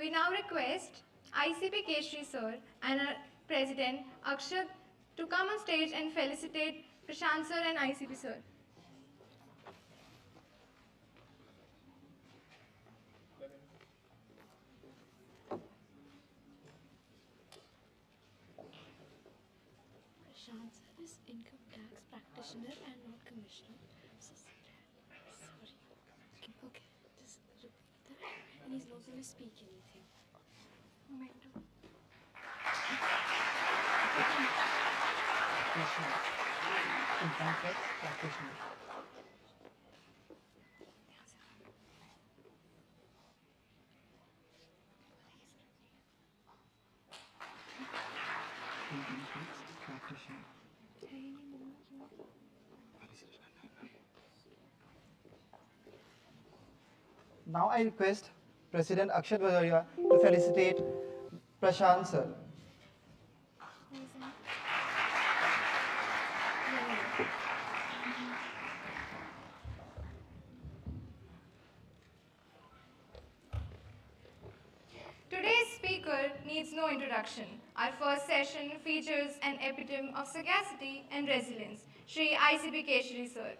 We now request ICP Keshri sir and our President Akshat to come on stage and felicitate Prashant sir and ICP sir. Prashant sir is income tax practitioner and not commissioner. Sorry. Okay, just repeat that. And he's not going to speak anything. Income tax practitioner. Now I request President Akshat to felicitate Prashant sir. Today's speaker needs no introduction. Our first session features an epitome of sagacity and resilience, Shri ICP Keshri sir.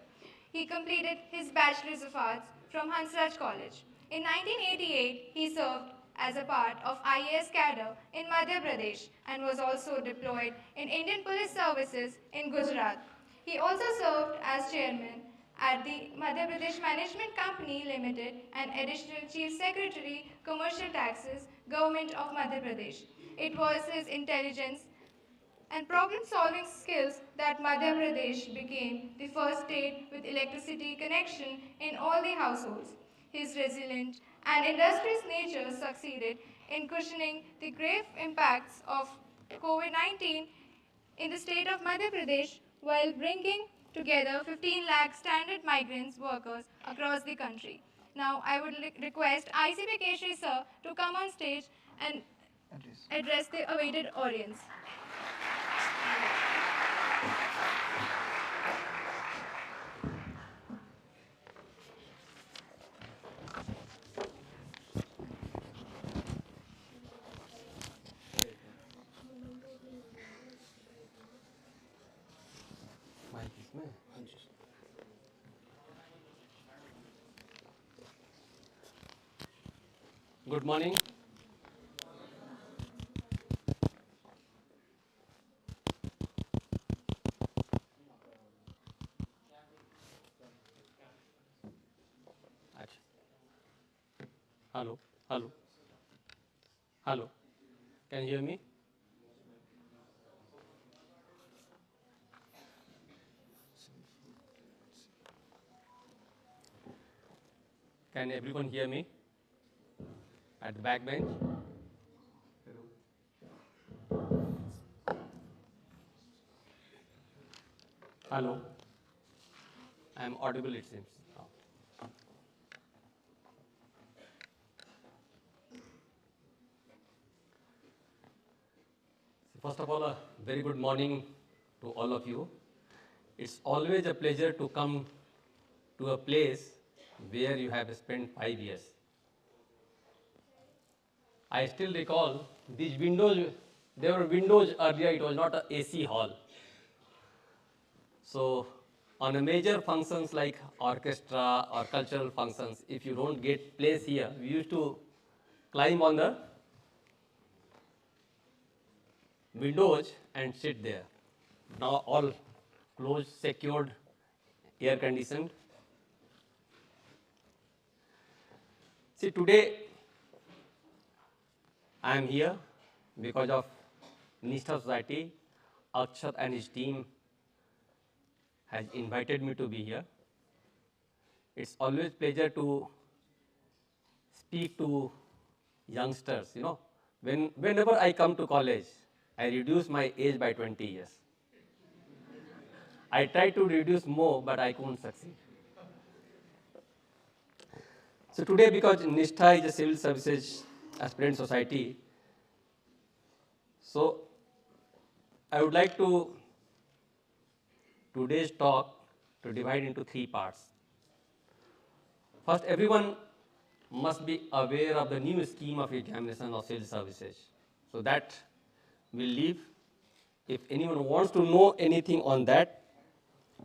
He completed his Bachelor's of Arts from Hansraj College. In 1988, he served as a part of IAS cadre in Madhya Pradesh and was also deployed in Indian Police Services in Gujarat. He also served as chairman at the Madhya Pradesh Management Company Limited and additional chief secretary, commercial taxes, Government of Madhya Pradesh. It was his intelligence and problem-solving skills that Madhya Pradesh became the first state with electricity connection in all the households. His resilient and industrious nature succeeded in cushioning the grave impacts of COVID-19 in the state of Madhya Pradesh while bringing together 15 lakh standard migrants workers across the country. Now, I would request ICP Keshri sir to come on stage and address the awaited audience. Good morning. Hello, hello, hello. Can you hear me? Can everyone hear me? At the back bench? Hello. I am audible, it seems. First of all, a very good morning to all of you. It's always a pleasure to come to a place where you have spent 5 years. I still recall these windows, there were windows earlier, it was not an AC hall. So on a major functions like orchestra or cultural functions, if you don't get place here, we used to climb on the windows and sit there. Now all closed, secured, air conditioned. See, today I am here because of Nishtha Society. Akshat and his team has invited me to be here. It's always pleasure to speak to youngsters, you know. Whenever I come to college, I reduce my age by 20 years. I try to reduce more, but I couldn't succeed. So today, because Nishtha is a civil services aspirant society, so I would like to today's talk to divide into 3 parts. First, everyone must be aware of the new scheme of examination of civil services. So that we'll leave. If anyone wants to know anything on that,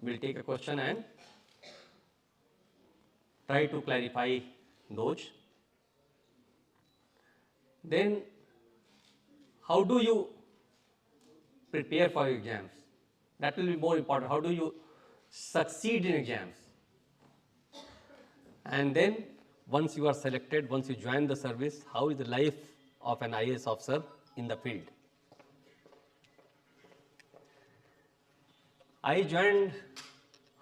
we'll take a question and try to clarify those. Then, how do you prepare for your exams? That will be more important. How do you succeed in exams? And then, once you are selected, once you join the service, how is the life of an IAS officer in the field? I joined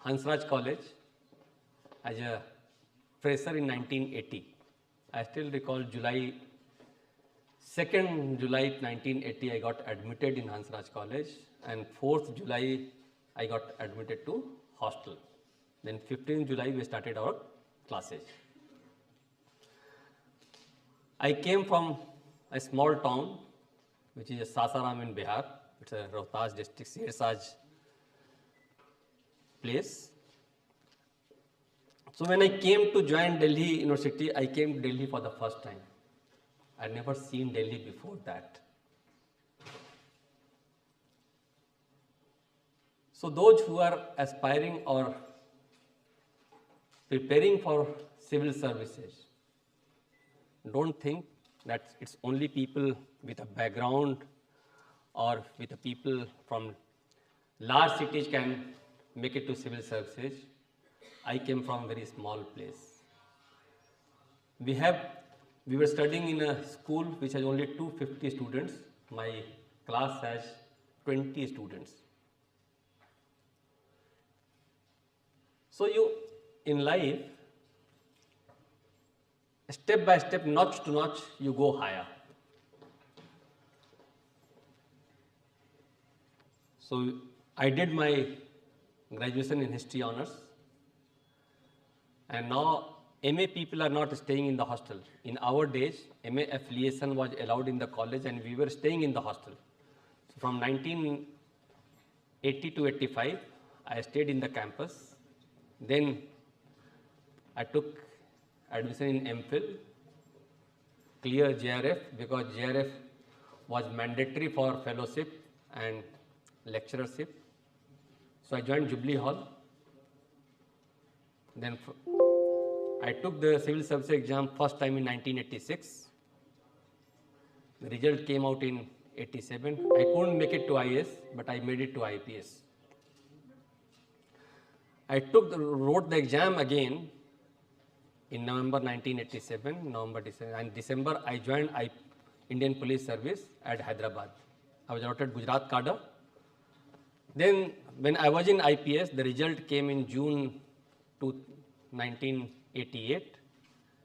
Hansraj College as a fresher in 1980. I still recall July 2nd July 1980 I got admitted in Hansraj College, and 4th July I got admitted to hostel. Then 15th July we started our classes. I came from a small town which is Sasaram in Bihar. It's a Rohtas district, Hansraj place. So when I came to join Delhi University, I came to Delhi for the first time. I had never seen Delhi before that. So those who are aspiring or preparing for civil services, don't think that it's only people with a background or with the people from large cities can make it to civil services. I came from a very small place. We were studying in a school which has only 250 students. My class has 20 students. So you, in life, step by step, notch to notch, you go higher. So I did my graduation in history honors, and now MA people are not staying in the hostel. In our days, MA affiliation was allowed in the college and we were staying in the hostel. So from 1980 to 85, I stayed in the campus. Then I took admission in MPhil, clear JRF because JRF was mandatory for fellowship and lecturership. So I joined Jubilee Hall. Then I took the civil service exam first time in 1986. The result came out in 87. I couldn't make it to IAS, but I made it to IPS. I wrote the exam again in November 1987, December, and December I joined Indian Police Service at Hyderabad. I was allotted Gujarat cadre. Then when I was in IPS, the result came in June 1988.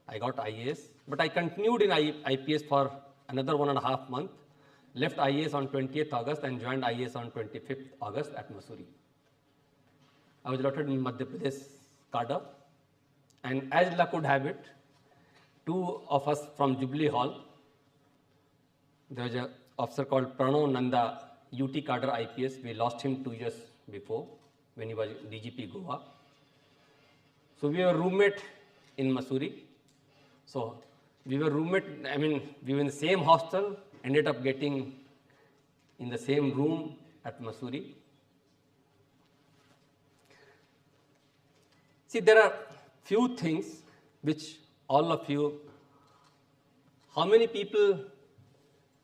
I got IAS, but I continued in IPS for another 1.5 months, left IAS on 20th August and joined IAS on 25th August at Mussoorie. I was allotted in Madhya Pradesh cadre, and as luck would have it, 2 of us from Jubilee Hall, there was an officer called Pranav Nanda, UT cadre IPS. We lost him 2 years before when he was DGP Goa. So we were roommate in Mussoorie. So we were we were in the same hostel, ended up getting in the same room at Mussoorie. See, there are few things which all of you, how many people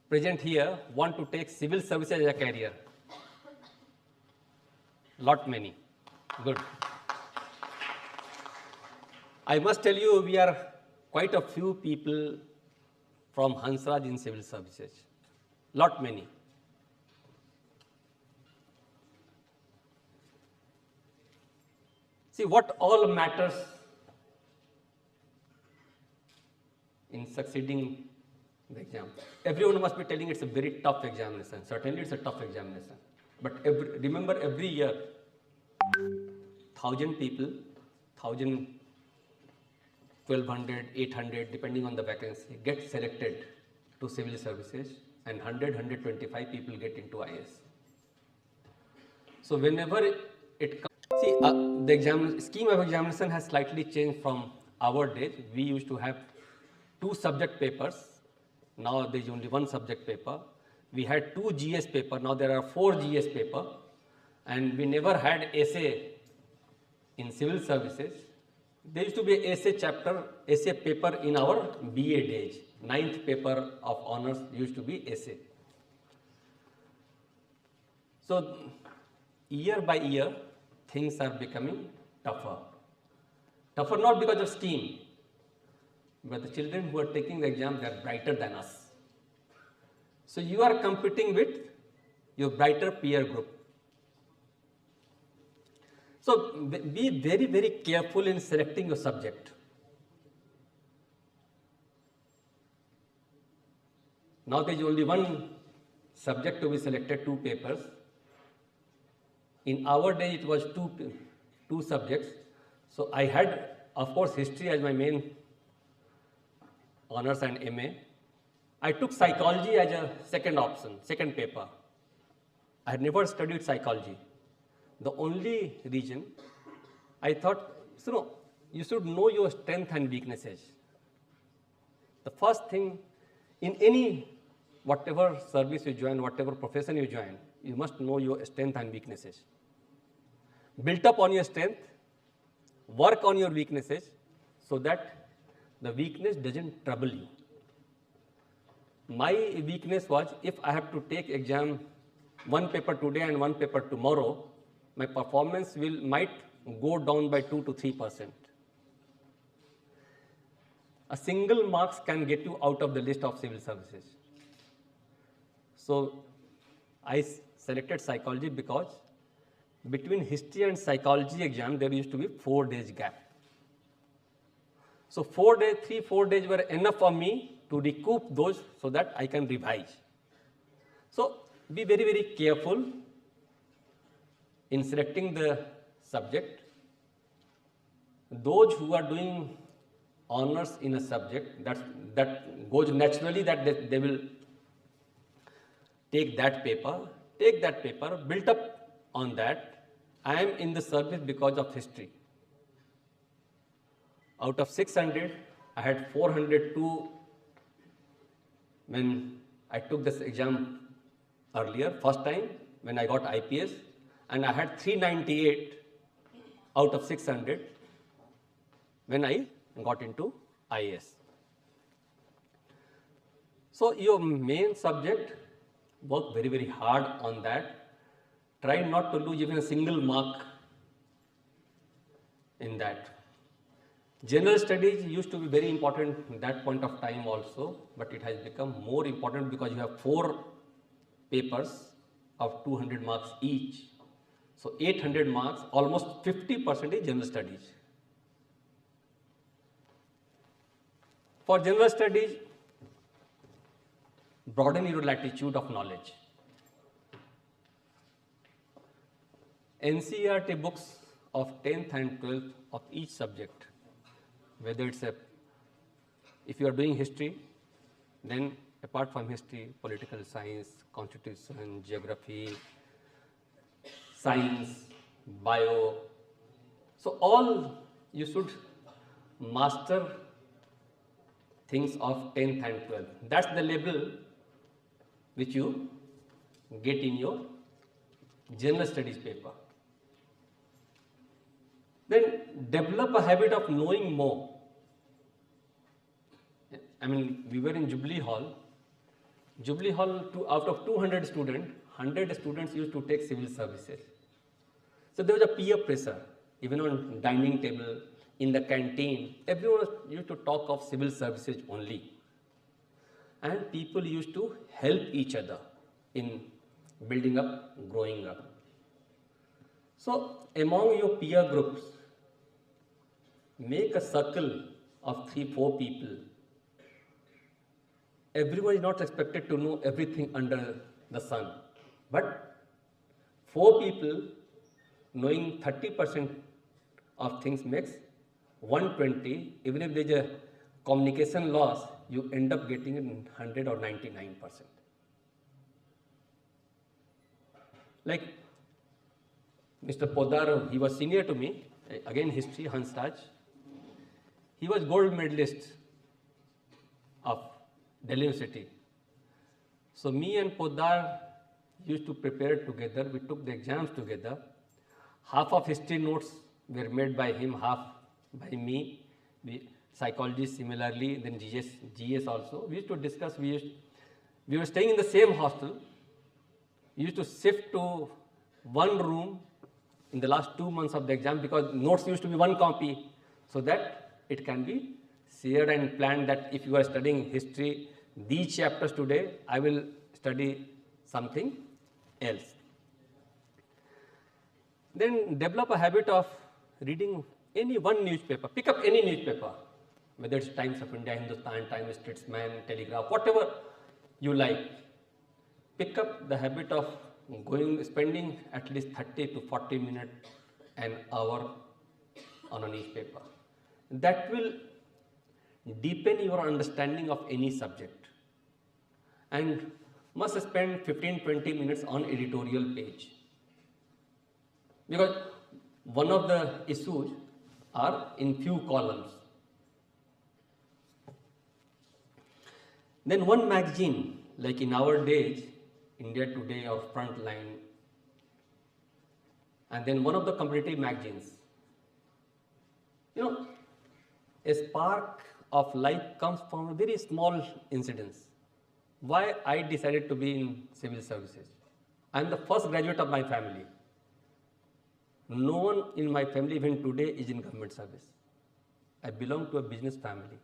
present here want to take civil services as a career? Lot many. Good. I must tell you, we are quite a few people from Hansraj in civil services. Lot many. See, what all matters in succeeding the exam? Everyone must be telling it's a very tough examination. Certainly it's a tough examination. But remember, every year, 1,000 people, 1,000, 1,200, 800, depending on the vacancy, get selected to civil services, and 100, 125 people get into IS. So whenever it comes, see, the scheme of examination has slightly changed from our days. We used to have 2 subject papers. Now there is only 1 subject paper. We had 2 GS paper. Now there are 4 GS paper. And we never had essay in civil services. There used to be essay chapter, essay paper in our BA days. 9th paper of honors used to be essay. So year by year, things are becoming tougher. Tougher not because of STEAM, but the children who are taking the exam, they are brighter than us. So you are competing with your brighter peer group. So be very, very careful in selecting your subject. Now there is only 1 subject to be selected, 2 papers. In our day, it was two subjects. So I had, of course, history as my main honors and MA. I took psychology as a second option, second paper. I had never studied psychology. The only reason I thought, you should know your strength and weaknesses. The first thing in whatever service you join, whatever profession you join, you must know your strength and weaknesses. Build up on your strength, work on your weaknesses so that the weakness doesn't trouble you. My weakness was if I have to take exam 1 paper today and 1 paper tomorrow, my performance might go down by 2 to 3%. A single marks can get you out of the list of civil services. So I selected psychology because between history and psychology exam, there used to be 4 days gap. So 4 days were enough for me to recoup those so that I can revise. So be very, very careful in selecting the subject. Those who are doing honors in a subject, that goes naturally that they will take that paper, build up on that. I am in the service because of history. Out of 600, I had 402 when I took this exam earlier, first time when I got IPS, and I had 398 out of 600 when I got into IAS. So your main subject, work very, very hard on that. Try not to lose even a single mark in that. General studies used to be very important at that point of time also, but it has become more important because you have 4 papers of 200 marks each. So 800 marks, almost 50% is general studies. For general studies, broaden your latitude of knowledge. NCERT books of 10th and 12th of each subject, whether it's if you are doing history, then apart from history, political science, constitution, geography, science, bio, so all you should master things of 10th and 12th. That's the level which you get in your general studies paper. Then develop a habit of knowing more. I mean, we were in Jubilee Hall. Jubilee Hall, out of 200 students, 100 students used to take civil services. So there was a peer pressure, even on dining table, in the canteen, everyone used to talk of civil services only. And people used to help each other in building up, growing up. So among your peer groups, make a circle of 3-4 people. Everyone is not expected to know everything under the sun, but 4 people knowing 30% of things makes 120. Even if there is a communication loss, you end up getting 100 or 99%. Like Mr. Podar, he was senior to me, again history, Hansraj. He was gold medalist Delhi University. So me and Poddar used to prepare together. We took the exams together. Half of history notes were made by him, half by me. Psychology similarly, then GS also. We used to discuss. We were staying in the same hostel. We used to shift to one room in the last 2 months of the exam because notes used to be one copy, so that it can be shared and planned that if you are studying history, these chapters today, I will study something else. Then develop a habit of reading any one newspaper. Pick up any newspaper, whether it's Times of India, Hindustan, Times, Statesman, Telegraph, whatever you like. Pick up the habit of spending at least 30 to 40 minutes, an hour on a newspaper. That will deepen your understanding of any subject. And must spend 15-20 minutes on editorial page. Because one of the issues are in few columns. Then one magazine, like in our days, India Today or Frontline, and then one of the competitive magazines. A spark of life comes from a very small incidents. Why I decided to be in civil services? I am the first graduate of my family. No one in my family even today is in government service. I belong to a business family.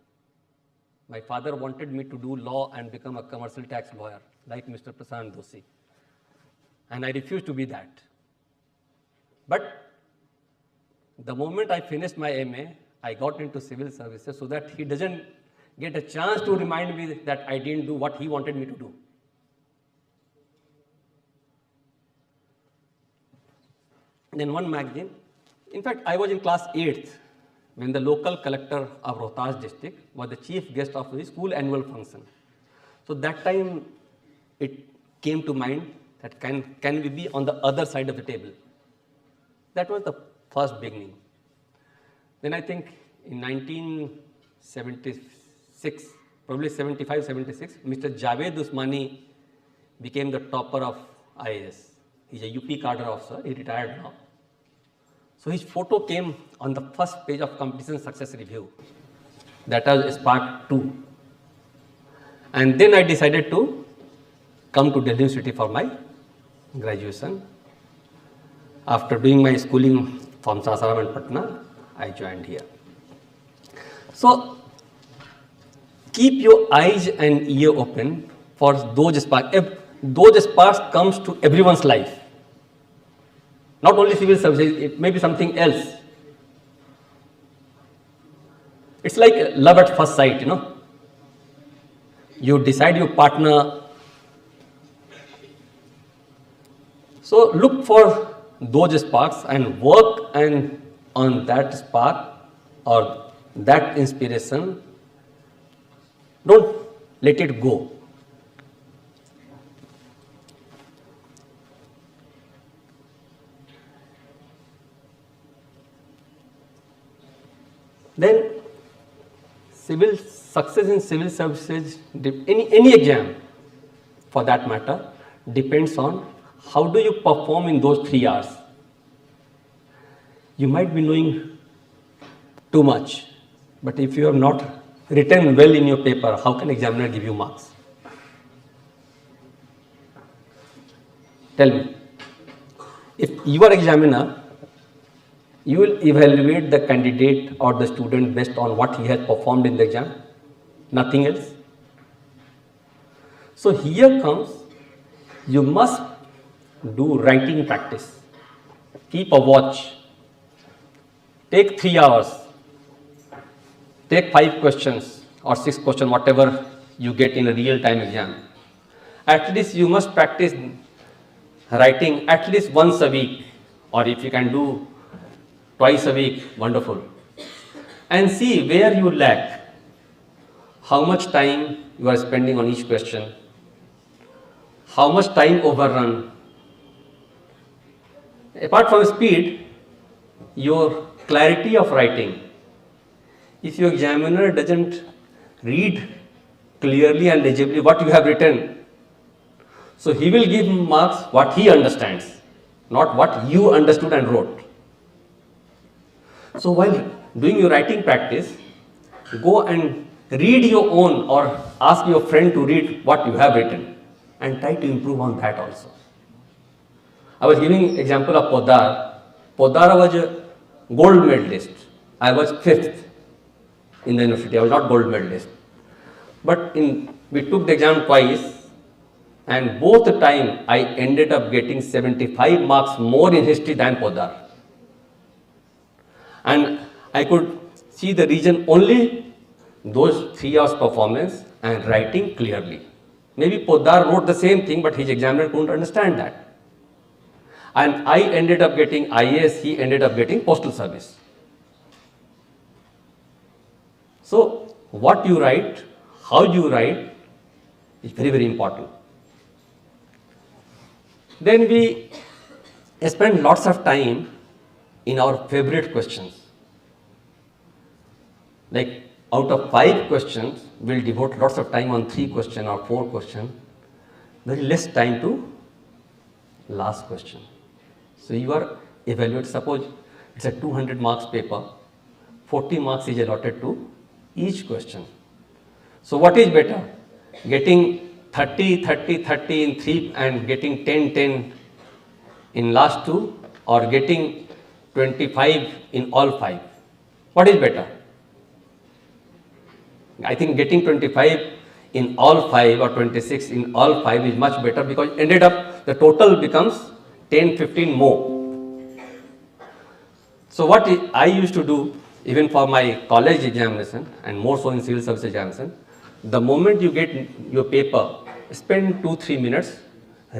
My father wanted me to do law and become a commercial tax lawyer, like Mr. Prasad Doshi. And I refused to be that. But the moment I finished my MA, I got into civil services so that he doesn't get a chance to remind me that I didn't do what he wanted me to do. Then one magazine. In fact, I was in class 8th when the local collector of Rohtas district was the chief guest of the school annual function. So that time it came to mind that can we be on the other side of the table? That was the first beginning. Then I think in 1976, probably 75, 76, Mr. Javed Usmani became the topper of IAS. He's a UP cadre officer, he retired now. So his photo came on the first page of competition success review. That was Spark 2. And then I decided to come to Delhi University for my graduation. After doing my schooling from Sasaram and Patna, I joined here. So keep your eyes and ear open for those sparks. Those sparks comes to everyone's life. Not only civil services, it may be something else. It's like love at first sight, You decide your partner. So look for those sparks and work on that spark or that inspiration. Don't let it go. Then success in civil services, any exam for that matter, depends on how do you perform in those 3 hours. You might be knowing too much, but if you have not written well in your paper, how can examiner give you marks? Tell me. If you are examiner, you will evaluate the candidate or the student based on what he has performed in the exam, nothing else. So here comes, you must do writing practice. Keep a watch. Take 3 hours. Take 5 questions or 6 questions, whatever you get in a real-time exam. At least you must practice writing at least once a week, or if you can do twice a week, wonderful. And see where you lack, how much time you are spending on each question, how much time overrun. Apart from speed, your clarity of writing. If your examiner doesn't read clearly and legibly what you have written. So he will give marks what he understands, not what you understood and wrote. So while doing your writing practice, go and read your own or ask your friend to read what you have written and try to improve on that also. I was giving example of Poddar. Poddar was a gold medalist. I was 5th in the university. I was not gold medalist. But we took the exam twice, and both the time I ended up getting 75 marks more in history than Poddar. And I could see the reason only those 3 hours performance and writing clearly. Maybe Poddar wrote the same thing, but his examiner couldn't understand that. And I ended up getting IAS, he ended up getting postal service. So what you write, how you write is very, very important. Then we spend lots of time in our favorite questions. Like out of 5 questions, we'll devote lots of time on 3 questions or 4 questions, very less time to last question. So you are evaluated, suppose it's a 200 marks paper, 40 marks is allotted to each question. So what is better? Getting 30, 30, 30 in 3 and getting 10, 10 in last 2, or getting 25 in all 5? What is better? I think getting 25 in all 5 or 26 in all 5 is much better, because ended up the total becomes 10, 15 more. So what I used to do, even for my college examination and more so in civil service examination, the moment you get your paper, spend 2-3 minutes,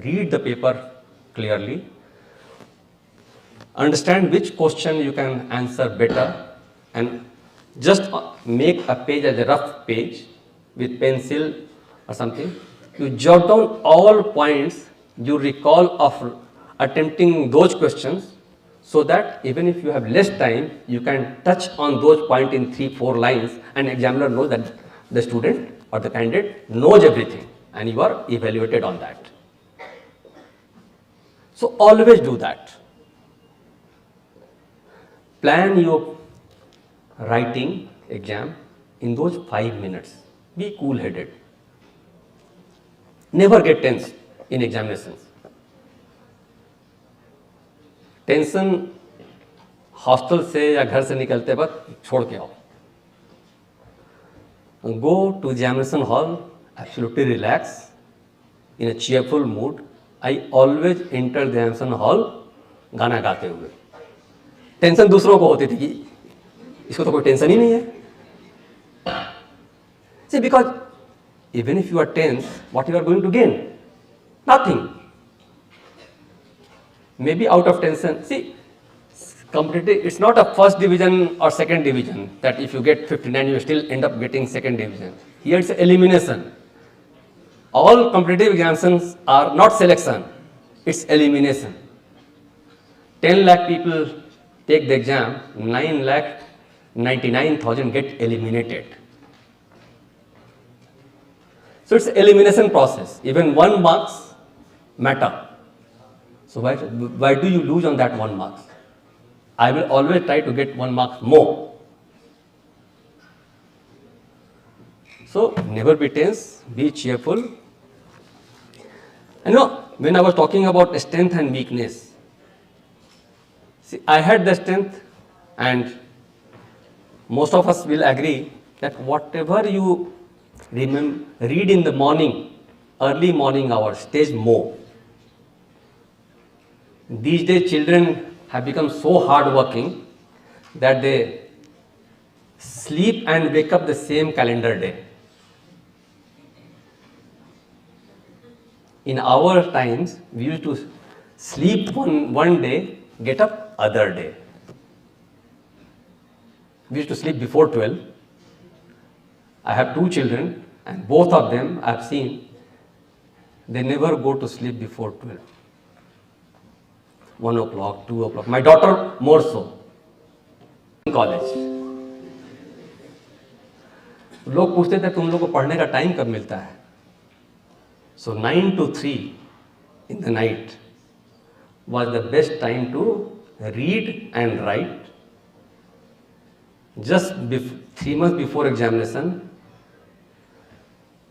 read the paper clearly, understand which question you can answer better, and just make a page as a rough page with pencil or something. You jot down all points you recall of attempting those questions, so that even if you have less time, you can touch on those points in 3-4 lines, and examiner knows that the student or the candidate knows everything and you are evaluated on that. So always do that. Plan your writing exam in those 5 minutes. Be cool-headed. Never get tense in examinations. Tension hostel से या घर से निकलते वक्त छोड़ के आओ. Go to examination hall, absolutely relax, in a cheerful mood. I always enter the examination hall गाना गाते हुए. टेंशन दूसरों को होती थी कि इसको तो कोई टेंशन ही नहीं है. See, because even if you are tense, what you are going to gain? Nothing. Maybe out of tension. See, competitive, it's not a first division or second division, that if you get 59, you still end up getting second division. Here it's elimination. All competitive examinations are not selection, it's elimination. 10 lakh people take the exam, 9,99,000 get eliminated. So it's elimination process. Even 1 marks matter. So why do you lose on that 1 marks? I will always try to get 1 mark more. So never be tense, be cheerful. You know, when I was talking about strength and weakness, see, I had the strength, and most of us will agree that whatever you read in the morning, early morning hours, stays more. These days children have become so hardworking that they sleep and wake up the same calendar day. In our times, we used to sleep one day, get up other day. We used to sleep before 12. I have 2 children, and both of them I have seen, they never go to sleep before 12. 1 o'clock, 2 o'clock. My daughter more so. In college. लोग पूछते थे तुम लोग को पढ़ने का time कब मिलता है? So 9 to 3 in the night was the best time to read and write. Just 3 months before examination,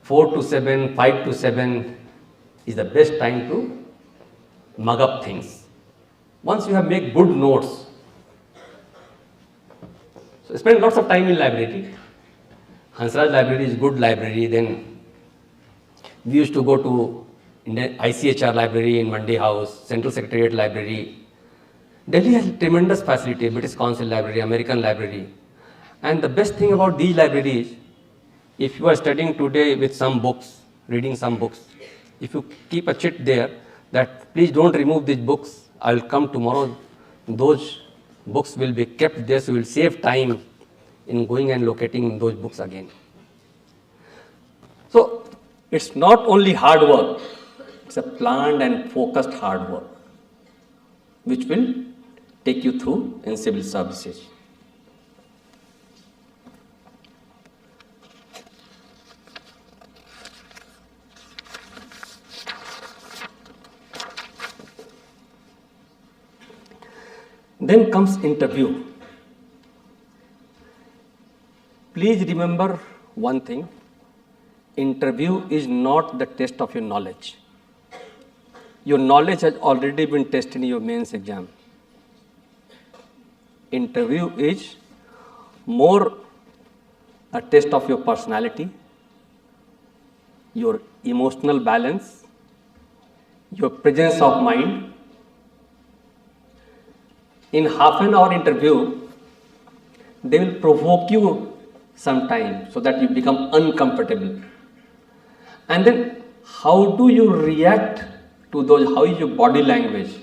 4 to 7, 5 to 7 is the best time to mug up things. Once you have made good notes, so spend lots of time in library. Hansraj library is good library. Then we used to go to ICHR library in Mandi House, Central Secretariat library. Delhi has tremendous facility, British Council library, American library. And the best thing about these libraries, if you are studying today with some books, reading some books, if you keep a chit there that please don't remove these books, I will come tomorrow, those books will be kept there, so you will save time in going and locating those books again. So it's not only hard work, it's a planned and focused hard work, which will take you through in civil services. Then comes interview. Please remember one thing, interview is not the test of your knowledge. Your knowledge has already been tested in your mains exam. Interview is more a test of your personality, your emotional balance, your presence of mind. In half an hour interview, they will provoke you sometime so that you become uncomfortable. And then how do you react to those, how is your body language?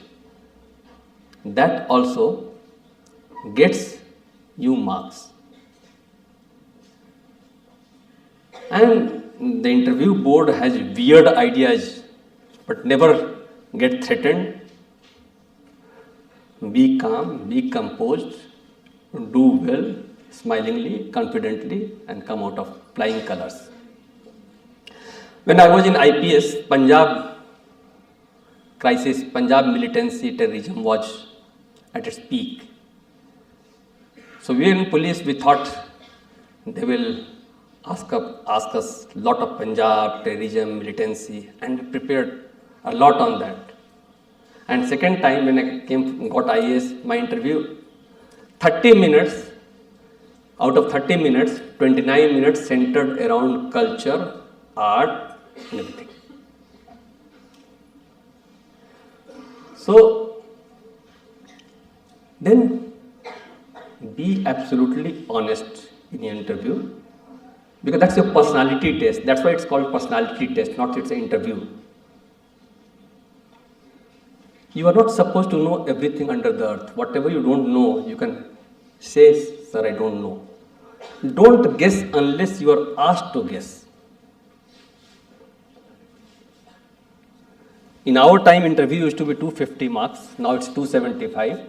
That also gets you marks. And the interview board has weird ideas, but never get threatened. Be calm, be composed, do well, smilingly, confidently, and come out of flying colors. When I was in IPS, Punjab crisis, Punjab militancy terrorism was at its peak. So we in police, we thought they will ask us a lot of Punjab terrorism, militancy, and we prepared a lot on that. And second time when I got IAS, my interview, 30 minutes, out of 30 minutes, 29 minutes centered around culture, art, and everything. So, then be absolutely honest in your interview, because that's your personality test. That's why it's called personality test, not it's an interview. You are not supposed to know everything under the earth. Whatever you don't know, you can say, sir, I don't know. Don't guess unless you are asked to guess. In our time, interview used to be 250 marks. Now it's 275.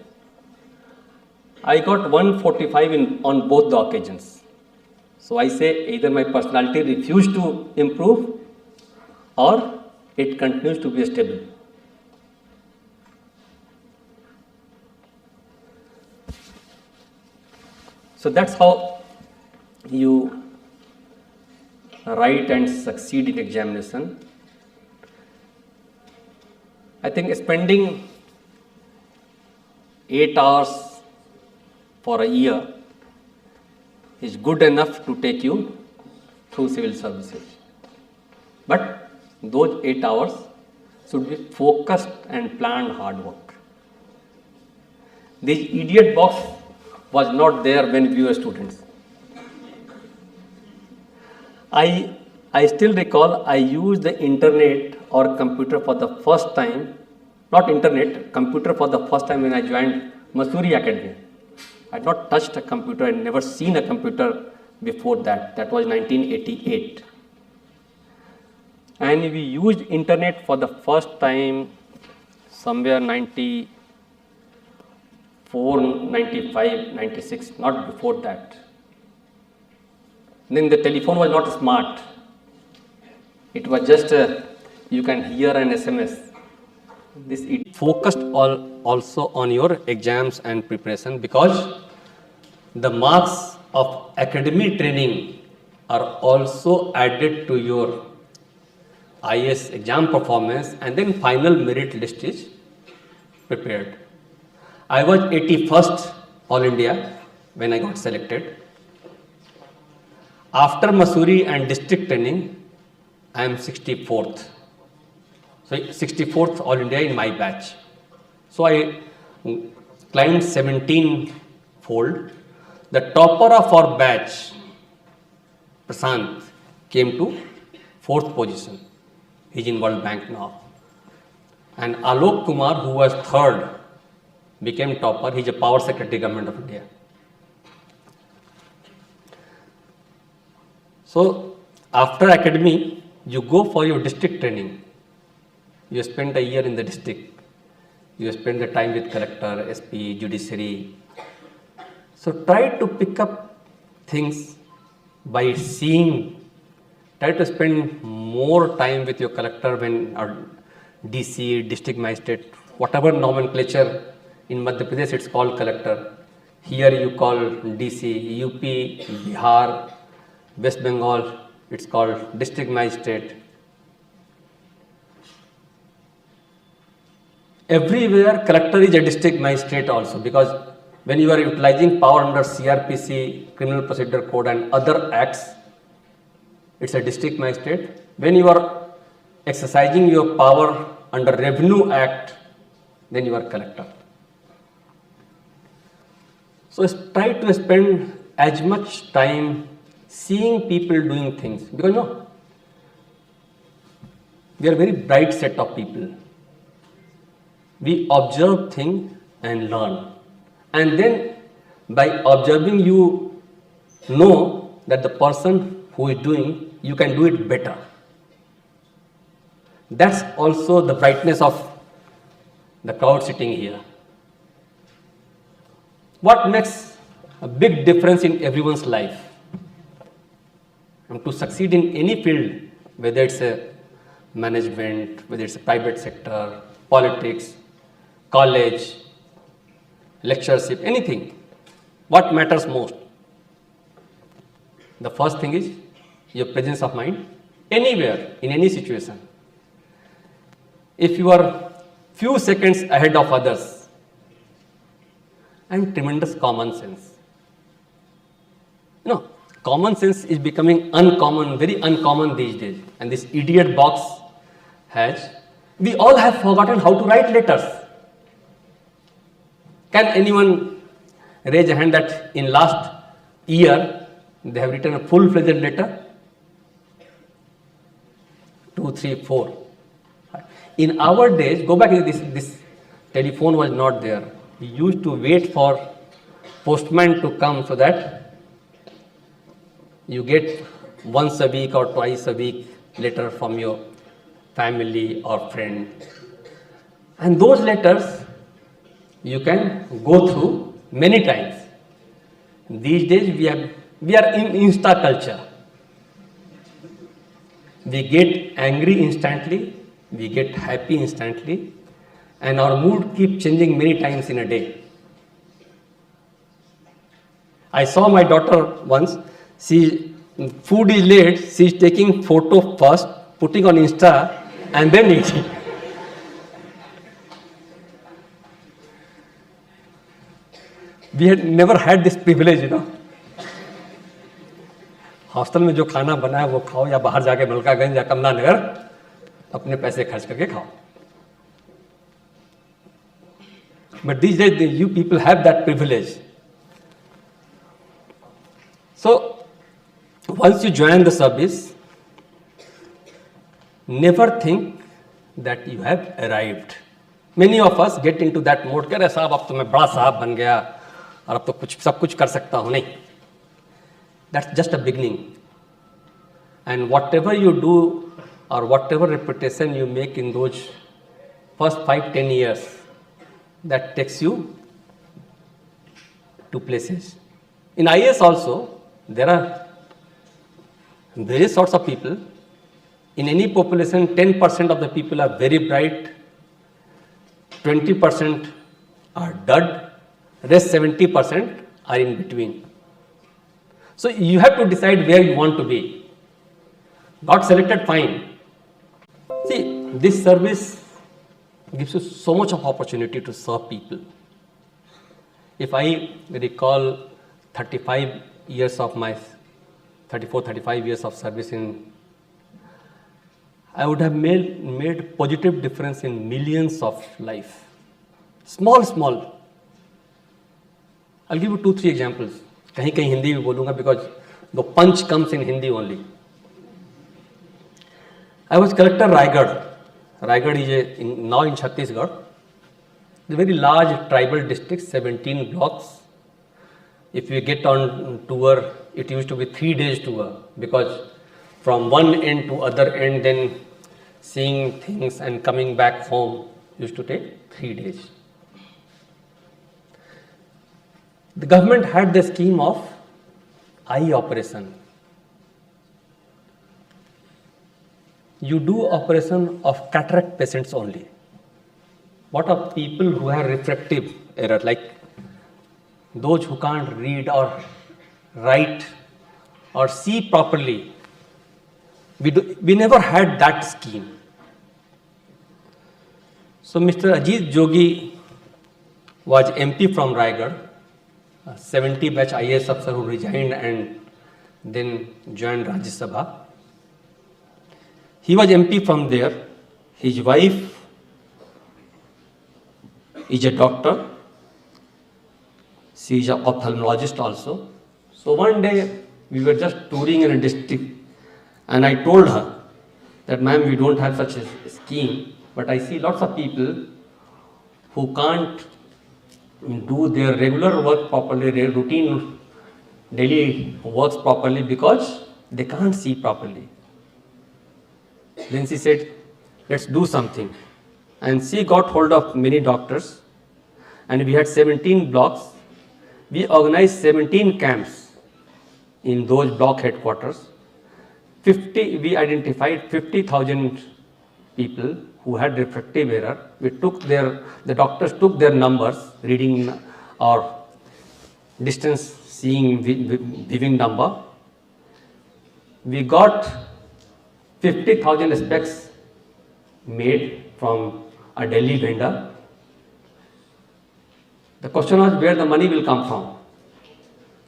I got 145 on both the occasions. So I say either my personality refused to improve or it continues to be stable. So that's how you write and succeed in examination. I think spending 8 hours for a year is good enough to take you through civil services. But those 8 hours should be focused and planned hard work. This idiot box was not there when we were students. I still recall I used the internet or computer for the first time, not internet, computer for the first time when I joined Masuri Academy. I had not touched a computer, I had never seen a computer before that. That was 1988. And we used internet for the first time somewhere 94, 95, 96, not before that. Then the telephone was not smart. It was just you can hear an SMS. It focused also on your exams and preparation, because the marks of academic training are also added to your IAS exam performance, and then final merit list is prepared. I was 81st All India when I got selected. After Mussoorie and district training, I am 64th. So 64th All India in my batch. So I climbed 17-fold. The topper of our batch, Prasant, came to 4th position. He's in World Bank now. And Alok Kumar, who was 3rd, became topper. He's a Power Secretary, Government of India. So after academy, you go for your district training. You spend a year in the district. You spend the time with collector, SP, judiciary. So try to pick up things by seeing. Try to spend more time with your collector when, or DC, district magistrate, whatever nomenclature. In Madhya Pradesh it's called collector. Here you call DC, UP, Bihar, West Bengal, it's called district magistrate. Everywhere collector is a district magistrate also, because when you are utilizing power under CRPC, Criminal Procedure Code and other acts, it's a district magistrate. When you are exercising your power under Revenue Act, then you are collector. So try to spend as much time seeing people doing things, because no, we are a very bright set of people. We observe things and learn, and then by observing you know that the person who is doing, you can do it better. That's also the brightness of the crowd sitting here. What makes a big difference in everyone's life? And to succeed in any field, whether it's a management, whether it's a private sector, politics, college, lectureship, anything, what matters most? The first thing is your presence of mind, anywhere, in any situation. If you are few seconds ahead of others, and tremendous common sense. Common sense is becoming uncommon, very uncommon these days. And this idiot box has, we all have forgotten how to write letters. Can anyone raise a hand that in last year they have written a full-fledged letter? 2, 3, 4. In our days, go back, this telephone was not there. We used to wait for postman to come so that you get once a week or twice a week letter from your family or friend. And those letters you can go through many times. These days we are in Insta culture. We get angry instantly, we get happy instantly, and our mood keeps changing many times in a day. I saw my daughter once. Food is late, she is taking photo first, putting on Insta, and then eating. We had never had this privilege, hostel में जो खाना बना है वो खाओ, या बाहर जाके मलकागंज या कमला नगर अपने पैसे खर्च करके खाओ. But these days you people have that privilege. So once you join the service, never think that you have arrived. Many of us get into that mode, कि अरे साहब अब तो मैं बड़ा साहब बन गया और अब तो सब कुछ कर सकता हूँ. नहीं. That's just a beginning. And whatever you do or whatever reputation you make in those first 5-10 years, that takes you to places. In IAS also, there are various sorts of people. In any population, 10% of the people are very bright, 20% are dud, rest 70% are in between. So you have to decide where you want to be. Got selected, fine. See, this service gives you so much of opportunity to serve people. If I recall 35 years of my 35 years of service I would have made positive difference in millions of life. Small. I'll give you 2-3 examples. कहीं हिंदी भी बोलूँगा because the punch comes in Hindi only. I was collector Raigad. Raigad is now in Chhattisgarh. The very large tribal district, 17 blocks. If we get on tour, it used to be 3 days tour because from one end to other end, then seeing things and coming back home used to take 3 days. The government had the scheme of eye operation. You do operation of cataract patients only. What are people who have refractive error, like those who can't read or write or see properly? We never had that scheme. So Mr. Ajit Jogi was MP from Raigad, a 70 batch IAS officer who resigned and then joined Rajya Sabha. He was MP from there. His wife is a doctor. She is an ophthalmologist also. So one day we were just touring in a district and I told her that, ma'am, we don't have such a scheme, but I see lots of people who can't do their regular work properly, their routine daily works properly because they can't see properly. Then she said, let's do something. And she got hold of many doctors and we had 17 blocks. We organized 17 camps in those block headquarters. We identified 50,000 people who had refractive error. The doctors took their numbers, reading or distance seeing viewing number. We got 50,000 specs made from a Delhi vendor. The question was where the money will come from.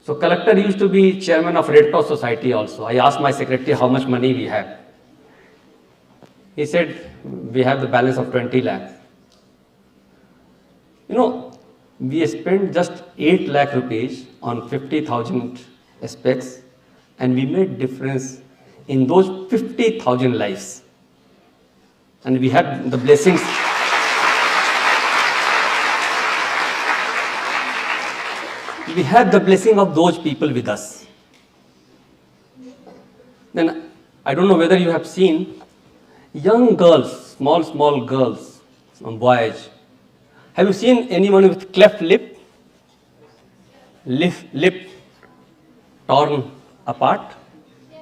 So collector used to be chairman of Red Cross Society also. I asked my secretary how much money we have. He said, we have the balance of 20 lakhs. We spent just 8 lakh rupees on 50,000 specs and we made difference in those 50,000 lives. And we had the blessings. We had the blessing of those people with us. Then, I don't know whether you have seen young girls, small girls, boys. Have you seen anyone with cleft lip? Lip torn apart?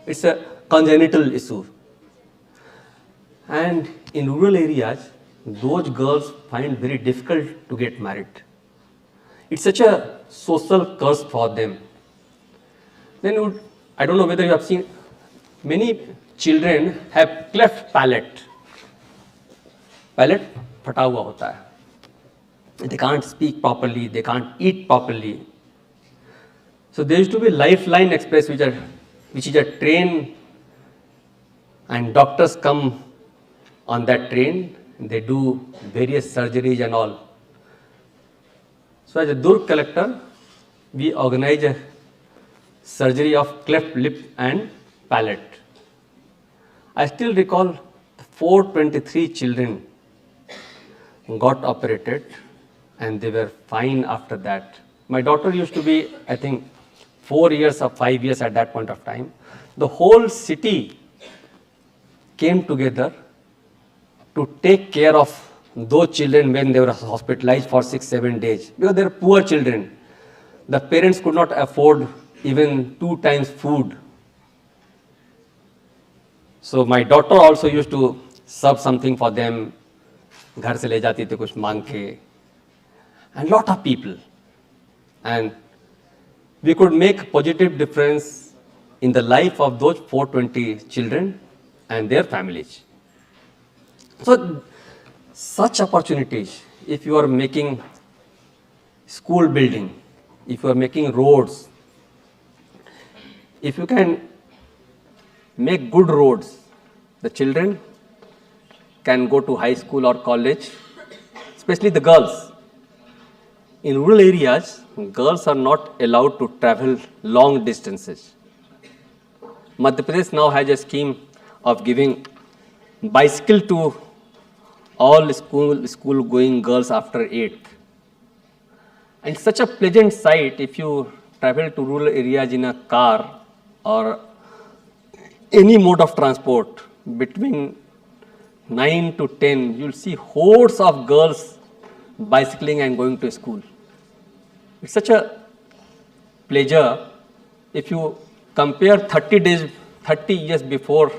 It's a congenital issue. And in rural areas, those girls find very difficult to get married. It's such a social curse for them. Then I don't know whether you have seen, many children have cleft palate. Palate फटा हुआ होता है. They can't speak properly, they can't eat properly. So there used to be Lifeline Express, which is a train, and doctors come on that train. They do various surgeries and all. So as a Durg collector, we organize a surgery of cleft lip and palate. I still recall 423 children got operated and they were fine after that. My daughter used to be, I think, 4 years or 5 years at that point of time. The whole city came together to take care of those children when they were hospitalized for 6-7 days, because they were poor children. The parents could not afford even 2 times food. So my daughter also used to serve something for them. घर से ले जाती थी कुछ मांग के. And lot of people. And we could make a positive difference in the life of those 420 children and their families. So such opportunities, if you are making school building, if you are making roads, if you can make good roads, the children can go to high school or college, especially the girls. In rural areas, girls are not allowed to travel long distances. Madhya Pradesh now has a scheme of giving bicycle to all school going girls after 8th. And such a pleasant sight if you travel to rural areas in a car or any mode of transport between 9 to 10, you'll see hordes of girls bicycling and going to school. It's such a pleasure. If you compare 30 years before,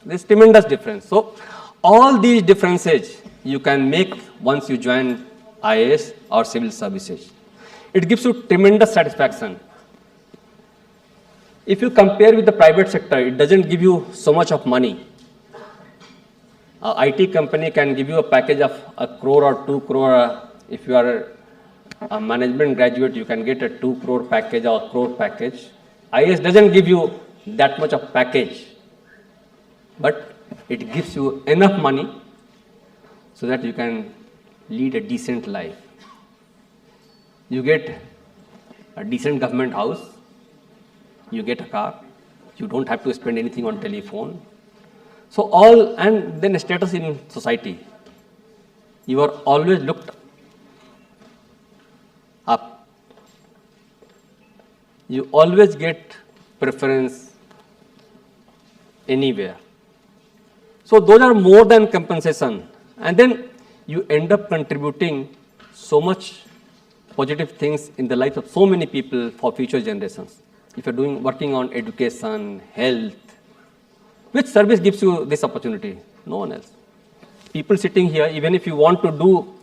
there's tremendous difference. So all these differences you can make once you join IAS or civil services. It gives you tremendous satisfaction. If you compare with the private sector, it doesn't give you so much of money. IT company can give you a package of 1 crore or 2 crore. If you are a management graduate, you can get a 2 crore package or 1 crore package. IAS doesn't give you that much of package, but it gives you enough money so that you can lead a decent life. You get a decent government house, you get a car, you don't have to spend anything on telephone. So all, and then status in society. You are always looked up. You always get preference anywhere. So those are more than compensation. And then you end up contributing so much positive things in the life of so many people for future generations. If you're working on education, health, which service gives you this opportunity? No one else. People sitting here, even if you want to do,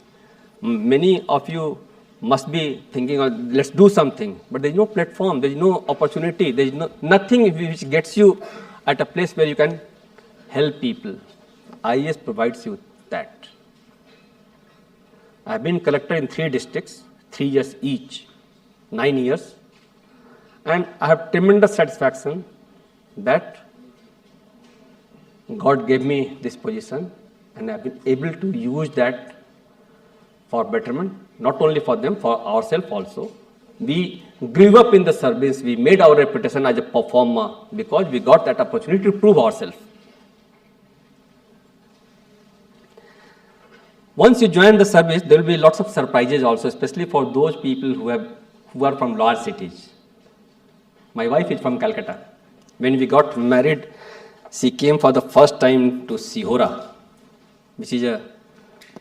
many of you must be thinking, let's do something, but there's no platform, there's no opportunity, there's nothing which gets you at a place where you can help people. IAS provides you that. I've been collector in 3 districts, 3 years each, 9 years, and I have tremendous satisfaction that God gave me this position, and I've been able to use that for betterment, not only for them, for ourselves also. We grew up in the service, we made our reputation as a performer because we got that opportunity to prove ourselves. Once you join the service, there will be lots of surprises also, especially for those people who are from large cities. My wife is from Calcutta. When we got married, she came for the first time to Sihora, which is a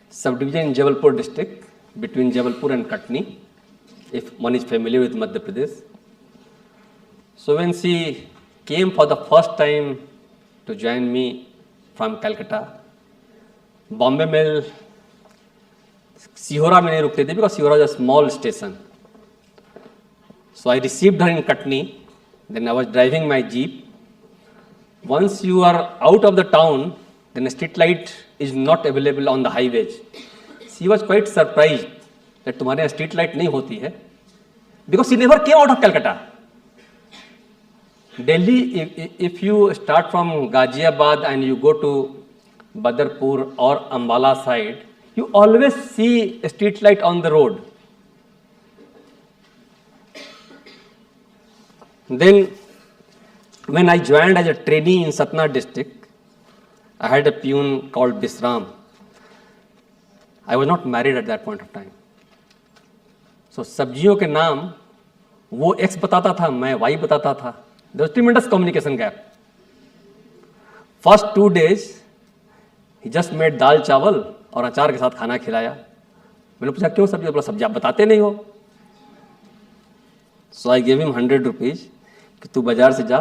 subdivision in Jabalpur district, between Jabalpur and Katni, if one is familiar with Madhya Pradesh. So when she came for the first time to join me from Calcutta, Bombay में Sihora में नहीं रुकते थे because Sihora is a small station. So I received her in Katni, then I was driving my jeep. Once you are out of the town, then a street light is not available on the highways. She was quite surprised that तुम्हारे यहाँ street light नहीं होती है, because she never came out of Calcutta. Delhi, if you start from Ghaziabad and you go to Badarpur or Ambala side, you always see a street light on the road. Then when I joined as a trainee in Satna district, I had a peon called Bisram. I was not married at that point of time. So सब्जियों के नाम वो X बताता था, मैं Y बताता था. There was tremendous communication gap. First 2 days, he just made दाल चावल और अचार के साथ खाना खिलाया. मैंने पूछा क्यों सब्जी? बोला सब्जी आप बताते नहीं हो. So I gave him 100 rupees कि तू बाजार से जा,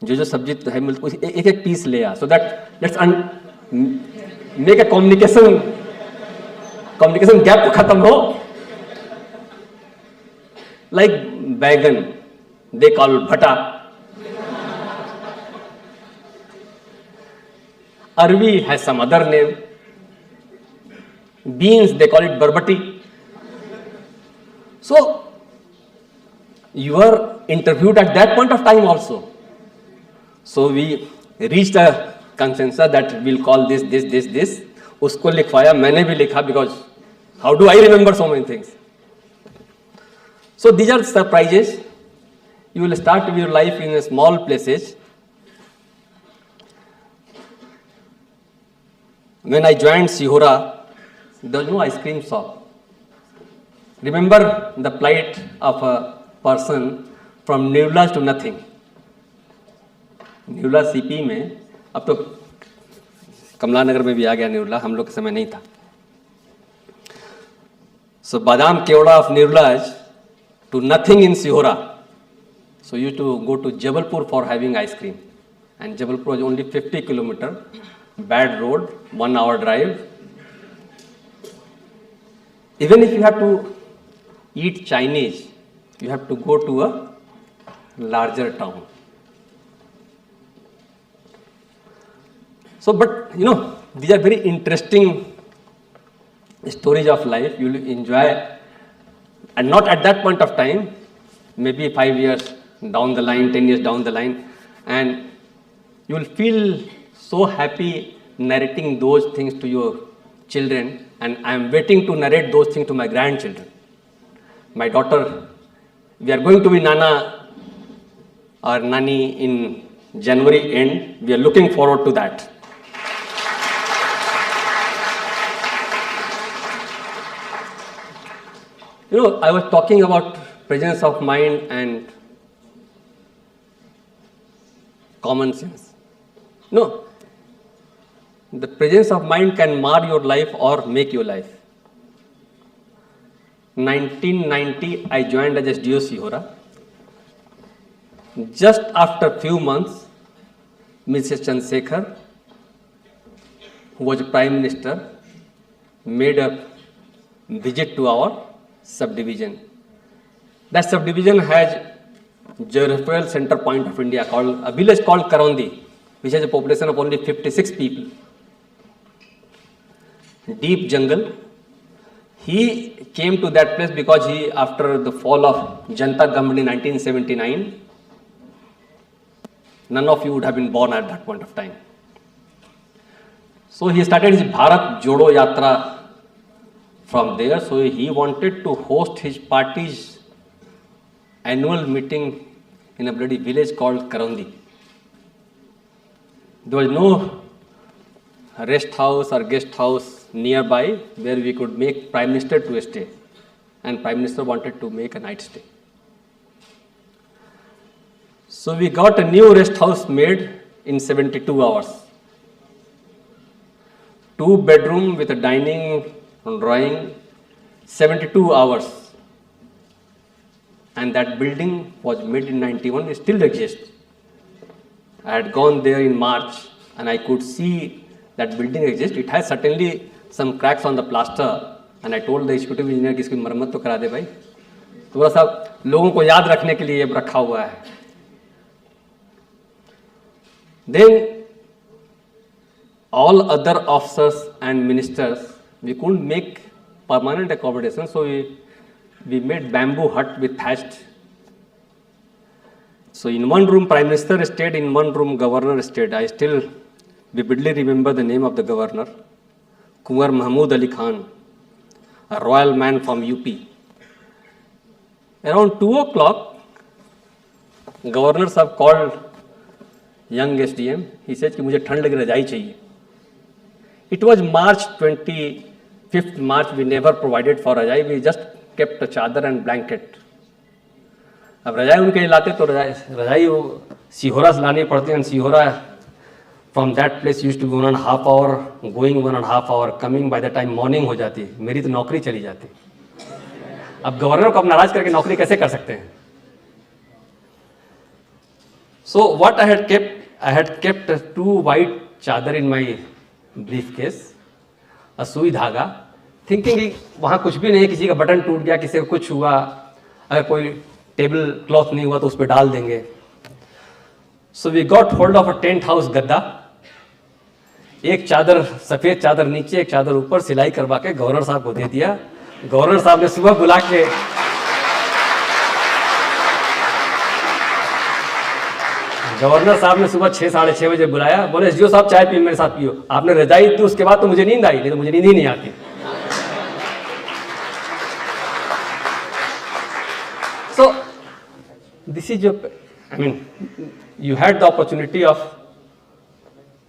जो सब्जी है मिल्क एक एक पीस ले आ, so that let's make a communication gap खत्म हो. Like baingan they call bhata, arvi has some other name, beans they call it barbati. So you are interviewed at that point of time also. So we reached a consensus that we'll call this. उसको लिखवाया, मैंने भी लिखा, because how do I remember so many things? So these are surprises. You will start your life in a small places. When I joined Sihora, there was no ice cream shop. Remember the plight of a person from Nirula to nothing. Nirula CP में, अब तो कमला नगर में भी आ गया Nirula, हम लोग के समय नहीं था. So Badam Keoda of Nirula to nothing in Sihora. So you used to go to Jabalpur for having ice cream, and Jabalpur was only 50 kilometer, bad road, 1 hour drive. Even if you have to eat Chinese, you have to go to a larger town. So, but you know, these are very interesting stories of life. You will enjoy, and not at that point of time, maybe 5 years down the line, 10 years down the line, and you will feel so happy narrating those things to your children. And I am waiting to narrate those things to my grandchildren. My daughter, we are going to be Nana or Nani in January end. We are looking forward to that. You know, I was talking about presence of mind and common sense. No. The presence of mind can mar your life or make your life. 1990, I joined as SDO Sihora. Just after few months, Mrs. Chandrasekhar, who was Prime Minister, made a visit to our subdivision. That subdivision has geographical center point of India, called a village called Karaundi, which has a population of only 56 people. Deep jungle. He came to that place because he, after the fall of Janata government in 1979, none of you would have been born at that point of time. So he started his Bharat Jodo Yatra from there. So he wanted to host his party's annual meeting in a bloody village called Karaundi. There was no rest house or guest house nearby where we could make Prime Minister to stay, and Prime Minister wanted to make a night stay. So we got a new rest house made in 72 hours. 2 bedroom with a dining and drawing, 72 hours. And that building was made in 91, it still exists. I had gone there in March and I could see that building exists. It has certainly some cracks on the plaster, and I told the executive engineer कि इसकी मरम्मत तो करा दे भाई, थोड़ा सा लोगों को याद रखने के लिए ये रखा हुआ है. Then all other officers and ministers, we couldn't make permanent accommodation, so we made bamboo hut with thatched. So in one room Prime Minister stayed, in one room Governor stayed. I still vividly remember the name of the governor, Kumar Mahmood Ali Khan, a royal man from UP. Around 2 o'clock, Governor Sahab called young SDM. He said कि मुझे ठंड लग रजाई चाहिए. It was March 25th March. We never provided for रजाई. We just kept a चादर and blanket. अब रजाई उनके लिए लाते तो रजाई वो सिहोरा से लानी पड़ती है. Sihora from that place used to be 1.5 hour going, 1.5 hour coming. By the time morning हो जाती, मेरी तो नौकरी चली जाती. अब गवर्नर को आप नाराज करके नौकरी कैसे कर सकते हैं? So what I had kept 2 white chadar in my briefcase, a सुई धागा, thinking कि वहाँ कुछ भी नहीं, किसी का बटन टूट गया, किसी को कुछ हुआ, अगर कोई टेबल क्लॉथ नहीं हुआ तो उस पर डाल देंगे. So we got hold of a tent house गद्दा, एक चादर, सफेद चादर नीचे, एक चादर ऊपर, सिलाई करवा के गवर्नर साहब को दे दिया. गवर्नर साहब ने सुबह बुला के गवर्नर साहब ने सुबह 6 साढ़े 6 बजे बुलाया, बोले एसडीओ साहब चाय पियो, मेरे साथ पियो. आपने रजाई दी, उसके बाद तो मुझे नींद आई, नहीं तो मुझे नींद ही नहीं आती. So this is your, I mean, you had the opportunity of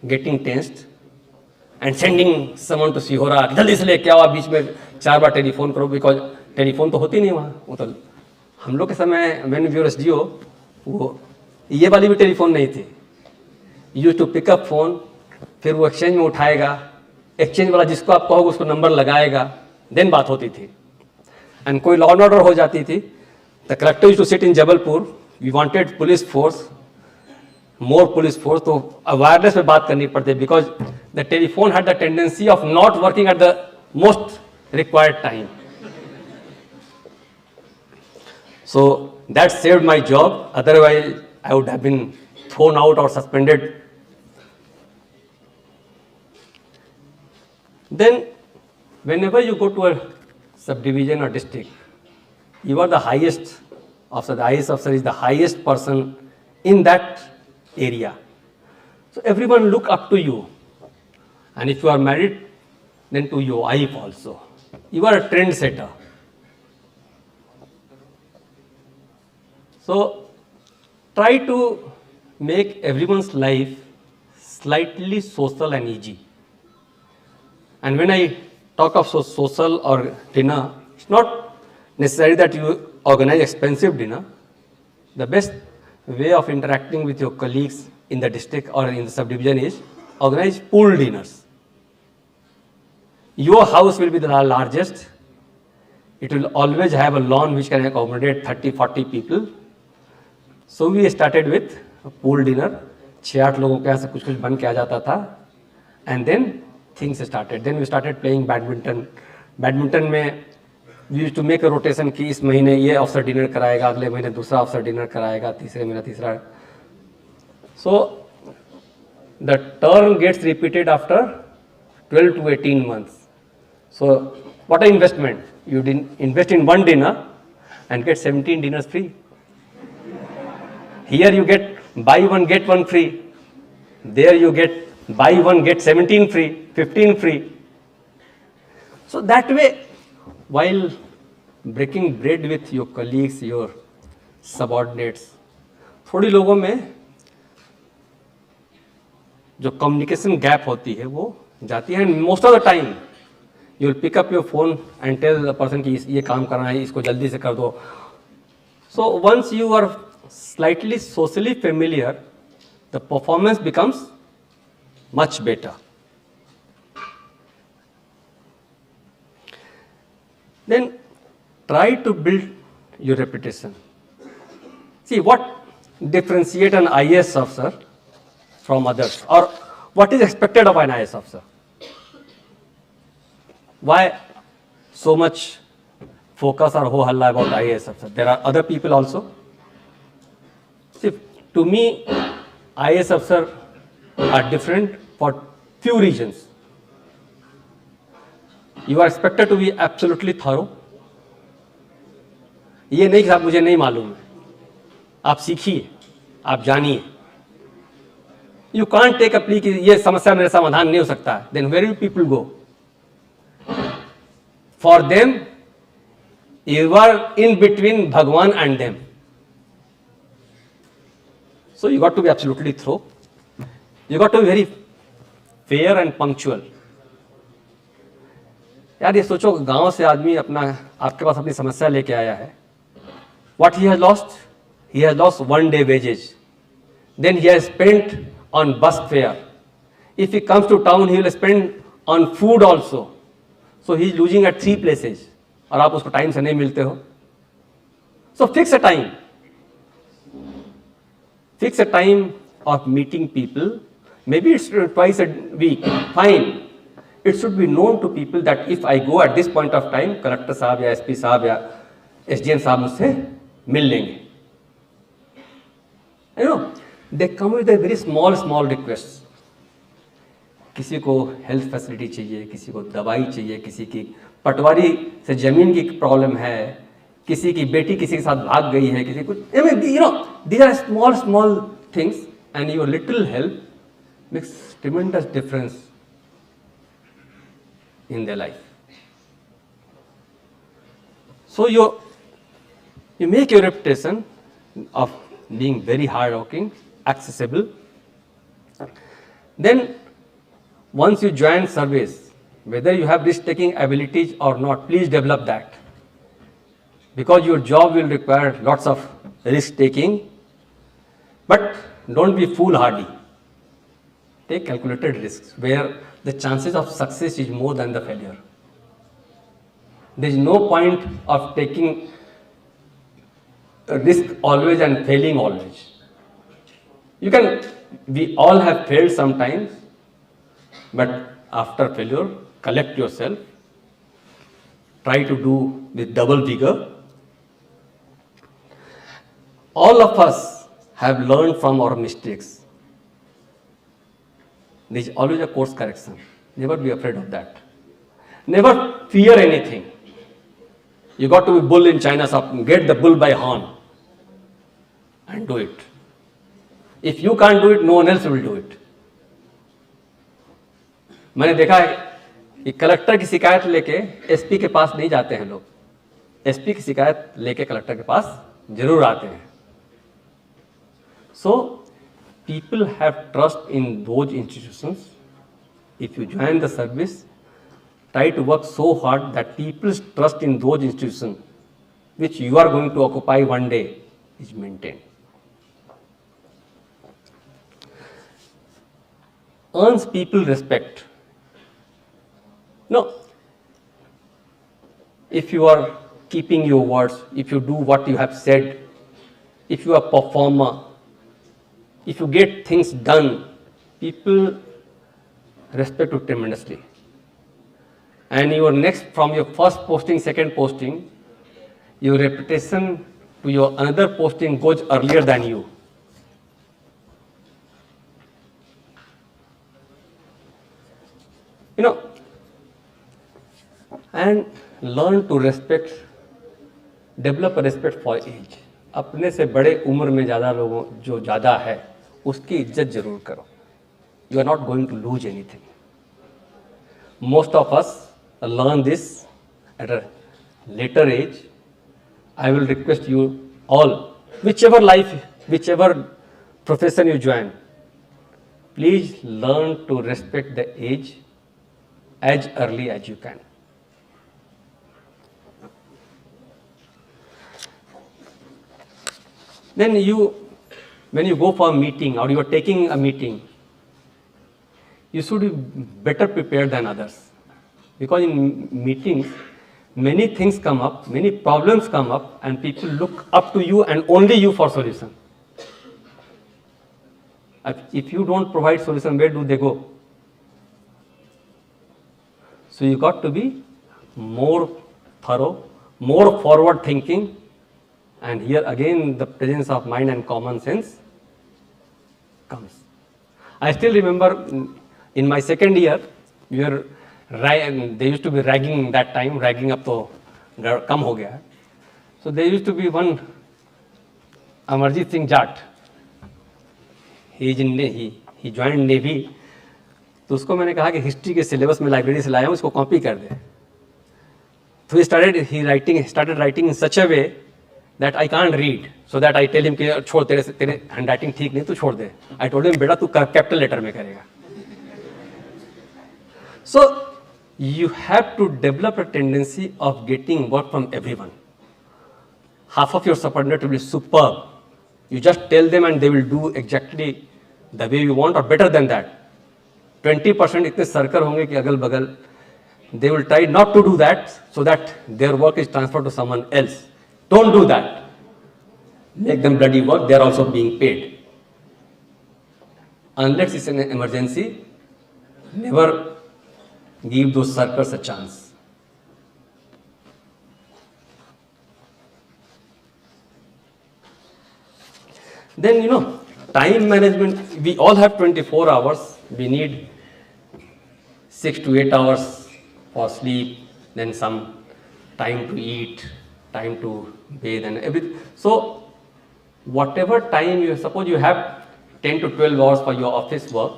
getting tensed and sending someone to Sihora, जल्दी से लेके आओ, आप बीच में 4 बार टेलीफोन करो, बिकॉज टेलीफोन तो होती नहीं वहाँ. वो तो हम लोग के समय व्हेन वी वर एसडीओ, वो ये वाली भी टेलीफोन नहीं थी. यूज टू पिकअप फोन, फिर वो एक्सचेंज में उठाएगा, एक्सचेंज वाला जिसको आप कहोगे उसको नंबर लगाएगा, देन बात होती थी. एंड कोई लॉ एंड ऑर्डर हो जाती थी, the collector used to sit in Jabalpur, we wanted police force, more police force, तो वायरलेस में बात करनी पड़ती, because the telephone had the tendency of not working at the most required time. So that saved my job, otherwise I would have been thrown out or suspended. Then whenever you go to a subdivision or district, you are the highest officer, the IAS officer is the highest person in that area. So everyone look up to you, and if you are married, then to your wife also. You are a trend setter. So try to make everyone's life slightly social and easy. And when I talk of social or dinner, it's not necessary that you organize expensive dinner. The best way of interacting with your colleagues in the district or in the subdivision is organize pool dinners. Your house will be the largest. It will always have a lawn which can accommodate 30-40 people. So we started with a pool dinner. 6-8 लोगों के यहाँ से कुछ बन के आ जाता था. And then things started. Then we started playing badminton. Badminton में we used to make a rotation कि इस महीने ये अफसर डिनर कराएगा, अगले महीने दूसरा अफसर डिनर कराएगा, तीसरे महीने तीसरा. So the turn gets repeated after 12 to 18 months. So what an investment. You invest in one dinner and get 17 dinners free. Here you get buy one get one free. There you get buy one get 17 free, 15 free. So that way, while breaking bread with your colleagues, your subordinates, थोड़ी लोगों में जो communication gap होती है वो जाती है. Most of the time you will pick up your phone and tell the person कि ये काम करना है, इसको जल्दी से कर दो. So once you are slightly socially familiar, the performance becomes much better. Then try to build your reputation. See what differentiates an IAS officer from others, or what is expected of an IAS officer. Why so much focus or ho halla about IAS officer? There are other people also. See, to me, IAS officers are different for few reasons. You are expected to be absolutely thorough. ये नहीं कि आप मुझे नहीं मालूम है, आप सीखिए, आप जानिए. You can't take a plea कि ये समस्या मेरे समाधान नहीं हो सकता है. Then where will people go? For them, you are in between Bhagwan and them. So you got to be absolutely thorough. You got to be very fair and punctual. यार ये सोचो, गांव से आदमी अपना आपके पास अपनी समस्या लेके आया है. What he has lost? He has lost 1 day wages. Then he has spent on bus fare. If he comes to town, he will spend on food also. So he is losing at 3 places. और आप उसको time से नहीं मिलते हो. So fix a time. Fix a time of meeting people. Maybe it's twice a week, fine. It should be known to people that if I go at this point of time, collector साहब या SP साहब या SDM साहब मुझसे मिल लेंगे. You know, they come with a very small requests. किसी को health facility चाहिए, किसी को दवाई चाहिए, किसी की पटवारी से जमीन की प्रॉब्लम है, किसी की बेटी किसी के साथ भाग गई है, किसी कुछ. I mean, you know, these are small things, and your little help makes tremendous difference in their life. So you make your reputation of being very hardworking, accessible. Then once you join service, whether you have risk-taking abilities or not, please develop that. Because your job will require lots of risk-taking, but don't be foolhardy. Take calculated risks where the chances of success is more than the failure. There is no point of taking a risk always and failing always. We all have failed sometimes, but after failure, collect yourself, try to do with double vigor. All of us have learned from our mistakes. There is always a course correction. Never be afraid of that. Never fear anything. You got to be bull in China, so get the bull by horn and do it. If you can't do it, no one else will do it. मैंने देखा है कि collector की शिकायत लेके SP के पास नहीं जाते हैं लोग. एसपी की शिकायत लेके कलेक्टर के पास जरूर आते हैं. So people have trust in those institutions. If you join the service, try to work so hard that people's trust in those institutions which you are going to occupy one day is maintained. Earns people respect. No, if you are keeping your words, if you do what you have said, if you are a performer, if you get things done, people respect you tremendously. And from your first posting, second posting, your reputation to your another posting goes earlier than you. You know, and learn to respect, develop a respect for age. अपने से बड़े उम्र में ज़्यादा लोगों जो ज़्यादा है उसकी इज्जत जरूर करो. You are not going to lose anything. Most of us learn this at a later age. I will request you all, whichever profession you join, please learn to respect the age as early as you can. Then when you go for a meeting or you are taking a meeting, you should be better prepared than others. Because in meetings, many things come up, many problems come up, and people look up to you and only you for solution. If you don't provide solution, where do they go? So you got to be more thorough, more forward thinking, and here again the presence of mind and common sense comes. I still remember in my second year, they used to be ragging that time, ragging up to kam ho gaya. So there used to be one Amarjit Singh Jat. He joined Navy. तो उसको मैंने कहा कि history के syllabus में library से लाया हूँ, इसको कॉपी कर दे. So he started writing in such a way that I can't read, so that I tell him कि छोड़ तेरे handwriting ठीक नहीं, तू छोड़ दे. I told him बेटा तू capital letter में करेगा. So you have to develop a tendency of getting work from everyone. Half of your subordinate will be superb. You just tell them and they will do exactly the way you want or better than that. 20% इतने सर्कर होंगे कि अगल बगल, they will try not to do that so that their work is transferred to someone else. Don't do that. Make them bloody work, they are also being paid. unless it's an emergency, never give those circles a chance. Then, time management, we all have 24 hours. We need 6 to 8 hours for sleep, then some time to eat, time to bathe and everything. So, whatever time suppose you have 10 to 12 hours for your office work,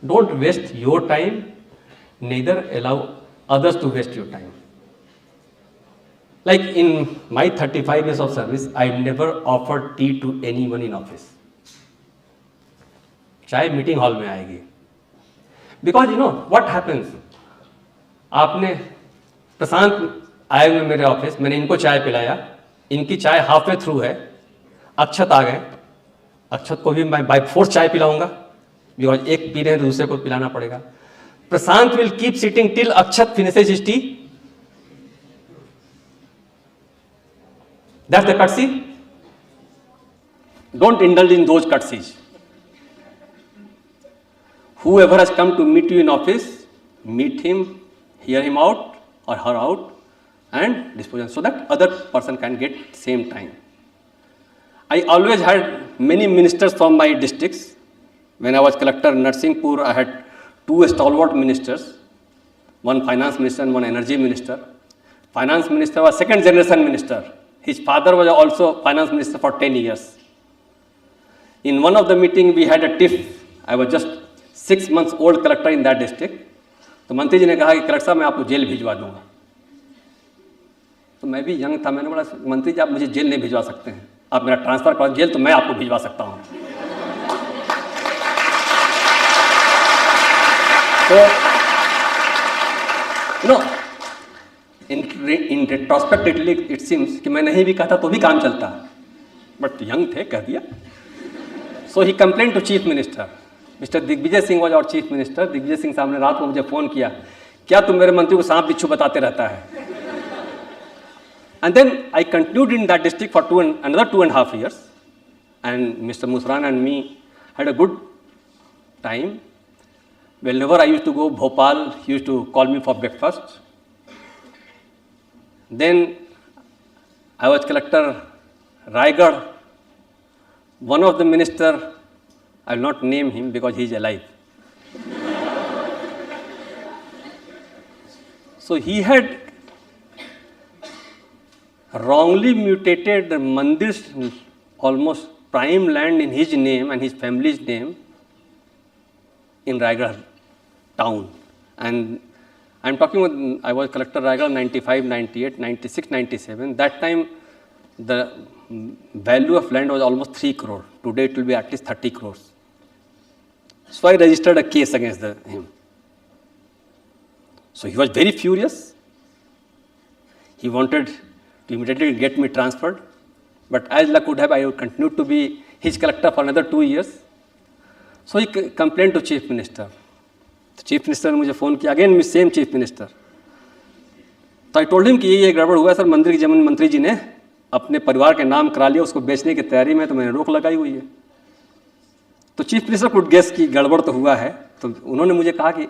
don't waste your time, neither allow others to waste your time. Like in my 35 years of service, I never offered tea to anyone in office. चाहे meeting hall में आएगी. Because what happens? आपने प्रशांत आए हुए मेरे office, मैंने इनको चाय पिलाया, इनकी चाय हाफ वे थ्रू है, अक्षत आ गए, अक्षत को भी मैं बाय फोर्स चाय पिलाऊंगा, बिकॉज एक पी रहे हैं तो दूसरे को पिलाना पड़ेगा. Prashant will keep sitting till Akshat finishes his tea. That's the courtesy. Don't indulge in those courtesies. Whoever has come to meet you in office, meet him, hear him out or her out, and dispose so that other person can get same time. I always had many ministers from my districts. When I was collector in Narsinghpur, I had 2 stalwart ministers, one finance minister and one energy minister. Finance minister was second generation minister. His father was also finance minister for 10 years. In one of the meeting we had a tiff. I was just 6 months old collector in that district. तो मंत्री जी ने कहा कि collector साहब मैं आपको jail भिजवा दूंगा. तो मैं भी यंग था, मैंने बोला मंत्री जी आप मुझे जेल नहीं भिजवा सकते हैं, आप मेरा ट्रांसफर करो जेल तो मैं आपको भिजवा सकता हूँ. तो in retrospect it seems कि मैं नहीं भी कहता तो भी काम चलता, बट यंग थे, कह दिया. So he complained to chief minister. Mr. Digvijay Singh was our chief minister. Digvijay Singh साहब ने रात को मुझे फोन किया, क्या तुम मेरे मंत्री को सांप बिच्छू बताते रहता है. And then I continued in that district for another 2.5 years, and Mr. Musran and me had a good time. Whenever I used to go Bhopal, he used to call me for breakfast. Then I was collector Raigad. One of the minister, I will not name him because he is alive. So he had wrongly mutated Mandir's almost prime land in his name and his family's name in Raigad town. And I'm talking about, I was collector Raigad 95, 98, 96, 97. That time the value of land was almost 3 crore. Today it will be at least 30 crores. So I registered a case against him. So he was very furious. He wanted to immediately get me transferred. But as luck would have, I would continue to be his collector for another 2 years. So he complained to chief minister. The chief minister ने मुझे phone किया, again same chief minister. तो I told him कि ये गड़बड़ हुआ है sir, मंदिर की जमीन मंत्री जी ने अपने परिवार के नाम करा लिया, उसको बेचने की तैयारी में, तो मैंने रोक लगाई हुई है. तो चीफ मिनिस्टर कुड गेस कि गड़बड़ तो हुआ है, तो उन्होंने मुझे कहा कि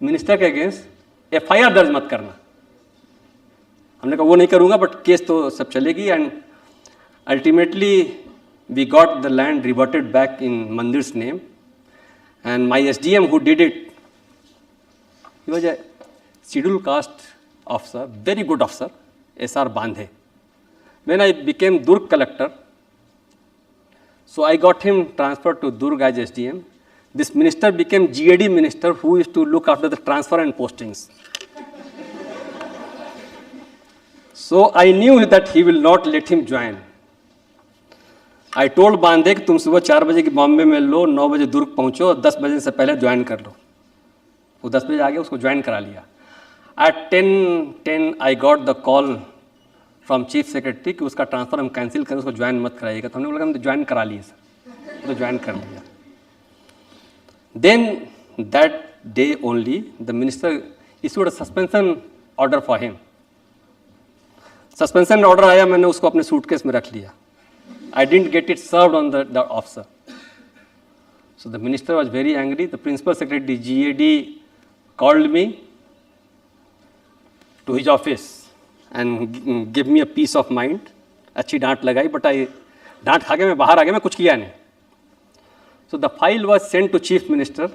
मिनिस्टर के अगेंस्ट एफआईआर दर्ज मत करना. हमने कहा वो नहीं करूँगा, बट केस तो सब चलेगी. And ultimately we got the land reverted back in mandir's name. And my SDM who did it, he was a scheduled caste officer, very good officer, SR Bandhe. When I became Durg collector, so I got him transferred to Durg as SDM. This minister became GAD minister who used to look after the transfer and postings. So I knew that he will not let him join. I told बांधे कि तुम सुबह 4 बजे की बॉम्बे में लो, 9 बजे दुर्ग पहुँचो, 10 बजे से पहले ज्वाइन कर लो. वो 10 बजे आ गया, उसको ज्वाइन करा लिया. At 10 I got the call from chief secretary कि उसका ट्रांसफ़र हम कैंसिल करें, उसको ज्वाइन मत कराइएगा. तो हमने बोला हम तो ज्वाइन करा लिए सर, तो ज्वाइन कर लिया. Then that day only the minister issued a suspension order for him. Suspension order आया, मैंने उसको अपने सूटकेस में रख लिया. I didn't get it served on the officer. So the minister was very angry. The principal secretary GAD called me to his office and gave me a peace of mind. अच्छी डांट लगाई, but I डांट खा के मैं बाहर आ गया, मैं कुछ किया नहीं. So the file was sent to chief minister.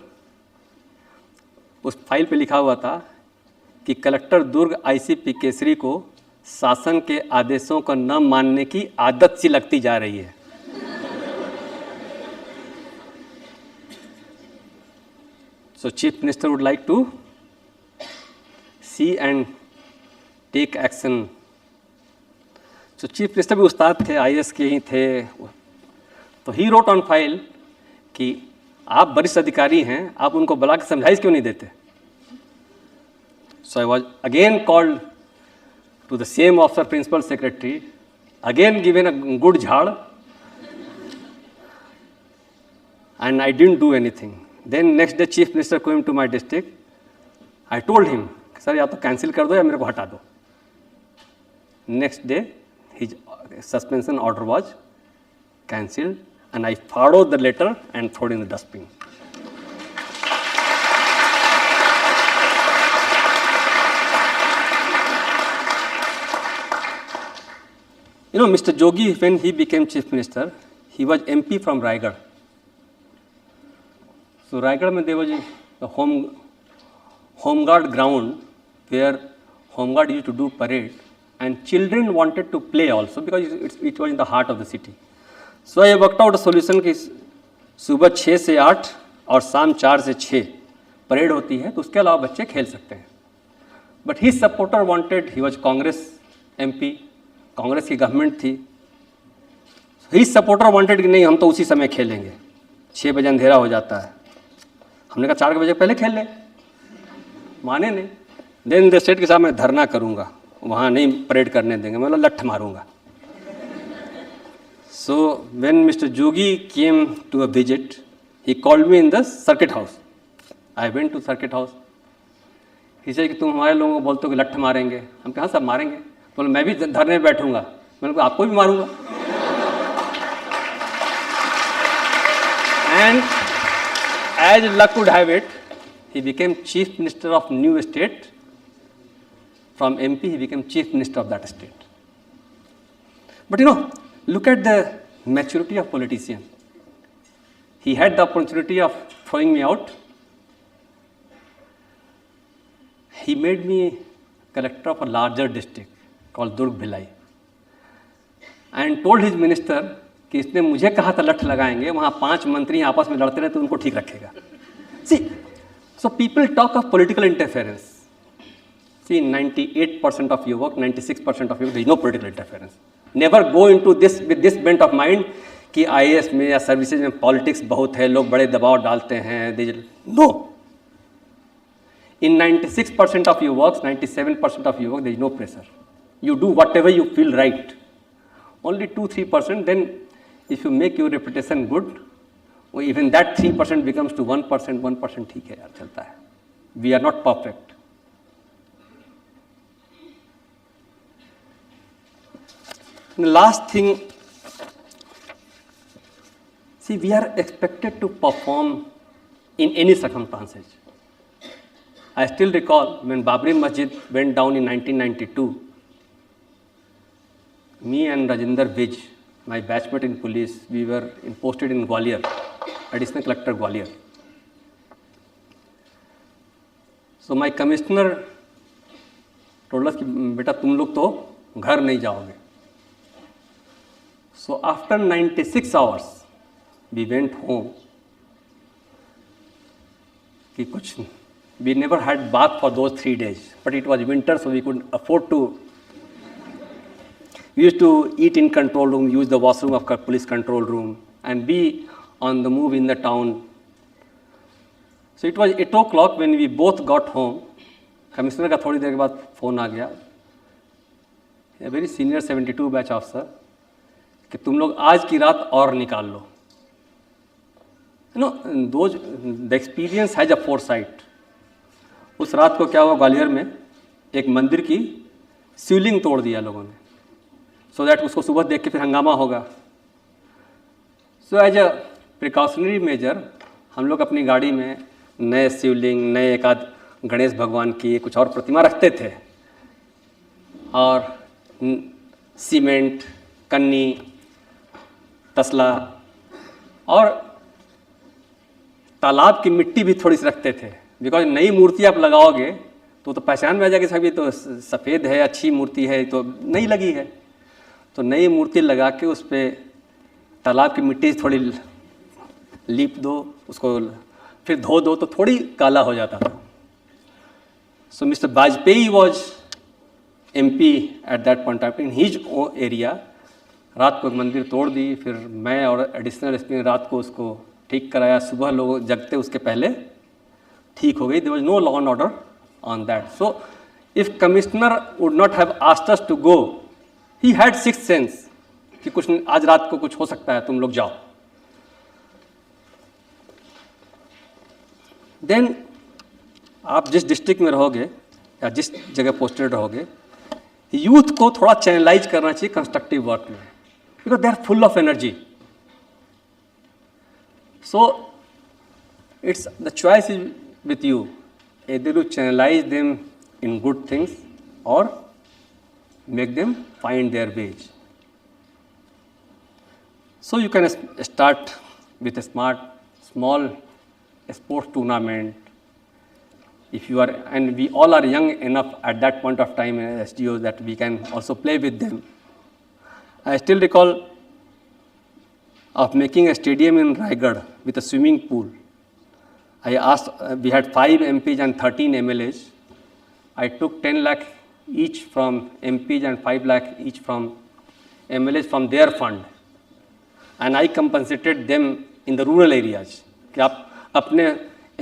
उस फाइल पे लिखा हुआ था कि कलेक्टर दुर्ग ICP केसरी को शासन के आदेशों को न मानने की आदत सी लगती जा रही है. So chief minister would like to see and take action. So chief minister भी उस्ताद थे, IAS के ही थे. तो he wrote on file कि आप वरिष्ठ अधिकारी हैं, आप उनको बुला के समझाइश क्यों नहीं देते. So I was again called to the same officer, principal secretary, again given a good jhad, and I didn't do anything. Then next day chief minister came to my district. I told him, sir या तो cancel कर दो या मेरे को हटा दो. Next day his suspension order was cancelled, and I followed the letter and threw it in the dustbin. You know, Mr. Jogi, when he became chief minister, he was MP from Raigad. So Raigad mein there was a home guard ground where home guard used to do parade, and children wanted to play also because it was in the heart of the city. So I worked out a solution कि सुबह 6 से 8 और शाम 4 से 6 parade होती है, तो उसके अलावा बच्चे खेल सकते हैं. But his supporter wanted, he was Congress MP, Congress की गवर्नमेंट थी. His supporter wanted कि नहीं हम तो उसी समय खेलेंगे, 6 बजे अंधेरा हो जाता है. हमने कहा 4 बजे पहले खेल ले, माने नहीं. देन द स्टेट के साथ मैं धरना करूँगा, वहाँ नहीं परेड करने देंगे, मैं लठ मारूँगा. So when Mr. Jogi came to a visit, he called me in the circuit house. I went to circuit house. He said कि तुम हमारे लोगों को बोलते हो कि लठ मारेंगे. हम कहा सब मारेंगे. बोले मैं भी धरने में बैठूंगा. मैंने कहा आपको भी मारूंगा. And as luck would have it, he became chief minister of new state. From MP, he became chief minister of that state. But you know, look at the maturity of politician. He had the opportunity of throwing me out. He made me collector of a larger district called Durg Bhilai, and told his minister कि इसने मुझे कहा था लठ लगाएंगे, वहाँ 5 मंत्री आपस में लड़ते रहे तो उनको ठीक रखेगा. See, so people talk of political interference. See, 98% of your work, 96% of your work, there is no political interference. Never go into this with this bent of mind कि IAS में या सर्विसेज में पॉलिटिक्स बहुत है, लोग बड़े दबाव डालते हैं. No. In 96% of your works, 97% of your work, there is no pressure. You do whatever you feel right. Only 2-3%, then if you make your reputation good, or even that 3% becomes to 1%, 1% ठीक है यार चलता है. We are not perfect. The last thing, see, we are expected to perform in any circumstances. I still recall when Babri Masjid went down in 1992, me and Rajinder Vij, my batchmate in police, we were posted in Gwalior, additional collector Gwalior. So my commissioner told us कि बेटा तुम लोग तो घर नहीं जाओगे. So after 96 hours, we went home. कि कुछ, we never had bath for those 3 days, but it was winter, so we could afford to. We used to eat in control room, use the washroom of police control room, and be on the move in the town. So it was 8 o'clock when we both got home. Commissioner का थोड़ी देर के बाद phone आ गया. A very senior 72 batch officer कि तुम लोग आज की रात और निकाल लो. You know, the experience has a foresight. उस रात को क्या हुआ, ग्वालियर में एक मंदिर की शिवलिंग तोड़ दिया लोगों ने, so that उसको सुबह देख के फिर हंगामा होगा. So as a precautionary measure, हम लोग अपनी गाड़ी में नए शिवलिंग, नए एकाध गणेश भगवान की कुछ और प्रतिमा रखते थे, और सीमेंट, कन्नी, तसला और तालाब की मिट्टी भी थोड़ी सी रखते थे। बिकॉज नई मूर्ति आप लगाओगे तो पहचान में आ जाएगी सभी, तो सफ़ेद है, अच्छी मूर्ति है, तो नई लगी है। तो नई मूर्ति लगा के उस पर तालाब की मिट्टी थोड़ी लीप दो, उसको फिर धो दो, तो थोड़ी काला हो जाता था। So mister Vajpayee was MP at that point of in his area. रात को मंदिर तोड़ दी, फिर मैं और एडिशनल एसपी रात को उसको ठीक कराया। सुबह लोग जगते उसके पहले ठीक हो गई। There was no law and order on that. So if commissioner would not have asked us to go, he had sixth sense कि कुछ आज रात को कुछ हो सकता है, तुम लोग जाओ। देन आप जिस डिस्ट्रिक्ट में रहोगे या जिस जगह पोस्टेड रहोगे, यूथ को थोड़ा चैनलाइज करना चाहिए कंस्ट्रक्टिव वर्क में, because they are full of energy. So it's the choice is with you, either to channelize them in good things or make them find their ways. So you can start with a small sports tournament. If you are, and we all are young enough at that point of time as SDOs that we can also play with them. I still recall of making a stadium in Raigad with a swimming pool. I asked, we had 5 MPs and 13 MLAs. I took 10 lakh each from MPs and 5 lakh each from MLAs from their fund. And I compensated them in the rural areas. कि आप अपने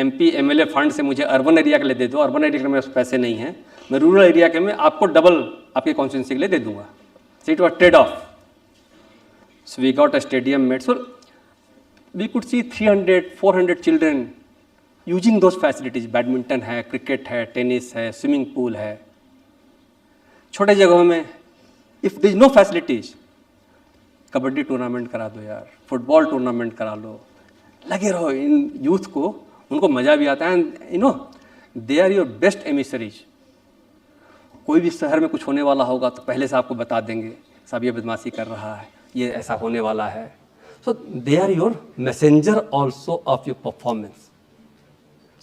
MP MLA fund से मुझे urban area के लिए दे दो, urban area के लिए मेरे पैसे नहीं हैं, मैं रूरल एरिया के में आपको डबल आपके कॉन्स्टिट्यूंसी के लिए दे दूंगा. So it was trade off. So we got a stadium made. So we could see 300, 400 children using those facilities. Badminton है, क्रिकेट है, टेनिस है, स्विमिंग पूल है. छोटे जगहों में if this no facilities, kabaddi tournament करा दो यार, फुटबॉल टूर्नामेंट करा लो, लगे रहो इन यूथ को, उनको मज़ा भी आता है. You know they are your best emissaries. कोई भी शहर में कुछ होने वाला होगा तो पहले से आपको बता देंगे, सब ये बदमाशी कर रहा है, ये ऐसा होने वाला है. So they are your messenger also of your performance.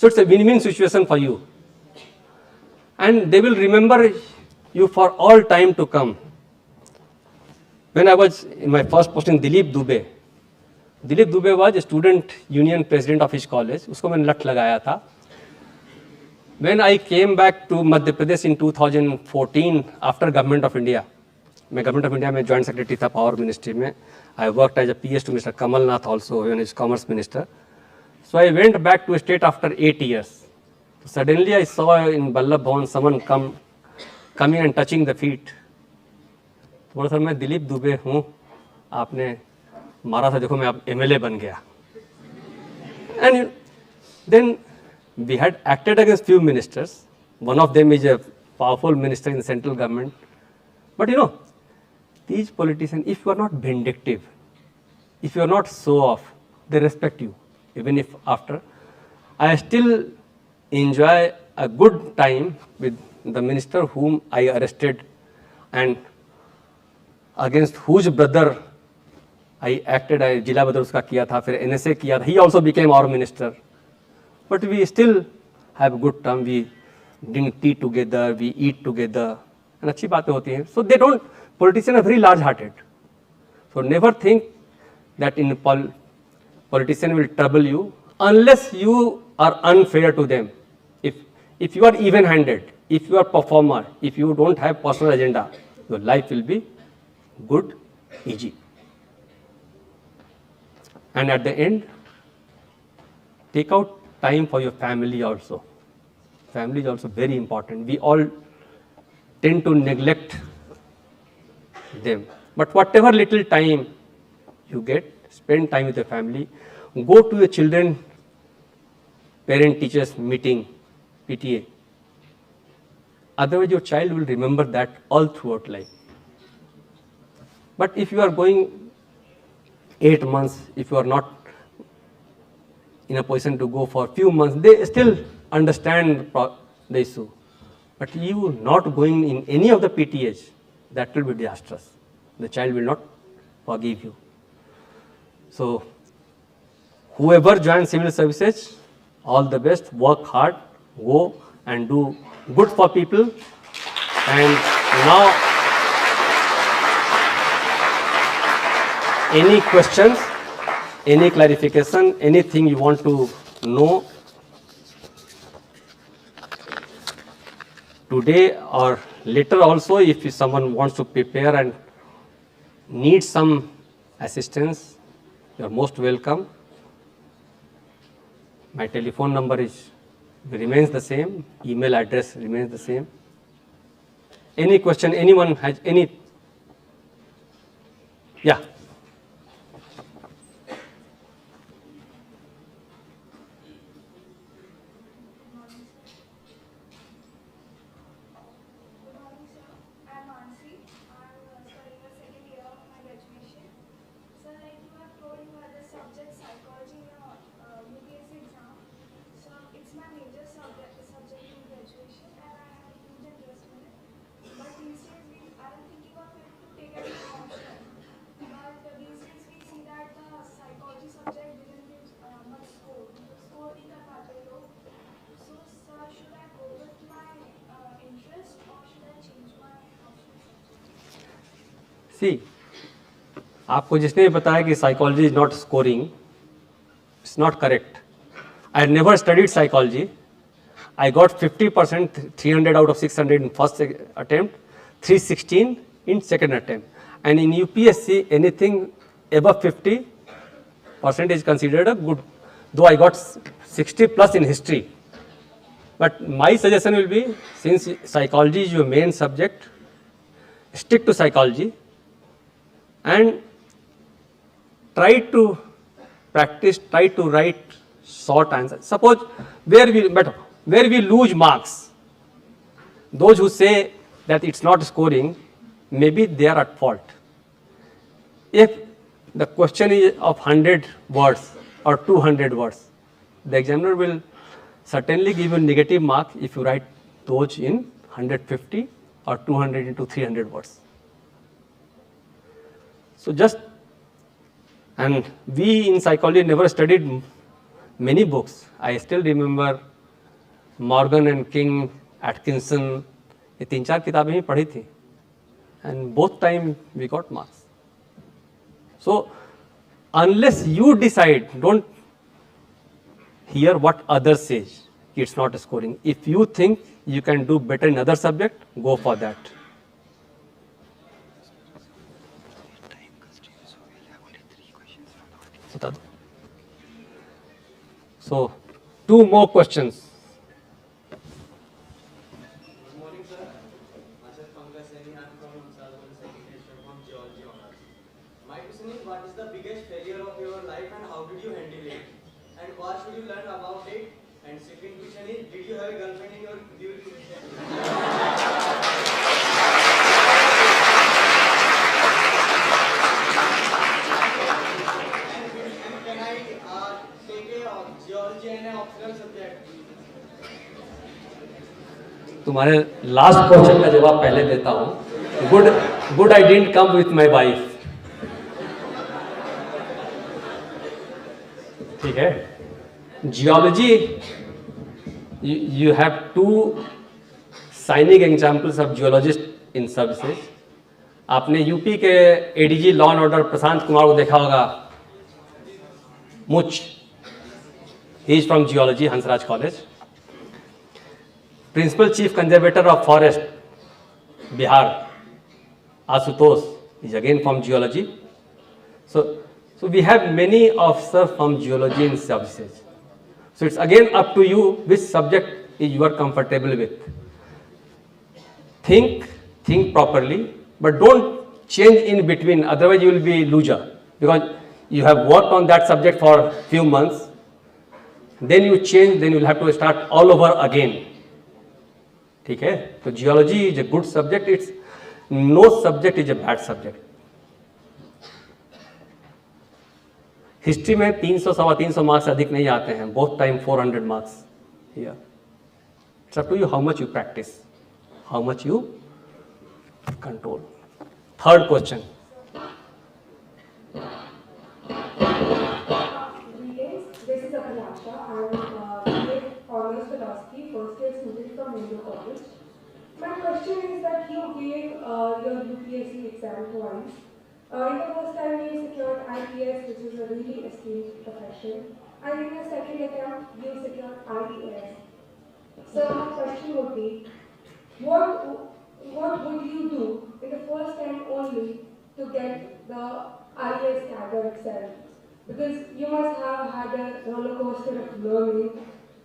So it's a win-win situation for you, and they will remember you for all time to come. When I was in my first post in Dilip Dubey was a student union president of his college. उसको मैंने लट लगाया था. When I came back to Madhya Pradesh in 2014 after Government of India, मैं Government of India में joint secretary था Power Ministry में. I worked as a PS to Mr. Kamal Nath also when he was Commerce Minister. So I went back to state after 8 years. So suddenly I saw in Ballabh Bhavan someone coming and touching the feet. तो बोला sir मैं दिलीप दुबे हूँ, आपने मारा था, देखो मैं अब MLA बन गया. And then we had acted against few ministers. One of them is a powerful minister in the central government. But you know, these politicians, if you are not vindictive, if you are not show off, they respect you. Even if after, I still enjoy a good time with the minister whom I arrested and against whose brother I acted. I जिला बदर उसका किया था, फिर NSA किया था. He also became our minister. But we still have a good time. We drink tea together, we eat together, and अच्छी बातें होती हैं. So they don't. Politicians are very large-hearted. So never think that in politician will trouble you unless you are unfair to them. If you are even-handed, if you are performer, if you don't have personal agenda, your life will be good, easy. And at the end, take out time for your family also. Family is also very important. We all tend to neglect them. But whatever little time you get, spend time with your family. Go to your children, parent teachers meeting, PTA. Otherwise your child will remember that all throughout life. But if you are going 8 months, if you are not in a position to go for a few months, they still understand the issue. But you not going in any of the PTH, that will be disastrous. The child will not forgive you. So, whoever joins civil services, all the best, work hard, go and do good for people. And now, any questions, any clarification, anything you want to know today or later also, if someone wants to prepare and needs some assistance, you are most welcome. My telephone number remains the same, email address remains the same. Any question, anyone has any? Yeah. See, आपको जिसने बताया कि psychology is not scoring, it's not correct. I never studied psychology. I got 50%, 300 out of 600 in first attempt, 316 in second attempt. And in UPSC, anything above 50% is considered a good, though I got 60 plus in history. But my suggestion will be, since psychology is your main subject, stick to psychology and try to practice, try to write short answers. Suppose where we lose marks, those who say that it's not scoring, maybe they are at fault. If the question is of 100 words or 200 words, the examiner will certainly give you negative mark if you write those in 150 or 200 into 300 words. So just, and we in psychology never studied many books. I still remember Morgan and King, Atkinson, ये 3-4 किताबें ही पढ़ी थी, and both time we got marks. So unless you decide, don't hear what others say, it's not scoring. If you think you can do better in other subject, go for that. So 2 more questions. Good morning, sir. Myself Pankaj Saini. I'm from Hansraj from Geology honors. My question is, what is the biggest failure of your life and how did you handle it? And what should you learn about it? And second question is, did you have a girlfriend in your during? And can I take a geology and an optional subject? तुम्हारे last question का जवाब पहले देता हूँ. Good I didn't come with my wife. ठीक है. Geology, you have 2 shining examples of geologist in services. आपने UP के ADG law and order Prashant Kumar को देखा होगा. मुच, he is from geology, Hansraj College. Principal Chief Conservator of Forest, Bihar, Asutosh, is again from geology. So we have many officers from geology in services. So it's again up to you which subject you are comfortable with. Think properly, but don't change in between, otherwise you will be loser. Because you have worked on that subject for few months, then you change, then you will have to start all over again. ठीक है. तो geology is a good subject. It's no subject is a bad subject. History में 300 सवा 300 marks अधिक नहीं आते हैं, both time 400 marks here. It's up to you how much you practice, how much you control. Third question. Greetings, this is Ekaansh'. I'm with Honors Philosophy, first year student from Vellore College. My question is that you gave your UPSC exam twice. In the first time you secured IPS, which is a really esteemed profession, and in the second attempt you secured IES. So my question would be, what would you do in the first time only to get the IES tagger itself? Because you must have had a roller coaster of learning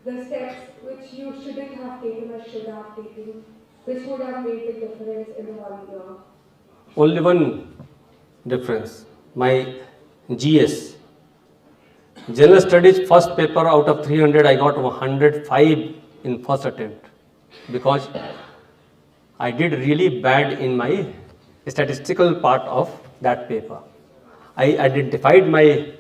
the steps which you shouldn't have taken or should have taken, which would have made the difference in the 1 year. Only one difference. My GS, General Studies first paper out of 300, I got 105 in first attempt because I did really bad in my statistical part of that paper. I identified my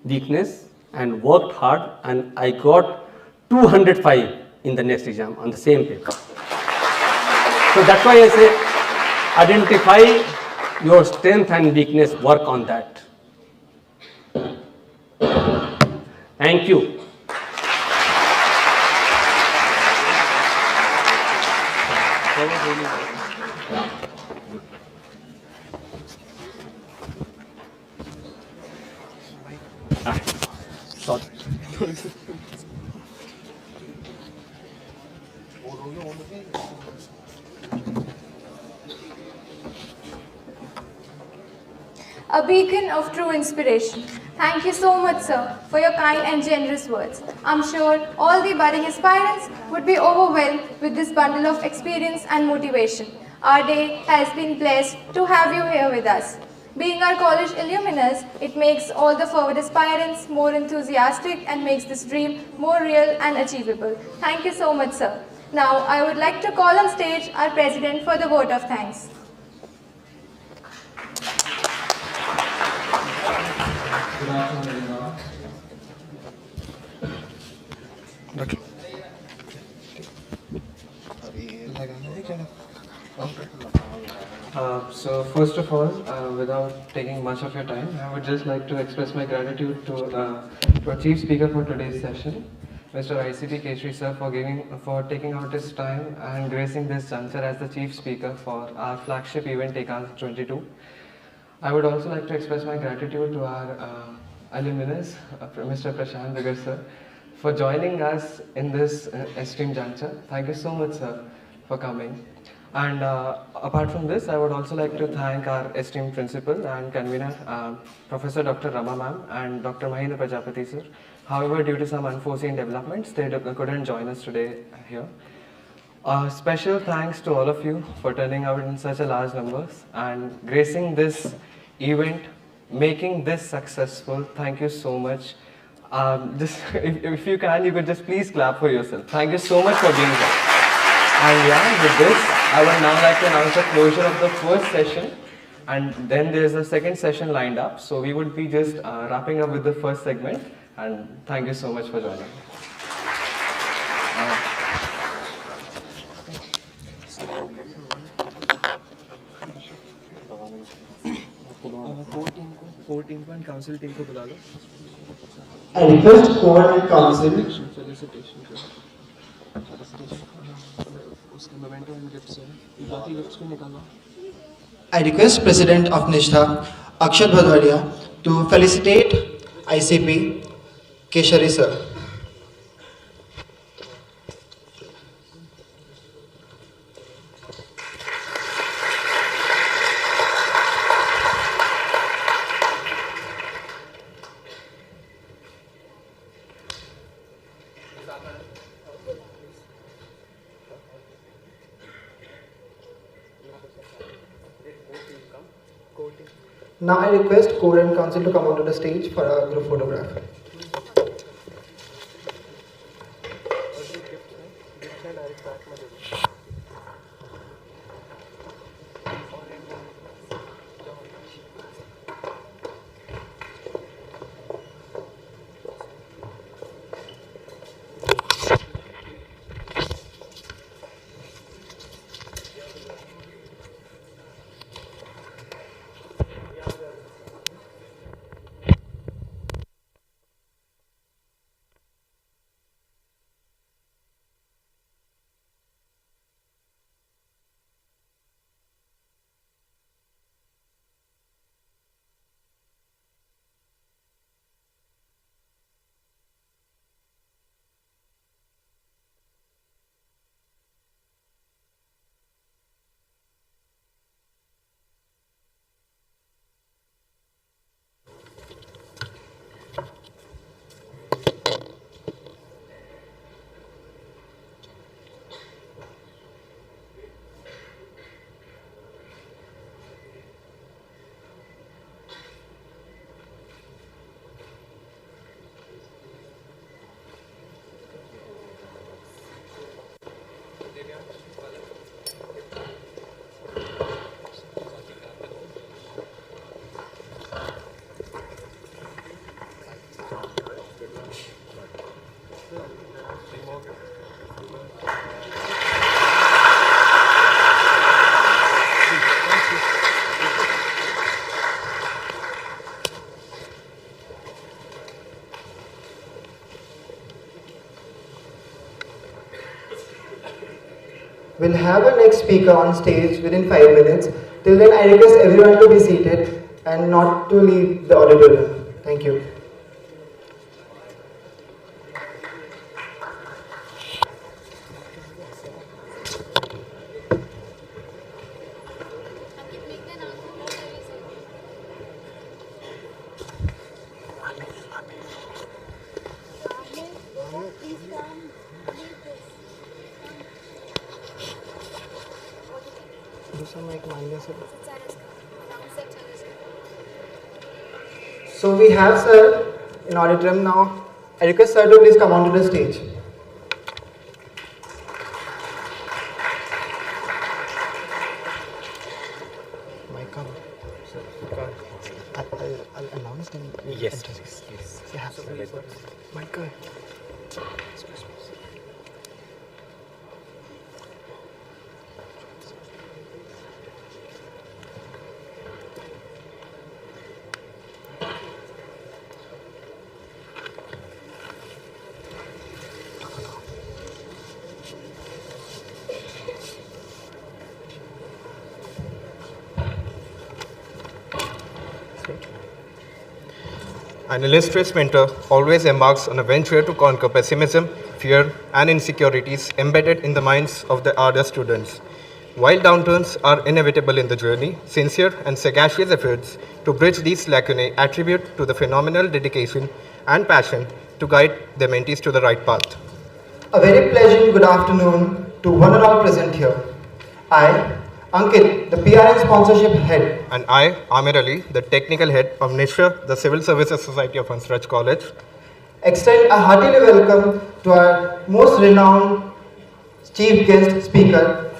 weakness and worked hard, and I got 205 in the next exam on the same paper. So that's why I say identify your strength and weakness, work on that. Thank you. Sorry. A beacon of true inspiration. Thank you so much, sir, for your kind and generous words. I'm sure all the budding aspirants would be overwhelmed with this bundle of experience and motivation. Our day has been blessed to have you here with us. Being our college alumnus, it makes all the forward aspirants more enthusiastic and makes this dream more real and achievable. Thank you so much, sir. Now, I would like to call on stage our president for the vote of thanks. Good afternoon, everyone. So first of all, without taking much of your time, I would just like to express my gratitude to our chief speaker for today's session, Mr. ICP Keshri sir, for taking out his time and gracing this juncture as the chief speaker for our flagship event Ekaansh'22. I would also like to express my gratitude to our alumnus, Mr. Prashant Dagar sir, for joining us in this esteemed juncture. Thank you so much, sir, for coming. And apart from this, I would also like to thank our esteemed principal and convener, Professor Dr. Rama ma'am and Dr. Mahindra Prajapati sir. However, due to some unforeseen developments, they couldn't join us today here. Special thanks to all of you for turning out in such a large numbers and gracing this event, making this successful. Thank you so much. If you can, you could just please clap for yourself. Thank you so much for being here. And yeah, with this, I would now like to announce the closure of the first session, and then there's a second session lined up. So we would be just wrapping up with the first segment, and thank you so much for joining. council team को बुला लो. I request Core and Council I request President of Nishtha, Ekaansh'22, to felicitate ICP Keshri sir. Now I request Core and Council to come onto the stage for a group photograph. We'll have our next speaker on stage within 5 minutes. Till then, I request everyone to be seated and not to leave the auditorium. Thank you. So we have sir in auditorium now. I request sir to please come onto the stage. I'll announce them. Yes, please. Michael. An illustrious mentor always embarks on a venture to conquer pessimism, fear, and insecurities embedded in the minds of the other students. While downturns are inevitable in the journey, sincere and sagacious efforts to bridge these lacunae attribute to the phenomenal dedication and passion to guide the mentees to the right path. A very pleasant good afternoon to one and all present here. I, Ankit, the PR and sponsorship head. And I, Amir Ali, the technical head of Nishtha, the Civil Services Society of Hansraj College, extend a heartily welcome to our most renowned chief guest speaker,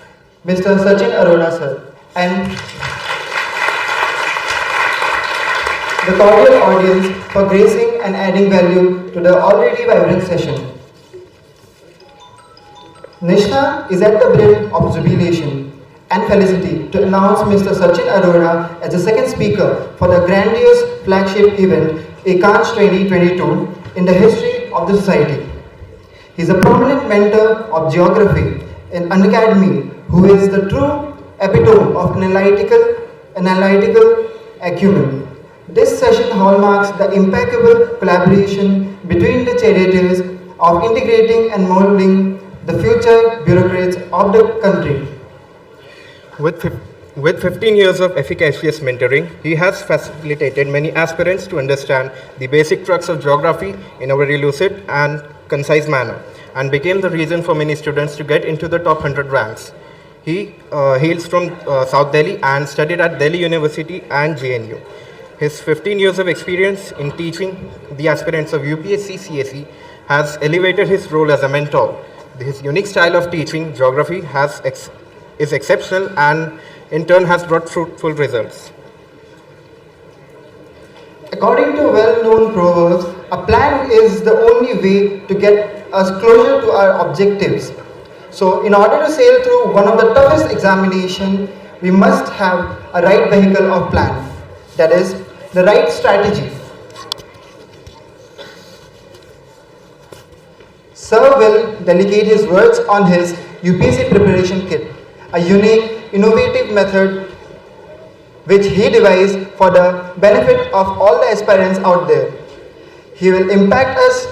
Mr. Sachin Arora sir, and the cordial audience for gracing and adding value to the already vibrant session. Nishtha is at the brim of jubilation and felicity to announce Mr. Sachin Arora as the second speaker for the grandiose flagship event Ekaansh'22 in the history of the society. He is a prominent mentor of geography in Unacademy who is the true epitome of analytical acumen. This session hallmarks the impeccable collaboration between the charities of integrating and molding the future bureaucrats of the country. With 15 years of efficacious mentoring, he has facilitated many aspirants to understand the basic truths of geography in a very lucid and concise manner, and became the reason for many students to get into the top 100 ranks. He hails from South Delhi and studied at Delhi University and JNU. His 15 years of experience in teaching the aspirants of UPSC CSE has elevated his role as a mentor. His unique style of teaching geography is exceptional and in turn has brought fruitful results. According to well-known proverbs, a plan is the only way to get us closer to our objectives. So in order to sail through one of the toughest examinations, we must have a right vehicle of plan, that is, the right strategy. Sir will delegate his words on his UPSC preparation kit, a unique, innovative method which he devised for the benefit of all the aspirants out there. He will impart us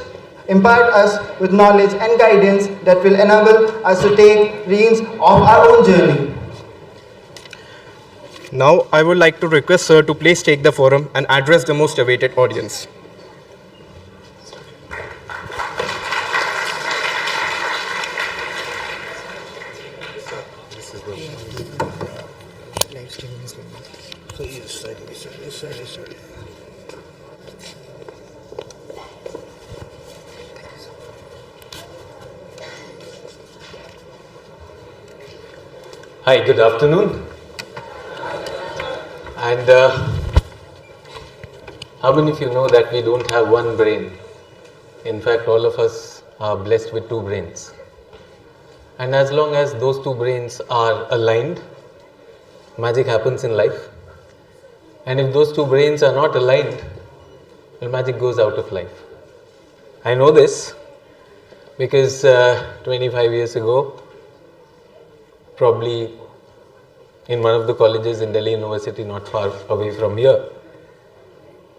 with knowledge and guidance that will enable us to take reins of our own journey. Now, I would like to request Sir to please take the forum and address the most awaited audience. Hi, good afternoon. And how many of you know that we don't have one brain? In fact, all of us are blessed with two brains. And as long as those two brains are aligned, magic happens in life. And if those two brains are not aligned, well, magic goes out of life. I know this because 25 years ago, probably in one of the colleges in Delhi University, not far away from here.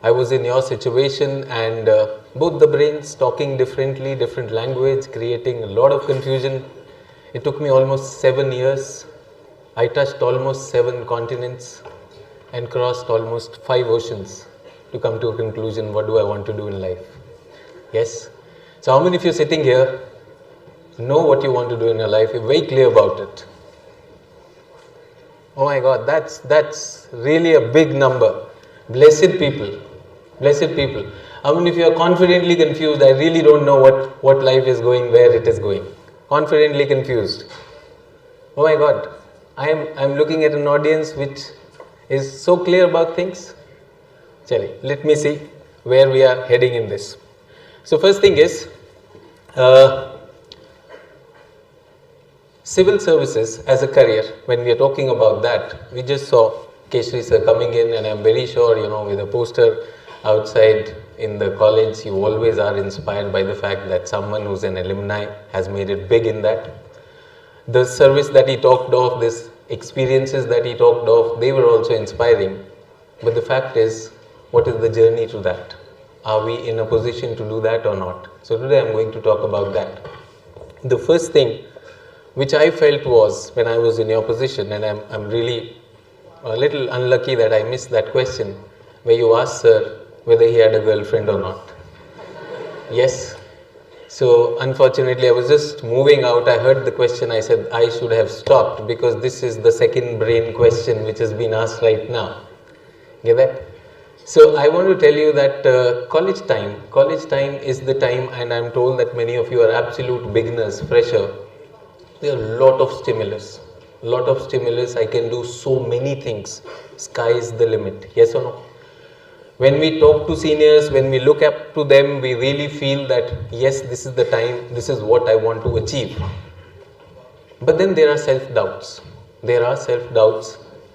I was in your situation, and both the brains talking differently, different language, creating a lot of confusion. It took me almost 7 years. I touched almost 7 continents and crossed almost 5 oceans to come to a conclusion, what do I want to do in life? Yes? So how many of you sitting here know what you want to do in your life? You're very clear about it. Oh my God, that's really a big number. Blessed people. Blessed people. How many of you are confidently confused? I really don't know what life is going, where it is going. Confidently confused. Oh my God. I'm looking at an audience which is so clear about things. Chale, let me see where we are heading in this. So first thing is, civil services as a career. When we are talking about that, we just saw Keshri sir coming in, and I'm very sure, with a poster outside in the college, you always are inspired by the fact that someone who's an alumni has made it big in that. The service that he talked of, these experiences that he talked of, they were also inspiring. But the fact is, what is the journey to that? Are we in a position to do that or not? So today I'm going to talk about that. The first thing which I felt was, when I was in your position, and I'm really a little unlucky that I missed that question, where you asked sir whether he had a girlfriend or not. Yes. So unfortunately I was just moving out, I heard the question, I said I should have stopped, because this is the second brain question which has been asked right now. Get that? So I want to tell you that college time is the time, and I'm told that many of you are absolute beginners, fresher. There are a lot of stimulus. I can do so many things. Sky is the limit. Yes or no? When we talk to seniors, when we look up to them, we really feel that yes, this is the time, this is what I want to achieve. But then there are self-doubts.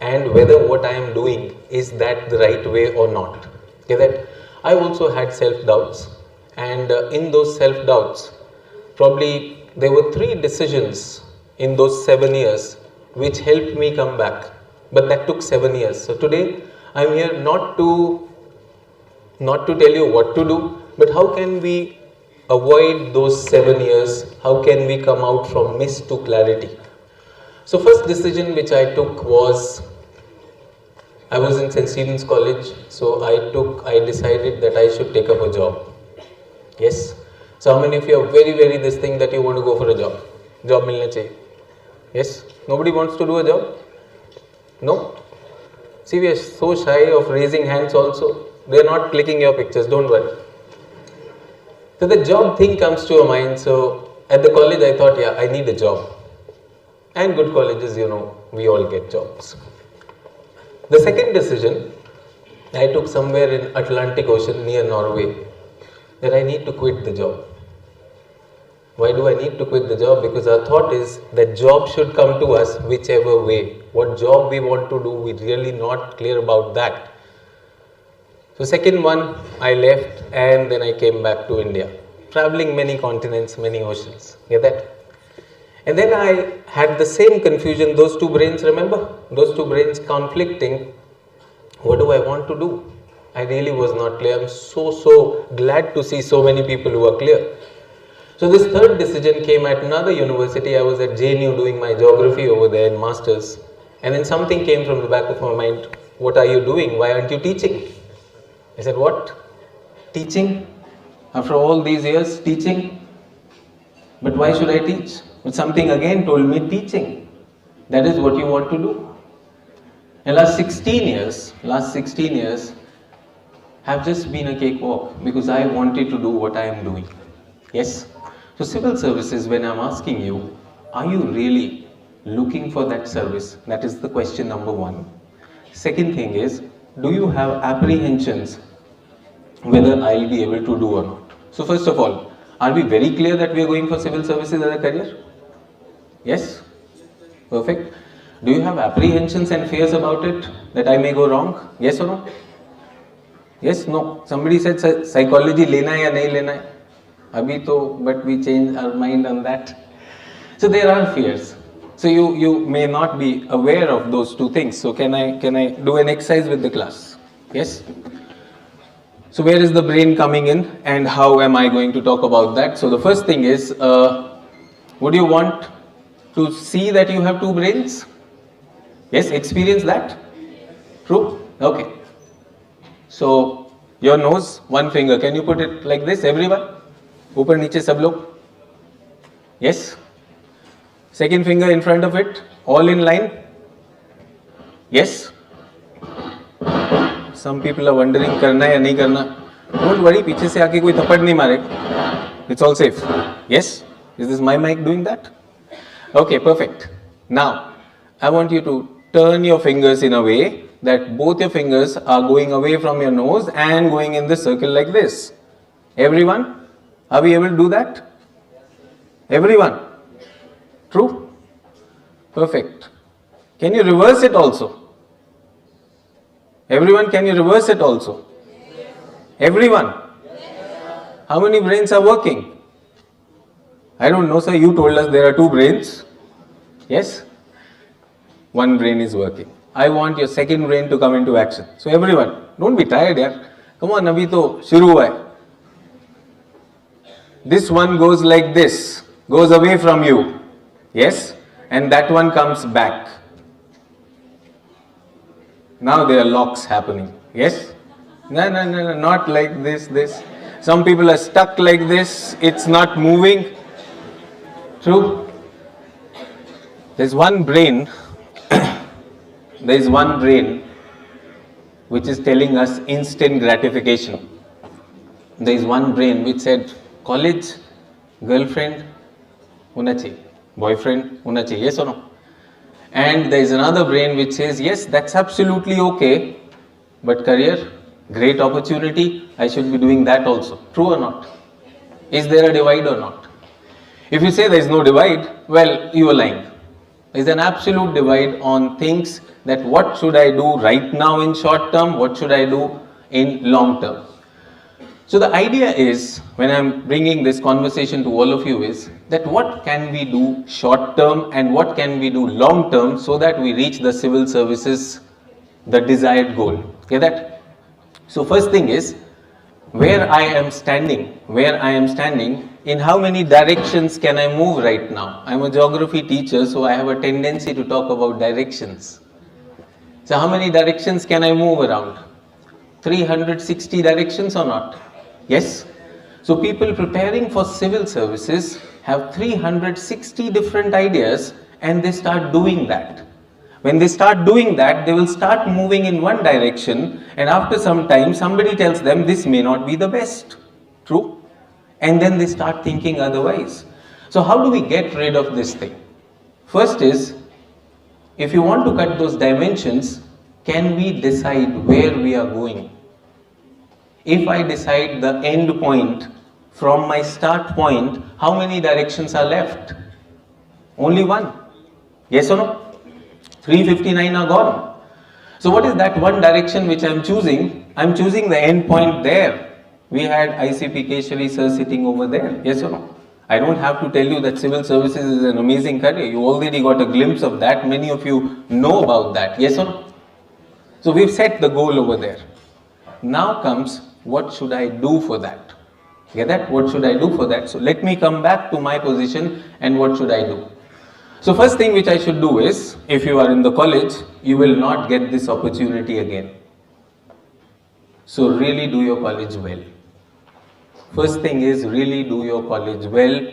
And whether what I am doing, is that the right way or not. Okay, that I also had self-doubts, and in those self-doubts, probably there were 3 decisions in those 7 years which helped me come back, but that took 7 years. So today I am here not to tell you what to do, but how can we avoid those 7 years? How can we come out from mist to clarity? So first decision which I took was, I was in St. Stephen's College, so I decided that I should take up a job. Yes. So how many of you are very this thing that you want to go for a job? Job milna chahiye. Yes. Nobody wants to do a job? No? See, we are so shy of raising hands also. They are not clicking your pictures, don't worry. So the job thing comes to your mind. So at the college I thought, yeah, I need a job. And good colleges, we all get jobs. The second decision I took somewhere in Atlantic Ocean near Norway, that I need to quit the job. Why do I need to quit the job? Because our thought is that job should come to us whichever way. What job we want to do, we're really not clear about that. So second one, I left, and then I came back to India, traveling many continents, many oceans. Get that? And then I had the same confusion, those 2 brains, remember? Those 2 brains conflicting. What do I want to do? I really was not clear. I'm so glad to see so many people who are clear. So this third decision came at another university. I was at JNU doing my geography over there in masters. And then something came from the back of my mind. What are you doing? Why aren't you teaching? I said, what? Teaching? After all these years, teaching? But why should I teach? But something again told me teaching. That is what you want to do. And last 16 years have just been a cakewalk, because I wanted to do what I am doing. Yes? So civil services, when I'm asking you, are you really looking for that service? That is the question number 1. Second thing is, do you have apprehensions whether I'll be able to do or not? So first of all, are we very clear that we are going for civil services as a career? Yes? Perfect. Do you have apprehensions and fears about it, that I may go wrong? Yes or no? Yes, no. Somebody said psychology lena hai ya nahi lena hai. Abhi to, but we change our mind on that. So there are fears. So you may not be aware of those two things. So can I do an exercise with the class? Yes? So where is the brain coming in and how am I going to talk about that? So the first thing is, would you want to see that you have two brains? Yes, experience that? True? Okay. So your nose, one finger, can you put it like this, everyone? Upar niche sab log? Yes? Second finger in front of it, all in line? Yes? Some people are wondering, karna ya nahi karna? Don't worry, पीछे से आके कोई थप्पड़ नहीं मारे. It's all safe. Yes? Is this my mic doing that? Okay, perfect. Now, I want you to turn your fingers in a way that both your fingers are going away from your nose and going in the circle like this. Everyone? Are we able to do that? Everyone? True? Perfect. Can you reverse it also? Everyone, can you reverse it also? Everyone? How many brains are working? I don't know, sir. You told us there are two brains. Yes? One brain is working. I want your second brain to come into action. So everyone, don't be tired, yaar. Come on, abhi to shuru hua hai. This one goes like this, goes away from you. Yes? And that one comes back. Now there are locks happening. Yes? No, not like this. Some people are stuck like this. It's not moving. True? There's one brain. There is one brain which is telling us instant gratification. There is one brain which said, college, girlfriend, hona chahiye. Boyfriend, hona chahiye. Yes or no? And there is another brain which says, yes, that's absolutely okay, but career, great opportunity, I should be doing that also. True or not? Is there a divide or not? If you say there is no divide, well, you are lying. There is an absolute divide on things that what should I do right now in short term, what should I do in long term. So the idea is, when I'm bringing this conversation to all of you, is that what can we do short term and what can we do long term so that we reach the civil services, the desired goal. Get that? So first thing is, where I am standing, in how many directions can I move right now? I'm a geography teacher, so I have a tendency to talk about directions. So how many directions can I move around? 360 directions or not? Yes? So people preparing for civil services have 360 different ideas and they start doing that. When they start doing that, they will start moving in one direction and after some time somebody tells them this may not be the best. True? And then they start thinking otherwise. So how do we get rid of this thing? First is, if you want to cut those dimensions, can we decide where we are going? If I decide the end point from my start point, how many directions are left? Only one. Yes or no? 359 are gone. So what is that one direction which I am choosing? I am choosing the end point there. We had ICP Keshari sir sitting over there. Yes or no? I don't have to tell you that civil services is an amazing career. You already got a glimpse of that. Many of you know about that. Yes or no? So we've set the goal over there. Now comes, what should I do for that? Get that? What should I do for that? So let me come back to my position and what should I do? So first thing which I should do is, if you are in the college, you will not get this opportunity again. So really do your college well. First thing is, really do your college well.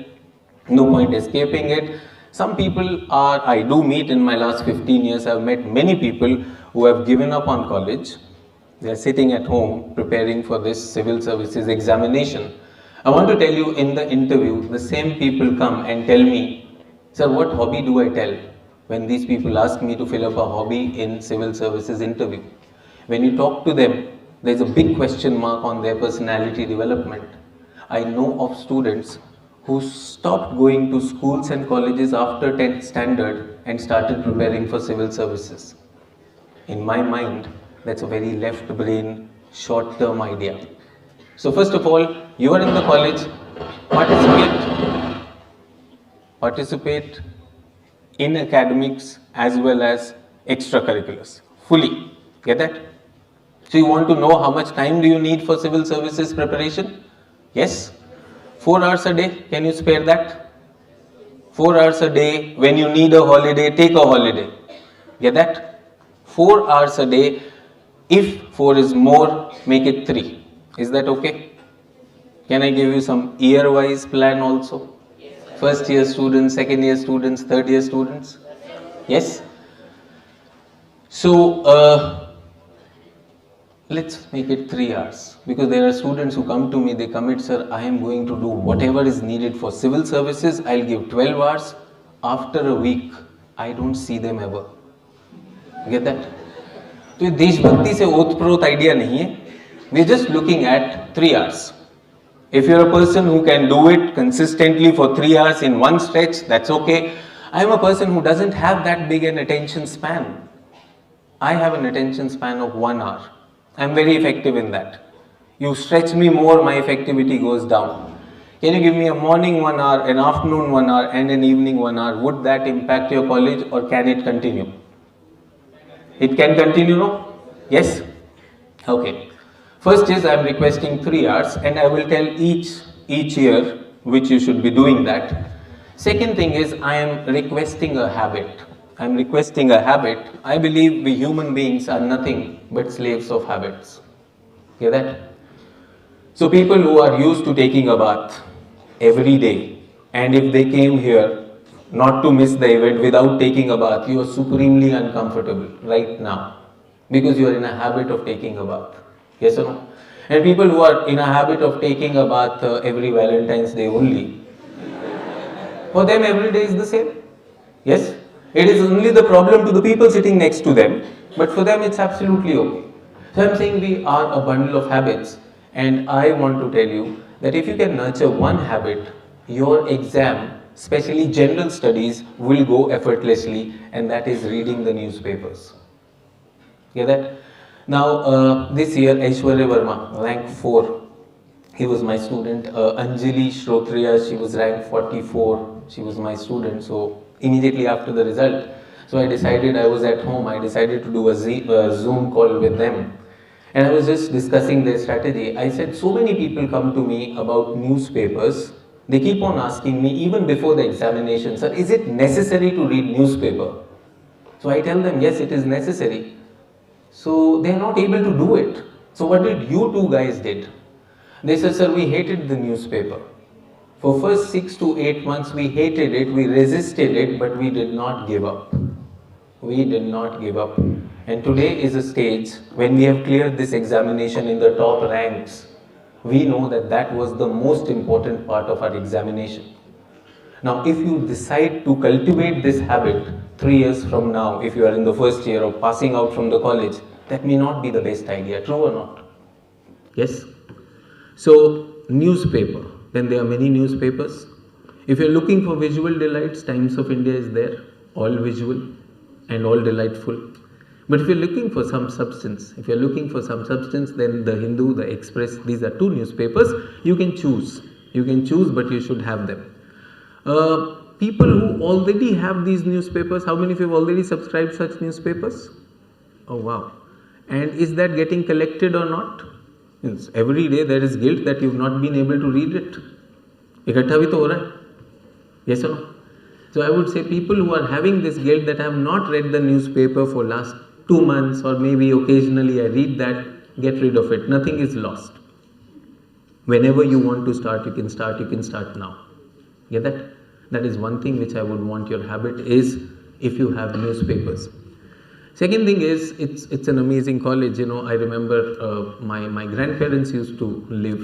No point escaping it. Some people are, I do meet in my last 15 years, I've met many people who have given up on college. They are sitting at home preparing for this civil services examination. I want to tell you, in the interview, the same people come and tell me, sir, what hobby do I tell when these people ask me to fill up a hobby in civil services interview? When you talk to them, there's a big question mark on their personality development. I know of students who stopped going to schools and colleges after 10th standard and started preparing for civil services. In my mind, that's a very left brain, short-term idea. So first of all, you are in the college, participate in academics as well as extracurriculars, fully. Get that? So you want to know how much time do you need for civil services preparation? Yes? 4 hours a day, can you spare that? 4 hours a day, when you need a holiday, take a holiday. Get that? 4 hours a day, if 4 is more, make it 3. Is that okay? Can I give you some year-wise plan also? First year students, second year students, third year students? Yes? So, let's make it 3 hours, because there are students who come to me, they commit, sir, I am going to do whatever is needed for civil services, I'll give 12 hours. After a week, I don't see them ever. Get that? तो ये देशभक्ति से ओतप्रोत idea नहीं है. We're just looking at 3 hours. If you're a person who can do it consistently for 3 hours in one stretch, that's okay. I'm a person who doesn't have that big an attention span. I have an attention span of 1 hour. I'm very effective in that. You stretch me more, my effectivity goes down. Can you give me a morning 1 hour, an afternoon 1 hour and an evening 1 hour? Would that impact your college or can it continue? It can continue, no? Yes? Okay. First is I am requesting 3 hours and I will tell each year which you should be doing that. Second thing is I am requesting a habit. I am requesting a habit. I believe we human beings are nothing but slaves of habits. Hear that? So people who are used to taking a bath every day, and if they came here not to miss the event without taking a bath, you are supremely uncomfortable right now because you are in a habit of taking a bath. Yes or no? And people who are in a habit of taking a bath every Valentine's Day only, for them every day is the same. Yes? It is only the problem to the people sitting next to them, but for them it's absolutely okay. So I'm saying we are a bundle of habits, and I want to tell you that if you can nurture one habit, your exam, especially general studies, will go effortlessly, and that is reading the newspapers. Get that? Now, this year, Aishwarya Verma, rank 4, he was my student. Anjali Shrotriya, she was rank 44, she was my student. So, immediately after the result, so I decided, I was at home, I decided to do a Zoom call with them. And I was just discussing their strategy. I said, so many people come to me about newspapers. They keep on asking me, even before the examination, sir, is it necessary to read newspaper? So I tell them, yes, it is necessary. So they are not able to do it. So what did you two guys did? They said, sir, we hated the newspaper. For first 6 to 8 months, we hated it, we resisted it, but we did not give up. We did not give up. And today is a stage when we have cleared this examination in the top ranks. We know that that was the most important part of our examination. Now, if you decide to cultivate this habit 3 years from now, if you are in the first year of passing out from the college, that may not be the best idea, true or not? Yes? So, newspaper, then there are many newspapers. If you are looking for visual delights, Times of India is there, all visual and all delightful. But if you're looking for some substance, then the Hindu, the Express, these are 2 newspapers. You can choose, but you should have them. People who already have these newspapers, how many of you have already subscribed such newspapers? Oh wow. And is that getting collected or not? Yes. Every day there is guilt that you've not been able to read it. Ikatha bhi to ho raha hai. Yes or no? So I would say people who are having this guilt that I have not read the newspaper for last 2 months, or maybe occasionally I read that, get rid of it. Nothing is lost. Whenever you want to start, you can start now. Get that? That is one thing which I would want your habit is if you have newspapers. Second thing is, it's an amazing college. You know, I remember my grandparents used to live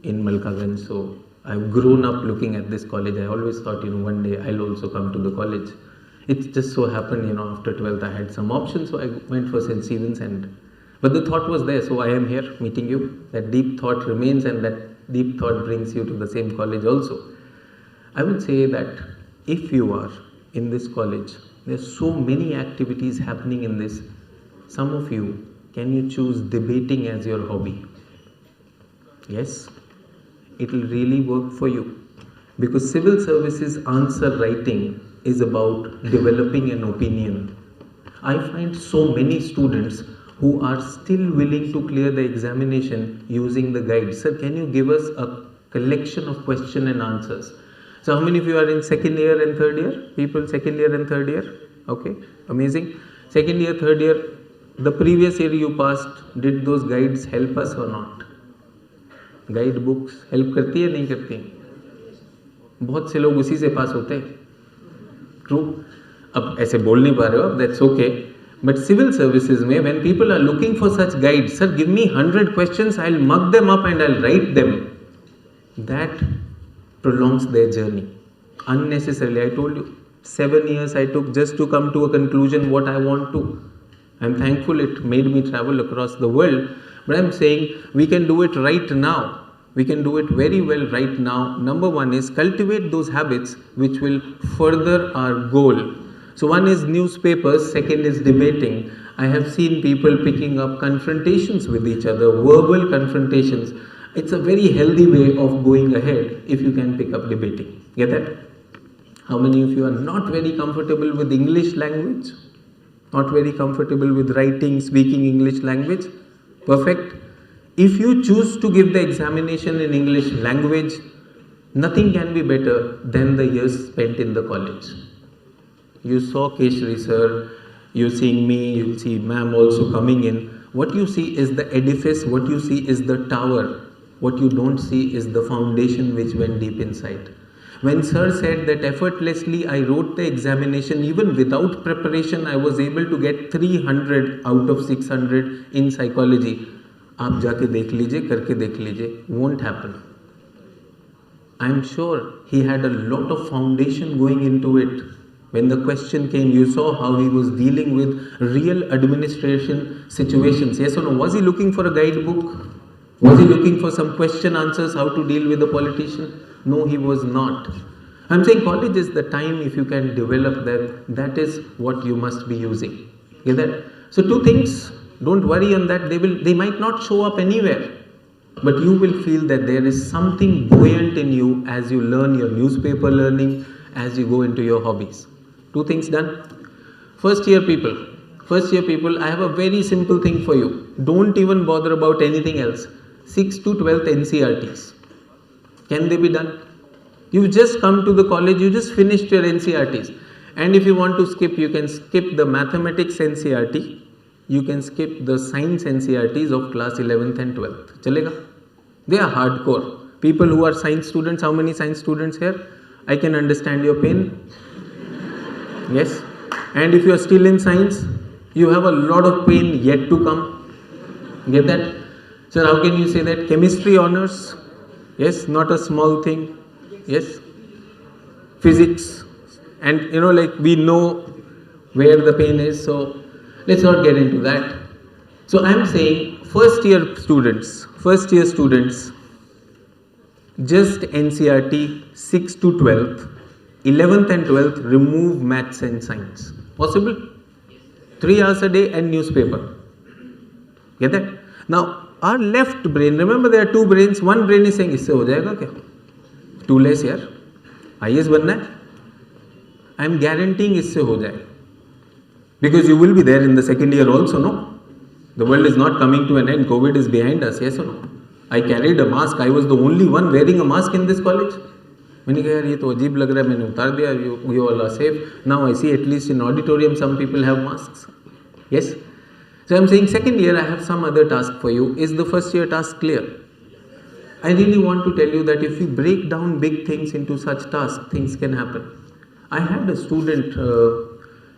in Malkaganj, so I've grown up looking at this college. I always thought, one day I'll also come to the college. It just so happened, after 12th I had some options, so I went for St. Stephen's, but the thought was there, so I am here meeting you. That deep thought remains, and that deep thought brings you to the same college also. I would say that if you are in this college, there's so many activities happening in this. Some of you, can you choose debating as your hobby? Yes, it will really work for you. because civil services answer writing is about developing an opinion. I find so many students who are still willing to clear the examination using the guide. Sir, can you give us a collection of question and answers? So how many of you are in second year and third year? People second year and third year? Okay, amazing. Second year, third year, the previous year you passed, did those guides help us or not? Guide books help करती है नहीं करती? बहुत से लोग उसी से पास होते हैं. True. अब ऐसे बोल नहीं पा रहे हो, that's okay. But civil services में when people are looking for such guides, sir, give me 100 questions, I'll mug them up and I'll write them. That prolongs their journey unnecessarily. I told you, 7 years I took just to come to a conclusion what I want to. I'm thankful it made me travel across the world, but I'm saying we can do it right now. We can do it very well right now. Number one is cultivate those habits which will further our goal. So one is newspapers, second is debating. I have seen people picking up confrontations with each other, verbal confrontations. It's a very healthy way of going ahead if you can pick up debating. Get that? How many of you are not very comfortable with English language? Not very comfortable with writing, speaking English language? Perfect. If you choose to give the examination in English language, nothing can be better than the years spent in the college. You saw Keshri sir, you're seeing me, you'll see ma'am also coming in. What you see is the edifice, what you see is the tower. What you don't see is the foundation which went deep inside. When sir said that effortlessly I wrote the examination, even without preparation, I was able to get 300 out of 600 in psychology. आप जाके देख लीजिए, करके देख लीजिए, won't happen. I'm sure he had a lot of foundation going into it. When the question came, you saw how he was dealing with real administration situations. Yes or no? Was he looking for a guidebook? Was he looking for some question answers, how to deal with a politician? No, he was not. I'm saying college is the time if you can develop that is what you must be using. Get that? So two things, don't worry on that. They might not show up anywhere, but you will feel that there is something buoyant in you as you learn your newspaper learning, as you go into your hobbies. Two things done. First year people, I have a very simple thing for you. Don't even bother about anything else. 6th to 12th NCRTs. Can they be done? You just come to the college, you just finished your NCRTs. And if you want to skip, you can skip the mathematics NCRT. You can skip the science NCRTs of class 11th and 12th. Chalega? They are hardcore. People who are science students, how many science students here? I can understand your pain. Yes. And if you are still in science, you have a lot of pain yet to come. Get that? So how can you say that? Chemistry honors? Yes, not a small thing. Yes. Physics. And like we know where the pain is, so let's not get into that. So I'm saying first year students, just NCRT 6th to 12th, 11th and 12th, remove maths and science. Possible? 3 hours a day and newspaper. Get that? Now, our left brain, remember there are two brains, one brain is saying, isse ho jayega kya? 2 less yaar. IAS banna hai? I am guaranteeing isse ho jayega. Because you will be there in the second year also, no? The world is not coming to an end. COVID is behind us, yes or no? I carried a mask. I was the only one wearing a mask in this college. मैंने कहा यार ये तो अजीब लग रहा है, मैंने उतार दिया. You all are safe. Now I see at least in auditorium some people have masks. Yes? So I'm saying second year I have some other task for you. Is the first year task clear? I really want to tell you that if you break down big things into such tasks, things can happen. I had a student,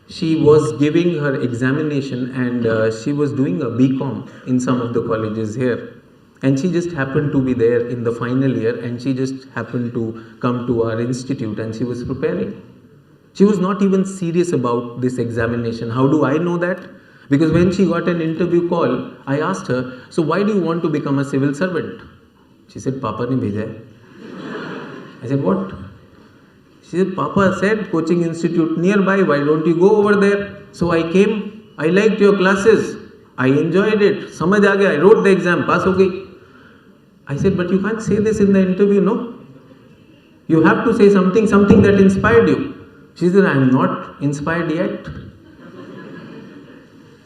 she was giving her examination and she was doing a BCom in some of the colleges here. And she just happened to be there in the final year and she just happened to come to our institute and she was preparing. She was not even serious about this examination. How do I know that? Because when she got an interview call, I asked her, so why do you want to become a civil servant? She said, Papa ne bheja hai. I said, what? She said, Papa said coaching institute nearby, why don't you go over there? So I came, I liked your classes, I enjoyed it, samajh aa gaya, I wrote the exam, pass ho gayi. I said, but you can't say this in the interview, no? You have to say something that inspired you. She said, I am not inspired yet.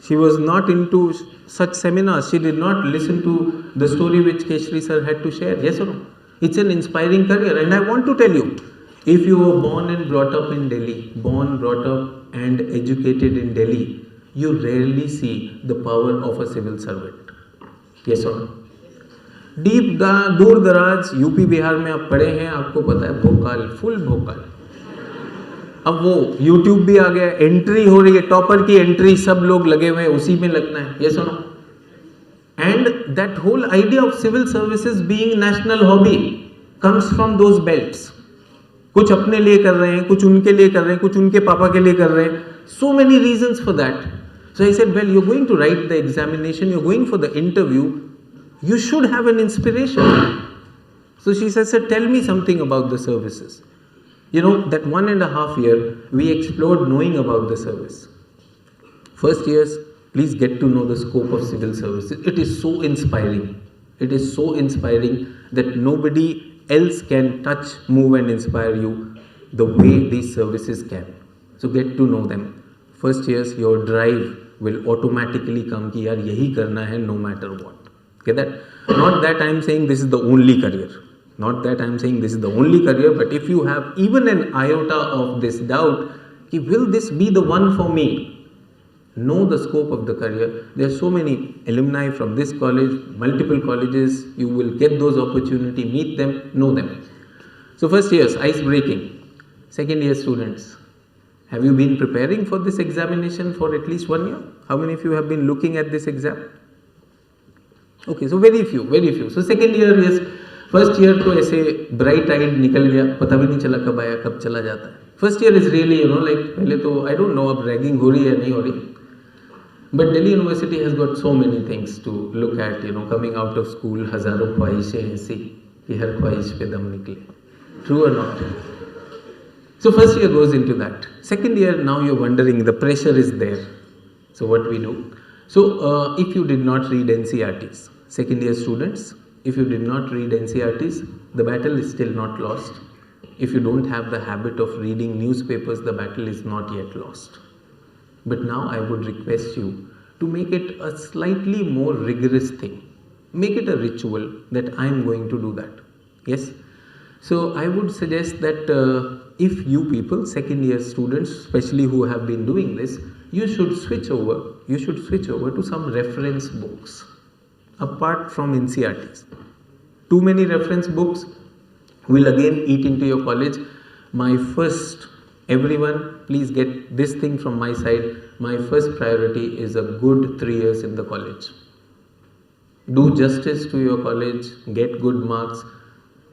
She was not into such seminars. She did not listen to the story which Keshri sir had to share. Yes or no? It's an inspiring career. And I want to tell you, if you were born and brought up in Delhi, brought up and educated in Delhi, you rarely see the power of a civil servant. Yes or no? Deep दूर दराज UP Bihar में आप पढ़े हैं, आपको पता है Bhokaal, full Bhokaal. अब वो यूट्यूब भी आ गया, एंट्री हो रही है, टॉपर की एंट्री, सब लोग लगे हुए हैं, उसी में लगना है. ये सुनो. And that whole idea of civil services being national hobby comes from those belts. कुछ अपने लिए कर रहे हैं, कुछ उनके लिए कर रहे हैं, कुछ उनके पापा के लिए कर रहे हैं. So many reasons for that. So I said, well, you're going to write the examination, you're going for the interview, you should have an inspiration. So she said, sir, tell me something about the services. You know, that 1.5 year, we explored knowing about the service. First years, please get to know the scope of civil services. It is so inspiring. It is so inspiring that nobody else can touch, move and inspire you the way these services can. So get to know them. First years, your drive will automatically come ki yaar yahi karna hai no matter what. Okay, that? Not that I am saying this is the only career. Not that I am saying this is the only career, but if you have even an iota of this doubt, ki will this be the one for me? Know the scope of the career. There are so many alumni from this college, multiple colleges. You will get those opportunity, meet them, know them. So first years, ice breaking. Second year students, have you been preparing for this examination for at least 1 year? How many of you have been looking at this exam? Okay, so very few, very few. So second year is, first year तो ऐसे bright eyed निकल गया, पता भी नहीं चला कब आया, कब चला जाता है. First year is really, like पहले तो I don't know अब ragging हो रही है नहीं हो रही. But Delhi University has got so many things to look at, coming out of school, हजारों ख्वाहिशें ऐसी कि हर ख्वाहिश पे दम निकले. True or not? So first year goes into that. Second year, now you're wondering, the pressure is there. So what we do? So if you did not read NCRTs, second year students, if you did not read NCRTs, the battle is still not lost. If you don't have the habit of reading newspapers, the battle is not yet lost. But now I would request you to make it a slightly more rigorous thing. Make it a ritual that I am going to do that. Yes? So I would suggest that if you people, second year students, especially who have been doing this, you should switch over to some reference books apart from NCRTs. Too many reference books will again eat into your college. Everyone, please get this thing from my side. My first priority is a good 3 years in the college. Do justice to your college, get good marks.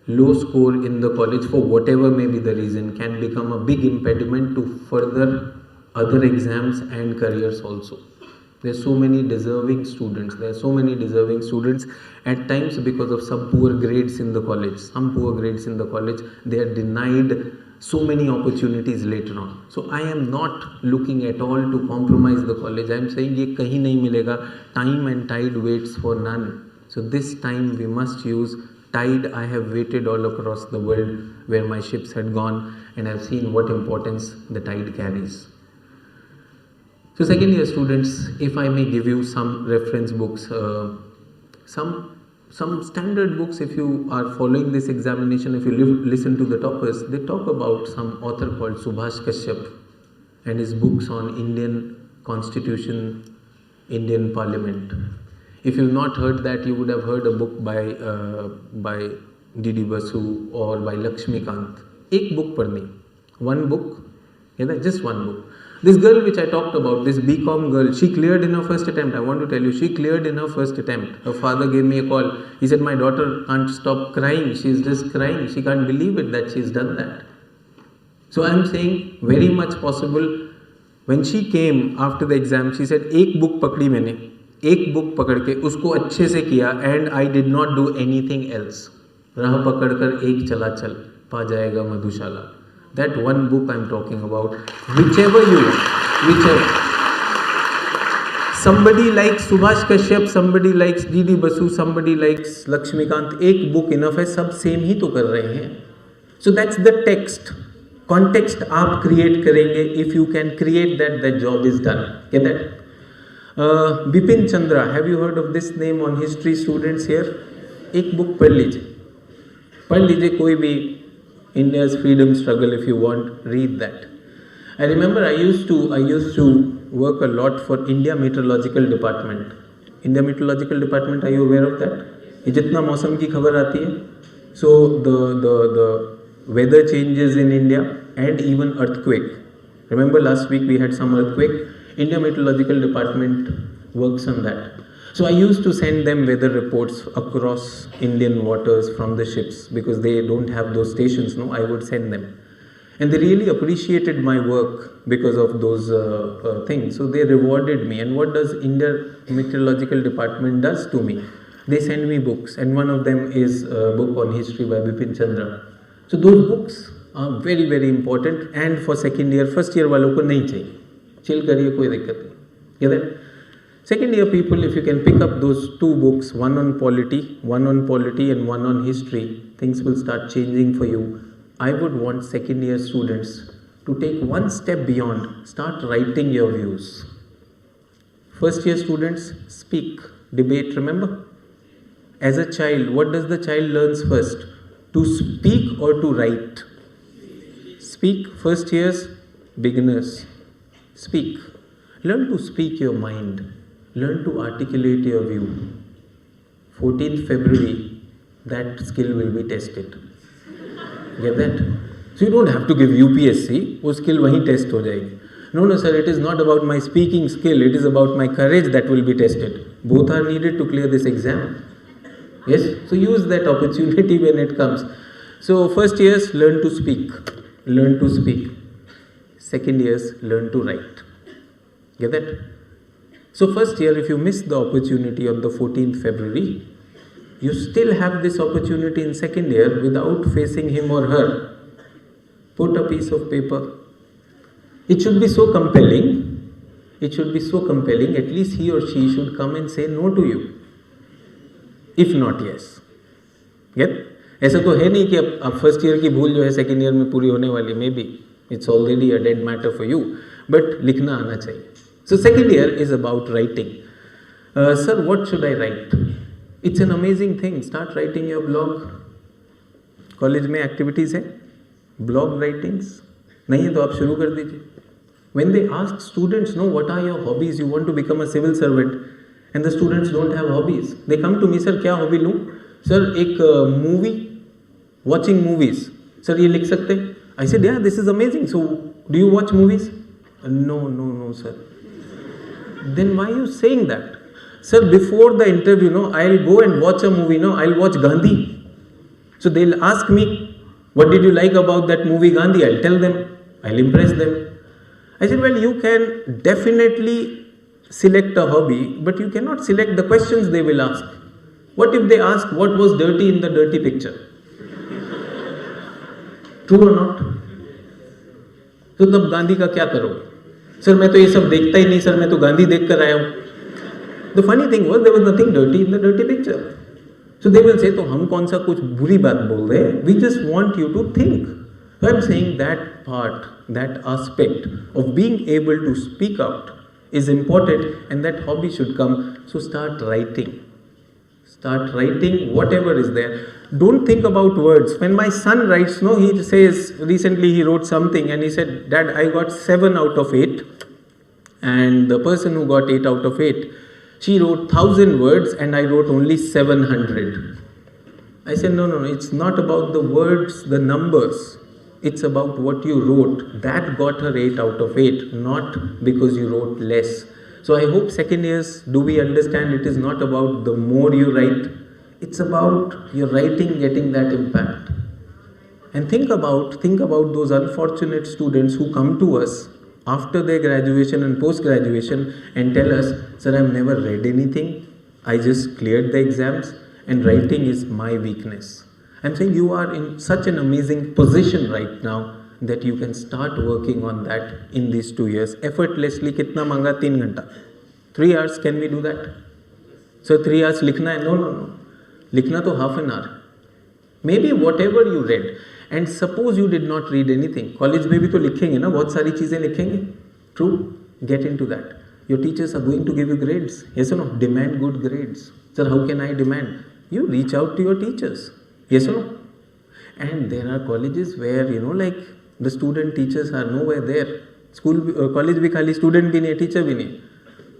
Low score in the college, for whatever may be the reason, can become a big impediment to further other exams and careers also. There are so many deserving students. At times, because of some poor grades in the college, they are denied so many opportunities later on. So I am not looking at all to compromise the college. I am saying ye kahin nahi milega. Time and tide waits for none. So this time we must use tide. I have waited all across the world where my ships had gone, and I have seen what importance the tide carries. So second year students, if I may give you some reference books, some standard books, if you are following this examination, if you listen to the toppers, they talk about some author called Subhash Kashyap and his books on Indian Constitution, Indian Parliament. If you have not heard that, you would have heard a book by D.D. Basu or by Lakshmikant. Ek book padni, one book, just one book. This girl which I talked about, this BCom girl, she cleared in her first attempt. I want to tell you, she cleared in her first attempt. Her father gave me a call. He said, my daughter can't stop crying. She's just crying. She can't believe it that she's done that. So I'm saying, very much possible. When she came after the exam, she said, एक book पकड़ी मैंने, एक book पकड़ के उसको अच्छे से किया, and I did not do anything else. राह पकड़ कर एक चला चल, पा जाएगा मधुशाला. That one book I'm talking about, whichever you want, whichever. Somebody likes Subhash Kashyap, somebody likes D.D. Basu, somebody likes Lakshmikant. एक book enough है, सब same ही तो कर रहे हैं. So that's the text. Context आप create करेंगे. If you can create that, that job is done. Get that? Bipin Chandra, have you heard of this name on history students here? एक book पढ़ लीजिए कोई भी, India's freedom struggle, if you want, read that. I remember I used to work a lot for India Meteorological Department. India Meteorological Department, are you aware of that? ये जितना मौसम की खबर आती है, so the weather changes in India and even earthquake. Remember last week we had some earthquake. India Meteorological Department works on that. So I used to send them weather reports across Indian waters from the ships because they don't have those stations. No, I would send them. And they really appreciated my work because of those things. So they rewarded me. And what does India Meteorological Department does to me? They send me books. And one of them is a book on history by Bipin Chandra. So those books are very, very important. And for second year, first year वालों को नहीं चाहिए. Chill करिए, कोई दिक्कत नहीं. Get that? Second year people, if you can pick up those two books, one on polity and one on history, things will start changing for you. I would want second year students to take one step beyond, start writing your views. First year students, speak, debate, remember? As a child, what does the child learns first? To speak or to write? Speak. First years, beginners, speak. Learn to speak your mind. Learn to articulate your view. 14th February, that skill will be tested. Get that? So you don't have to give UPSC, वो skill वहीं test हो जाएगी. No sir, it is not about my speaking skill, it is about my courage that will be tested. Both are needed to clear this exam. Yes? So use that opportunity when it comes. So first years, learn to speak. Learn to speak. Second years, learn to write. Get that? So first year, if you miss the opportunity on the 14th February, you still have this opportunity in second year without facing him or her. Put a piece of paper. It should be so compelling. It should be so compelling. At least he or she should come and say no to you. If not, yes. Get? ऐसा तो है नहीं कि अब first year की भूल जो है सेकेंड ईयर में पूरी होने वाली. May be it's already a dead matter for you, but लिखना आना चाहिए. So second year is about writing. Sir, what should I write? It's an amazing thing. Start writing your blog. College में activities है, blog writings. नहीं है तो आप शुरू कर दीजिए. When they ask students, no, what are your hobbies? You want to become a civil servant, and the students don't have hobbies. They come to me, sir, क्या hobby लूँ? Sir, एक movie, watching movies. Sir, ये लिख सकते? I said, yeah, this is amazing. So, do you watch movies? No, sir. Then why are you saying that? Sir, before the interview, no, I'll go and watch a movie, no, I'll watch Gandhi. So they'll ask me, what did you like about that movie Gandhi? I'll tell them, I'll impress them. I said, well, you can definitely select a hobby, but you cannot select the questions they will ask. What if they ask, what was dirty in the dirty picture? True or not? So तब गांधी का क्या करोगे? Sir मैं तो ये सब देखता ही नहीं सर, मैं तो गांधी देख कर आया हूँ. The funny thing was there was nothing dirty in the dirty picture. So they will say तो हम कौन सा कुछ बुरी बात बोल रहे हैं? We just want you to think. So I'm saying that part, that aspect of being able to speak out is important, and that hobby should come. So start writing. Start writing whatever is there. Don't think about words. When my son writes, no, he says, recently he wrote something and he said, Dad, I got 7 out of 8. And the person who got 8 out of 8, she wrote 1,000 words and I wrote only 700. I said, no, it's not about the words, the numbers. It's about what you wrote. That got her 8 out of 8, not because you wrote less. So I hope second years, do we understand it is not about the more you write, it's about your writing getting that impact. And think about those unfortunate students who come to us after their graduation and post-graduation and tell us, sir, I've never read anything, I just cleared the exams and writing is my weakness. I'm saying you are in such an amazing position right now that you can start working on that in these 2 years. Effortlessly, kitna manga? 3 घंटा. 3 hours, can we do that? So 3 hours लिखना है? No. लिखना तो half an hour. Maybe whatever you read. And suppose you did not read anything, college में भी तो लिखेंगे ना, बहुत सारी चीज़ें लिखेंगे. True, get into that. Your teachers are going to give you grades. Yes or no? Demand good grades. Sir, how can I demand? You reach out to your teachers. Yes or no? And there are colleges where, you know, like the student teachers are nowhere there. School, college भी खाली student भी नहीं है, teacher भी नहीं है.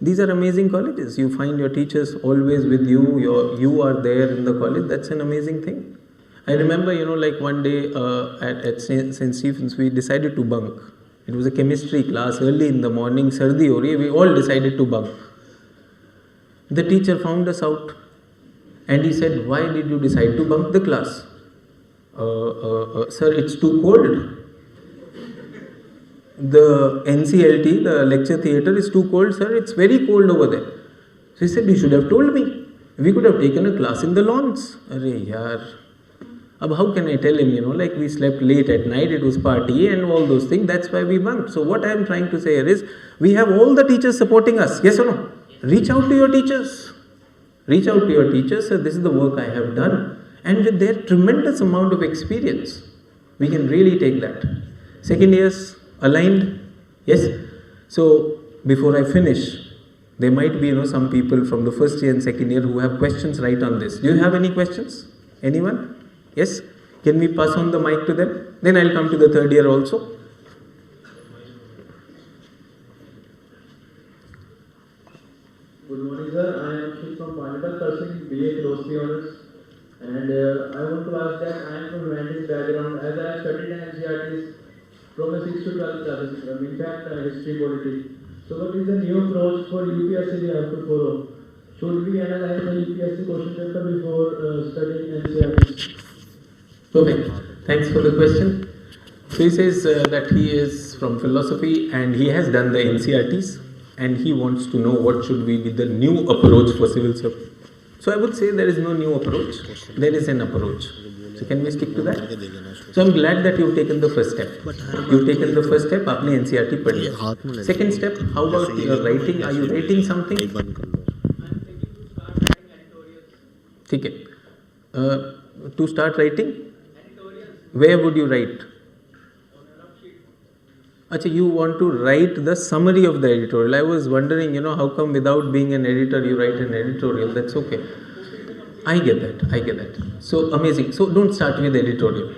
These are amazing colleges. You find your teachers always with you. You are there in the college. That's an amazing thing. I remember, you know, like one day at St. Stephen's, we decided to bunk. It was a chemistry class early in the morning. Sardi ho rahi hai. We all decided to bunk. The teacher found us out, and he said, "Why did you decide to bunk the class?" Sir, it's too cold. The NCLT, the lecture theatre, is too cold, sir. It's very cold over there. So he said, "You should have told me. We could have taken a class in the lawns." Arey yaar. Ab how can I tell him, you know, like we slept late at night, it was party and all those things. That's why we bunked. So what I am trying to say here is, we have all the teachers supporting us. Yes or no? Reach out to your teachers. Reach out to your teachers. Sir, this is the work I have done. And with their tremendous amount of experience, we can really take that. Second years, aligned? Yes? So, before I finish, there might be, you know, some people from the first year and second year who have questions right on this. Do you have any questions? Anyone? Yes? Can we pass on the mic to them? Then I'll come to the third year also. Good morning, sir. I am from Panipat, pursuing BA Philosophy Honours. And I want to ask that I am from humanities background, as I have studied in NCERTs from a 6 to 12 classes, in fact history, politics. So what is the new approach for UPSC we have to follow? Should we analyze the UPSC question paper before studying NCERTs? Perfect. Thanks for the question. So he says that he is from philosophy and he has done the NCERTs and he wants to know what should be the new approach for civil service. So I would say there is no new approach, there is an approach. So can we stick to that? So I'm glad that you've taken the first step. You've taken the first step, आपने NCERT पढ़ लिया. Second step, how about your writing? Are you writing something? ठीक है. To start writing? Where would you write? Achha, you want to write the summary of the editorial. I was wondering, you know, how come without being an editor you write an editorial? That's okay. I get that. So amazing. So don't start with editorial.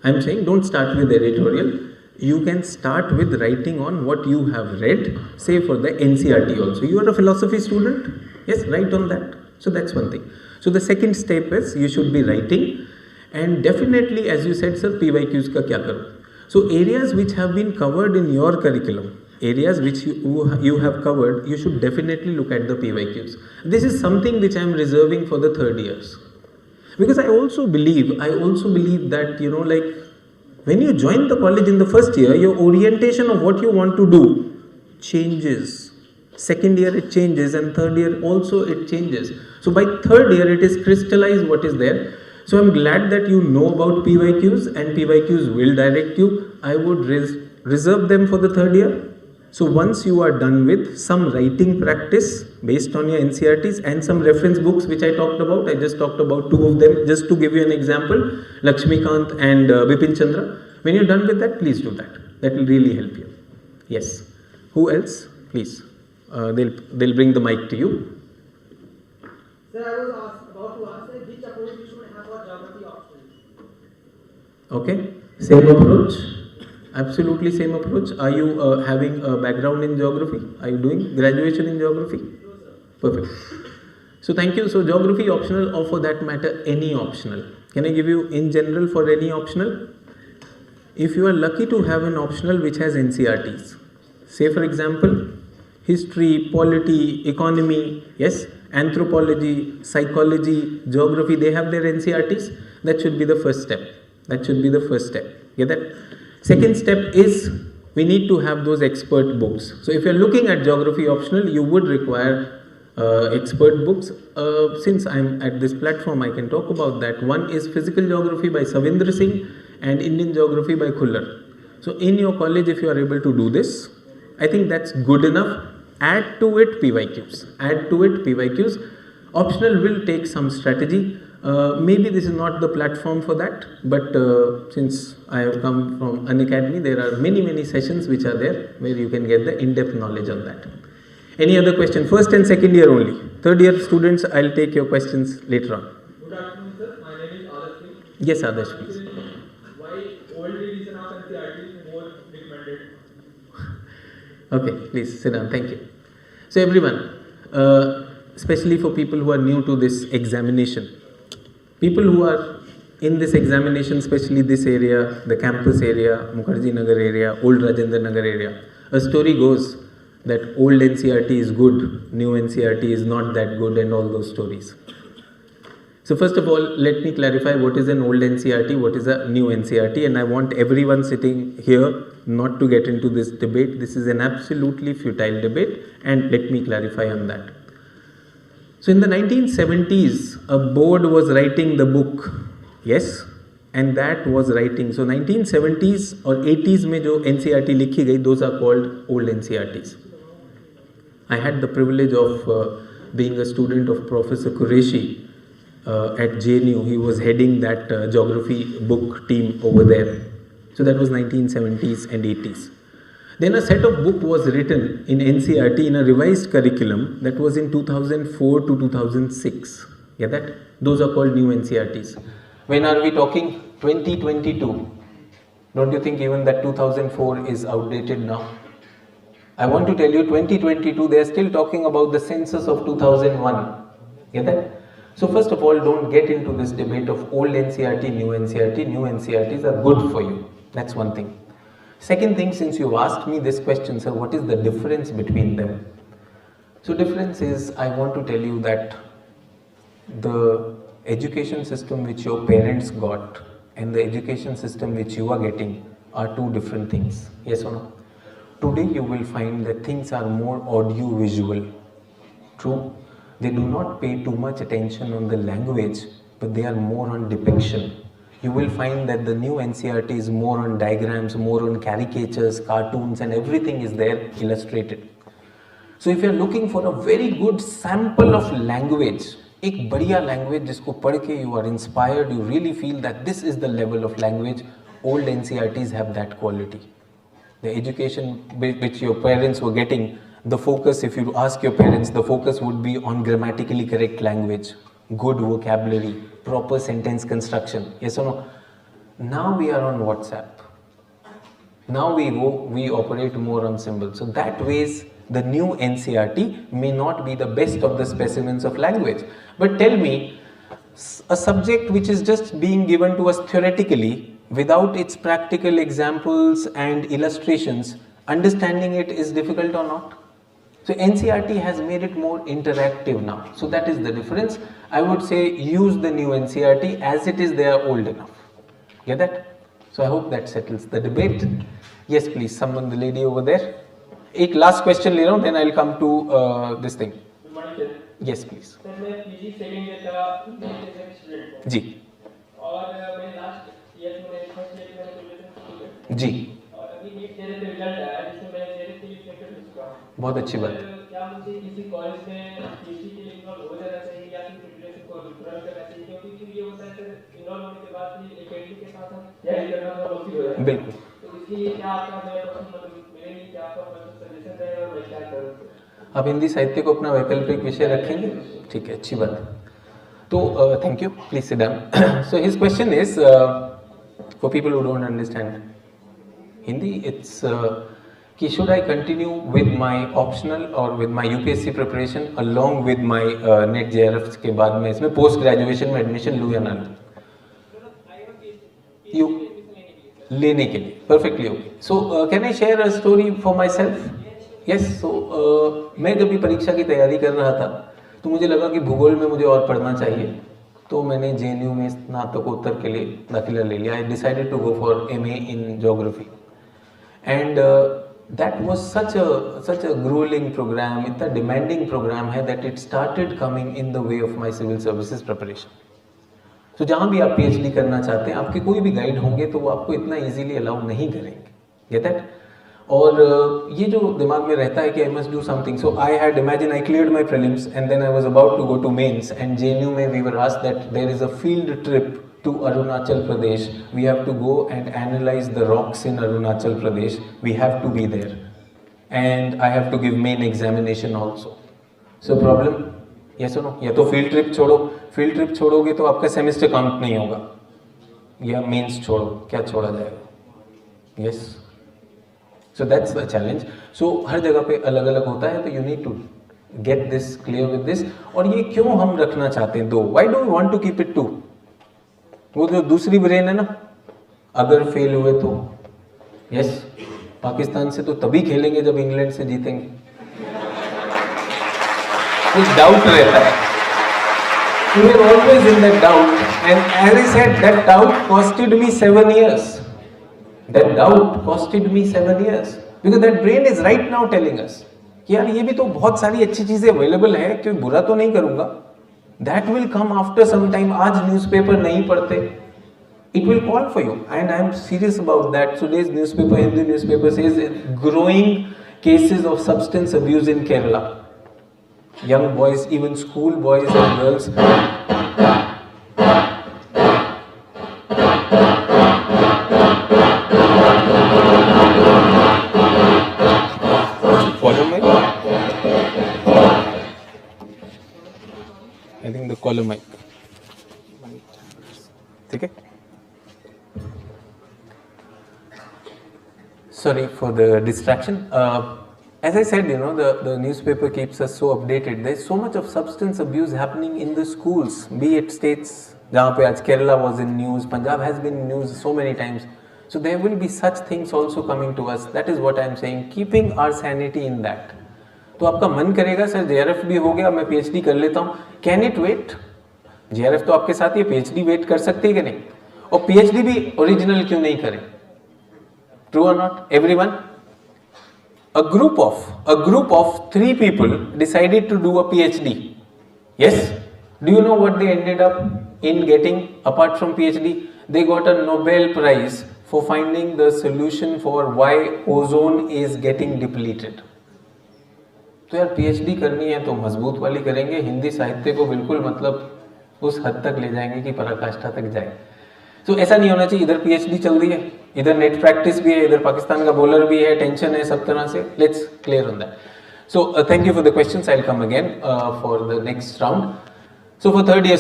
I'm saying don't start with editorial. You can start with writing on what you have read, say for the NCERT also. You are a philosophy student? Yes, write on that. So that's one thing. So the second step is you should be writing. And definitely, as you said, sir, PYQs ka kya karo? So areas which have been covered in your curriculum, areas which you have covered, you should definitely look at the PYQs. This is something which I am reserving for the third years. Because I also believe that, you know, like when you join the college in the first year, your orientation of what you want to do changes. Second year it changes and third year also it changes. So by third year it is crystallized what is there. So I'm glad that you know about PYQs and PYQs will direct you. I would reserve them for the third year. So once you are done with some writing practice based on your NCERTs and some reference books which I talked about, I just talked about two of them just to give you an example, Lakshmikant and Bipin Chandra. When you're done with that, please do that. That will really help you. Yes. Who else? Please. They'll bring the mic to you. Sir, I was about to ask which approach we should have for geography optional. Okay. Same approach. Absolutely same approach. Are you having a background in geography? Are you doing graduation in geography? No, sir. Perfect. So thank you. So geography optional, or for that matter any optional. Can I give you in general for any optional? If you are lucky to have an optional which has NCERTs, say for example history, polity, economy, yes, anthropology, psychology, geography, they have their NCERTs, that should be the first step. That should be the first step. Get that? Second step is we need to have those expert books. So if you're looking at geography optional, you would require expert books. Since I'm at this platform, I can talk about that. One is Physical Geography by Savindra Singh and Indian Geography by Khullar. So in your college, if you are able to do this, I think that's good enough. Add to it PYQs. Add to it PYQs. Optional will take some strategy. Maybe this is not the platform for that, but since I have come from an academy, there are many sessions which are there where you can get the in-depth knowledge on that. Any other question? First and second year only. Third year students, I'll take your questions later on. Good afternoon, sir. My name is Adarsh. Yes, Adarsh, please. Why old edition of NCERT is more recommended? Okay, please sit down. Thank you. So everyone, especially for people who are new to this examination, people who are in this examination, especially this area, the campus area, Mukherjee Nagar area, old Rajendra Nagar area, a story goes that old NCERT is good, new NCERT is not that good, and all those stories. So first of all, let me clarify what is an old NCERT, what is a new NCERT, and I want everyone sitting here not to get into this debate. This is an absolutely futile debate, and let me clarify on that. So in the 1970s, a board was writing the book, yes, and that was writing. So 1970s or 80s में जो NCERT लिखी गई, those are called old NCERTs. I had the privilege of being a student of Professor Qureshi at JNU. He was heading that geography book team over there. So that was 1970s and 80s. Then a set of book was written in NCERT in a revised curriculum that was in 2004 to 2006. Yeah, that? Those are called new NCERTs. When are we talking? 2022. Don't you think even that 2004 is outdated now? I want to tell you 2022, they are still talking about the census of 2001. Get that? So first of all, don't get into this debate of old NCERT, new NCERT. New NCERTs are good for you. That's one thing. Second thing, since you asked me this question, sir, what is the difference between them? So difference is, I want to tell you that the education system which your parents got and the education system which you are getting are two different things. Yes or no? Today you will find that things are more audio-visual. True? They do not pay too much attention on the language, but they are more on depiction. You will find that the new NCERT is more on diagrams, more on caricatures, cartoons, and everything is there illustrated. So if you are looking for a very good sample of language, एक बढ़िया language जिसको पढ़ के you are inspired, you really feel that this is the level of language, old NCERTs have that quality. The education which your parents were getting, the focus, if you ask your parents, the focus would be on grammatically correct language, good vocabulary, proper sentence construction. Yes or no? Now we are on WhatsApp. Now we operate more on symbols. So that ways the new NCERT may not be the best of the specimens of language. But tell me, a subject which is just being given to us theoretically, without its practical examples and illustrations, understanding it is difficult or not? So NCERT has made it more interactive now. So that is the difference. I would say use the new NCERT as it is, they are old enough. Get that? So I hope that settles the debate. Yes, please, someone, the lady over there. एक last question ले रहा हूँ, then I'll come to this thing. Good morning, sir. Yes, please. Sir मैं PG second year का student हूँ. जी. और मैं last year में फर्स्ट ईयर में प्रिपरेशन की है. जी. और अभी नीट जेआरएफ का रिजल्ट आया जिसमें मैं जेआरएफ के लिए सिलेक्ट हो चुका हूँ. बहुत अच्छी बात. क्या मुझे किसी कॉलेज में पीजी के लिए इन्वॉल्व हो जाना चाहिए या फिर प्रिपरेशन को तुरंत करना चाहिए, क्योंकि ये होता है सर इन्वॉल्व होने के बाद भी एकेडमी के साथ तैयारी करना थोड़ा मुश्किल हो जाता है. बिल्कुल. तो इसलिए क्या आपका मेरे लिए क्या आपका सजेशन रहेगा और मैं क्या करूँ? आप हिंदी साहित्य को अपना वैकल्पिक विषय रखेंगे? ठीक है, अच्छी बात. तो thank you, please sit down. So his question is for people who don't understand Hindi, it's कि should I continue with my optional or with my UPSC preparation along with my NET JRF के बाद मैं इसमें post graduation में admission लूँ या ना लूँ? यू लेने के लिए perfectly okay. So can I share a story for myself? Yes. So मैं जब भी परीक्षा की तैयारी कर रहा था तो मुझे लगा कि भूगोल में मुझे और पढ़ना चाहिए, तो मैंने जेएनयू में स्नातकोत्तर के लिए दाखिला ले लिया. I decided to go for MA in geography and that was such a gruelling programme, इतना डिमांडिंग प्रोग्राम है that it started coming in the way of my civil services preparation. तो जहाँ भी आप पीएचडी करना चाहते हैं, आपके कोई भी गाइड होंगे तो वो आपको इतना इजीली अलाउ नहीं करेंगे. Get that? और ये जो दिमाग में रहता है कि I must do something, so I had imagine I cleared my prelims and then I was about to go to mains and JNU में we were asked that there is a field trip to Arunachal Pradesh. We have to go and analyze the rocks in Arunachal Pradesh. We have to be there. And I have to give main examination also. So problem? Yes or no? या तो field trip छोड़ो, field trip छोड़ोगे तो आपका semester count नहीं होगा. या mains छोड़ो, क्या छोड़ा जाएगा? Yes. So that's the challenge. So हर जगह पे अलग अलग होता है, तो you need to get this clear with this. और ये क्यों हम रखना चाहते हैं दो? Why do we want to keep it two? वो जो दूसरी ब्रेन है ना, अगर फेल हुए तो यस, पाकिस्तान से तो तभी खेलेंगे जब इंग्लैंड से जीतेंगे. कुछ डाउट रहता है. We are always in that doubt, and as I said, that doubt costed me 7 years. That doubt costed me 7 years because that brain is right now telling us कि यार ये भी तो बहुत सारी अच्छी चीजें अवेलेबल है, क्यों बुरा तो नहीं करूंगा. That will come after some time. आज newspaper नहीं पढ़ते, it will call for you, and I am serious about that. Today's newspaper, Hindu newspaper, says growing cases of substance abuse in Kerala. Young boys, even school boys and girls. Follow me. I think the collar mic. ठीक है. Sorry for the distraction. As I said, the newspaper keeps us so updated. There is so much of substance abuse happening in the schools, be it states, जहाँ पे आज Kerala was in news, Punjab has been in news so many times. So there will be such things also coming to us. That is what I am saying, keeping our sanity in that. तो आपका मन करेगा sir JRF भी हो गया, मैं PhD कर लेता हूँ. Can it wait? JRF तो आपके साथ, ये PhD वेट कर सकती है कि नहीं? और PhD भी ओरिजिनल क्यों नहीं करें? True or not? Everyone? A group of 3 people decided to do a PhD. Yes? Do you know what they ended up in getting apart from PhD? They got a Nobel Prize for finding the solution for why ozone is getting depleted. तो यार PhD करनी है तो मजबूत वाली करेंगे, हिंदी साहित्य को बिल्कुल मतलब उस हद तक ले जाएंगे कि पराकाष्ठा तक जाए. तो ऐसा नहीं होना चाहिए. इधर PhD चल रही है, इधर नेट प्रैक्टिस भी है, इधर पाकिस्तान का बॉलर भी है, टेंशन है सब तरह से. Let's clear on that. So thank you for the questions. I will come again for the next round. So for third year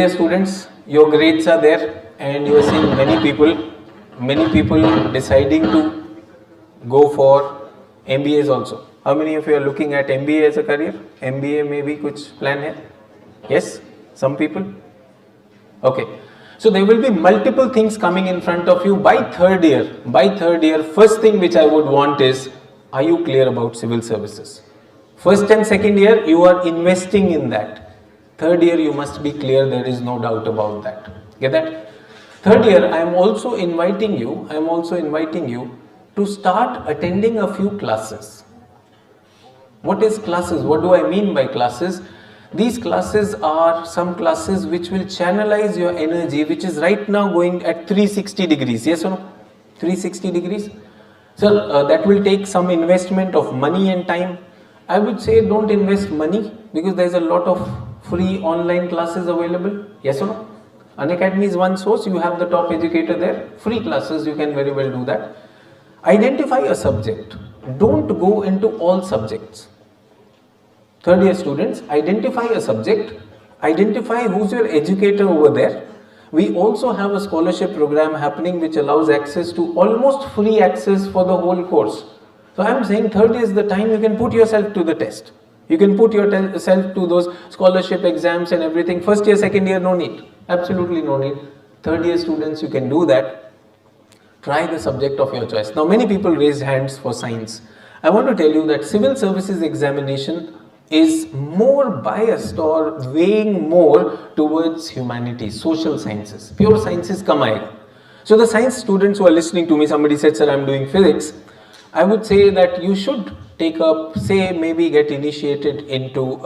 students, your grades are there and you are seeing many people deciding to go for MBAs also. How many of you are looking at MBA as a career? MBA में भी कुछ plan है? Yes, some people. Okay. So there will be multiple things coming in front of you by third year. First thing which I would want is, are you clear about civil services? First and second year, you are investing in that. Third year, you must be clear. There is no doubt about that. Get that? Third year, I am also inviting you to start attending a few classes. What is classes? What do I mean by classes? These classes are some classes which will channelize your energy, which is right now going at 360 degrees. Yes or no? 360 degrees. So that will take some investment of money and time. I would say don't invest money because there is a lot of free online classes available. Yes or no? Unacademy is one source. You have the top educator there. Free classes, you can very well do that. Identify a subject. Don't go into all subjects. Third year students, identify a subject, identify who's your educator over there. We also have a scholarship program happening which allows access to almost free access for the whole course. So I am saying third year is the time you can put yourself to the test. You can put yourself to those scholarship exams and everything. First year, second year, no need. Absolutely no need. Third year students, you can do that. Try the subject of your choice. Now many people raised hands for science. I want to tell you that civil services examination is more biased or weighing more towards humanities, social sciences. Pure sciences come aayega. So the science students who are listening to me, somebody said, sir, I am doing physics. I would say that you should take up, say, maybe get initiated into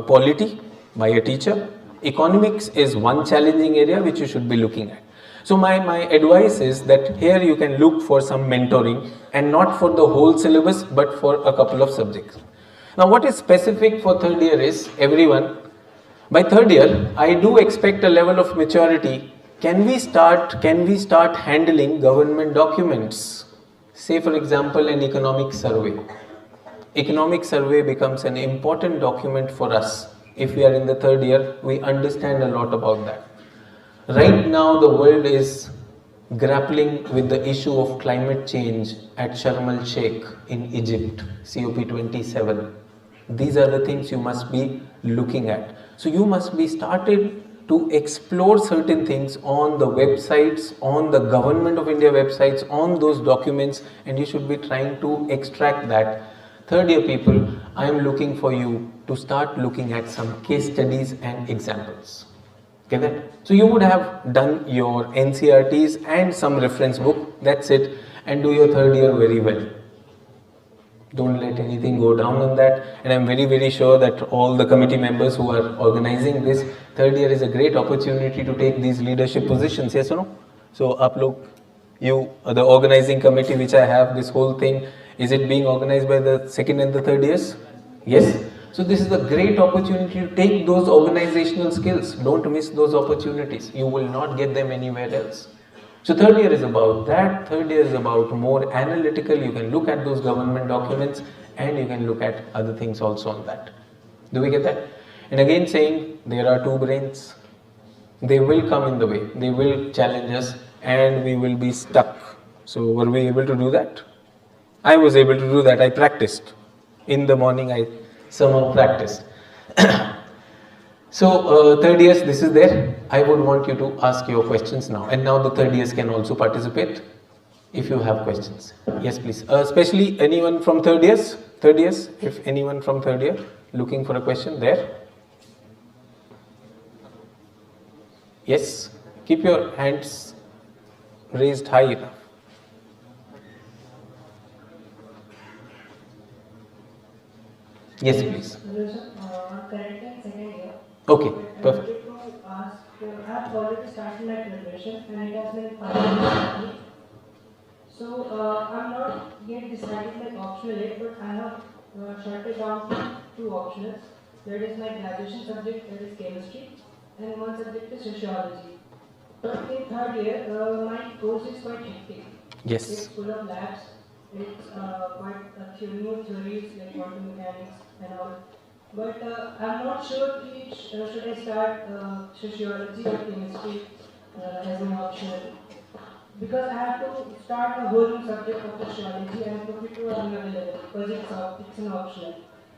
polity by a teacher. Economics is one challenging area which you should be looking at. So my advice is that here you can look for some mentoring, and not for the whole syllabus but for a couple of subjects. Now what is specific for third year is, everyone, by third year I do expect a level of maturity. Can we start handling government documents? Say for example an economic survey. Economic survey becomes an important document for us. If we are in the third year, we understand a lot about that. Right now the world is grappling with the issue of climate change at Sharm el-Sheikh in Egypt, COP27. These are the things you must be looking at. So you must be started to explore certain things on the websites, on the Government of India websites, on those documents, and you should be trying to extract that. Third year people, I am looking for you to start looking at some case studies and examples. Get that? So you would have done your NCRTs and some reference book, that's it, and do your third year very well. Don't let anything go down on that, and I'm very, very sure that all the committee members who are organizing this, third year is a great opportunity to take these leadership positions, yes or no? So, the organizing committee which I have, this whole thing, is it being organized by the second and the third years? Yes. So this is a great opportunity to take those organizational skills. Don't miss those opportunities. You will not get them anywhere else. So third year is about that. Third year is about more analytical. You can look at those government documents and you can look at other things also on that. Do we get that? And again saying there are two brains. They will come in the way. They will challenge us and we will be stuck. So were we able to do that? I was able to do that. I practiced. In the morning I somehow practiced. So third years, this is there. I would want you to ask your questions now. And now the third years can also participate if you have questions. Yes, please. Especially anyone from third years? Third years, if anyone from third year looking for a question there. Yes, keep your hands raised high enough. Yes, please. Currently in second year. Okay, perfect. I wanted to ask, I have already started my preparation and it has been 5 years. So I'm not yet decided my optional yet, but I have shut it down to 2 optionals. That is my graduation subject, that is chemistry, and one subject is sociology. But in third year, my course is quite hectic. Yes. It's full of labs. It's quite new theories like quantum mechanics and all. But I'm not sure should I start sociology or chemistry as an optional. Because I have to start a whole new subject of sociology and put it to another level because it's an optional.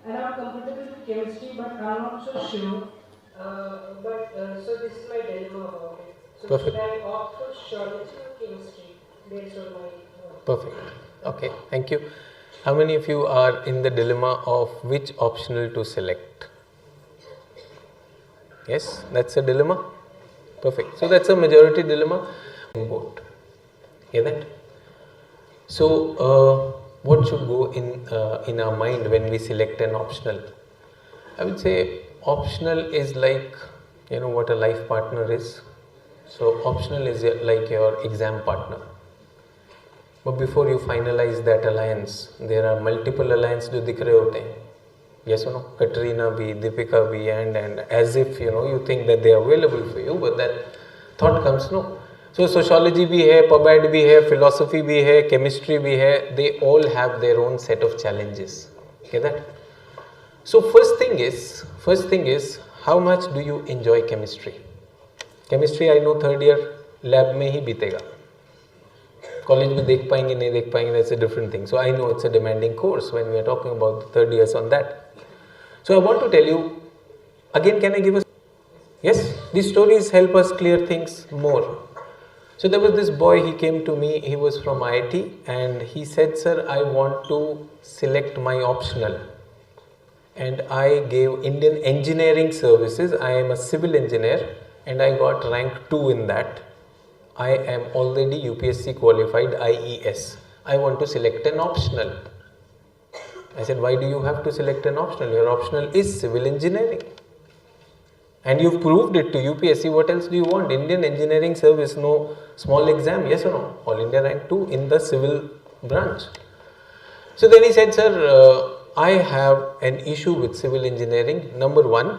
And I'm comfortable with chemistry, but I'm not so sure. So this is my dilemma about it. So perfect. Should I opt for sociology or chemistry based on my perfect. Okay, thank you. How many of you are in the dilemma of which optional to select? Yes, that's a dilemma. Perfect. So that's a majority dilemma. Boat. Hear that? So what should go in our mind when we select an optional? I would say optional is like, you know what a life partner is. So optional is like your exam partner. But before you finalize that alliance, there are multiple alliances जो दिख रहे होते हैं. Yes or no? Katrina bhi, Deepika bhi, and as if you think that they are available for you, but that thought comes no. So sociology bhi hai, pub-ed bhi hai, philosophy bhi hai, chemistry bhi hai. They all have their own set of challenges. Get that? So first thing is how much do you enjoy chemistry? Chemistry I know third year lab में ही बीतेगा. College में देख पाएंगे नहीं देख पाएंगे, that's a different thing. So I know it's a demanding course when we are talking about the third years on that. So I want to tell you again, can I give us? Yes, these stories help us clear things more. So there was this boy, he came to me, he was from IIT and he said, sir, I want to select my optional. And I gave Indian Engineering Services. I am a civil engineer and I got rank 2 in that. I am already UPSC qualified IES. I want to select an optional. I said, why do you have to select an optional? Your optional is civil engineering. And you've proved it to UPSC. What else do you want? Indian Engineering Service, no Small exam, yes or no? All India rank 2 in the civil branch. So then he said, sir, I have an issue with civil engineering. Number one,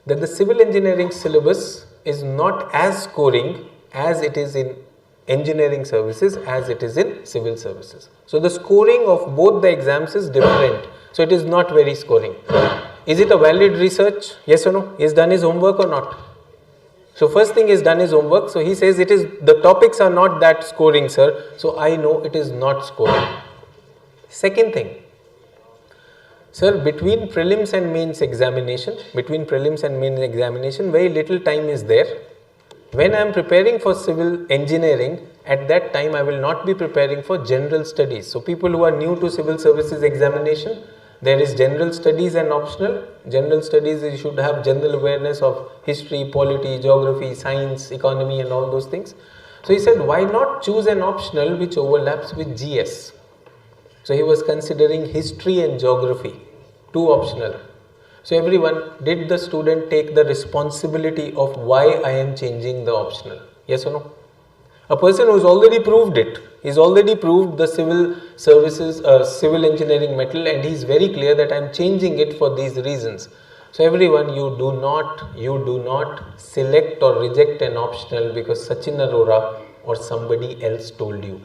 that the civil engineering syllabus is not as scoring as it is in engineering services as it is in civil services. So the scoring of both the exams is different. So it is not very scoring. Is it a valid research? Yes or no? He has done his homework or not? So first thing is done his homework. So he says it is, the topics are not that scoring, sir. So I know it is not scoring. Second thing, sir, between prelims and mains examination, very little time is there. When I am preparing for civil engineering, at that time I will not be preparing for general studies. So people who are new to civil services examination, there is general studies and optional. General studies, you should have general awareness of history, polity, geography, science, economy and all those things. So he said, why not choose an optional which overlaps with GS? So he was considering history and geography, 2 optional. So everyone, did the student take the responsibility of why I am changing the optional? Yes or no? A person who has already proved it, he's already proved the civil services, civil engineering metal, and he's very clear that I am changing it for these reasons. So everyone, you do not select or reject an optional because Sachin Arora or somebody else told you.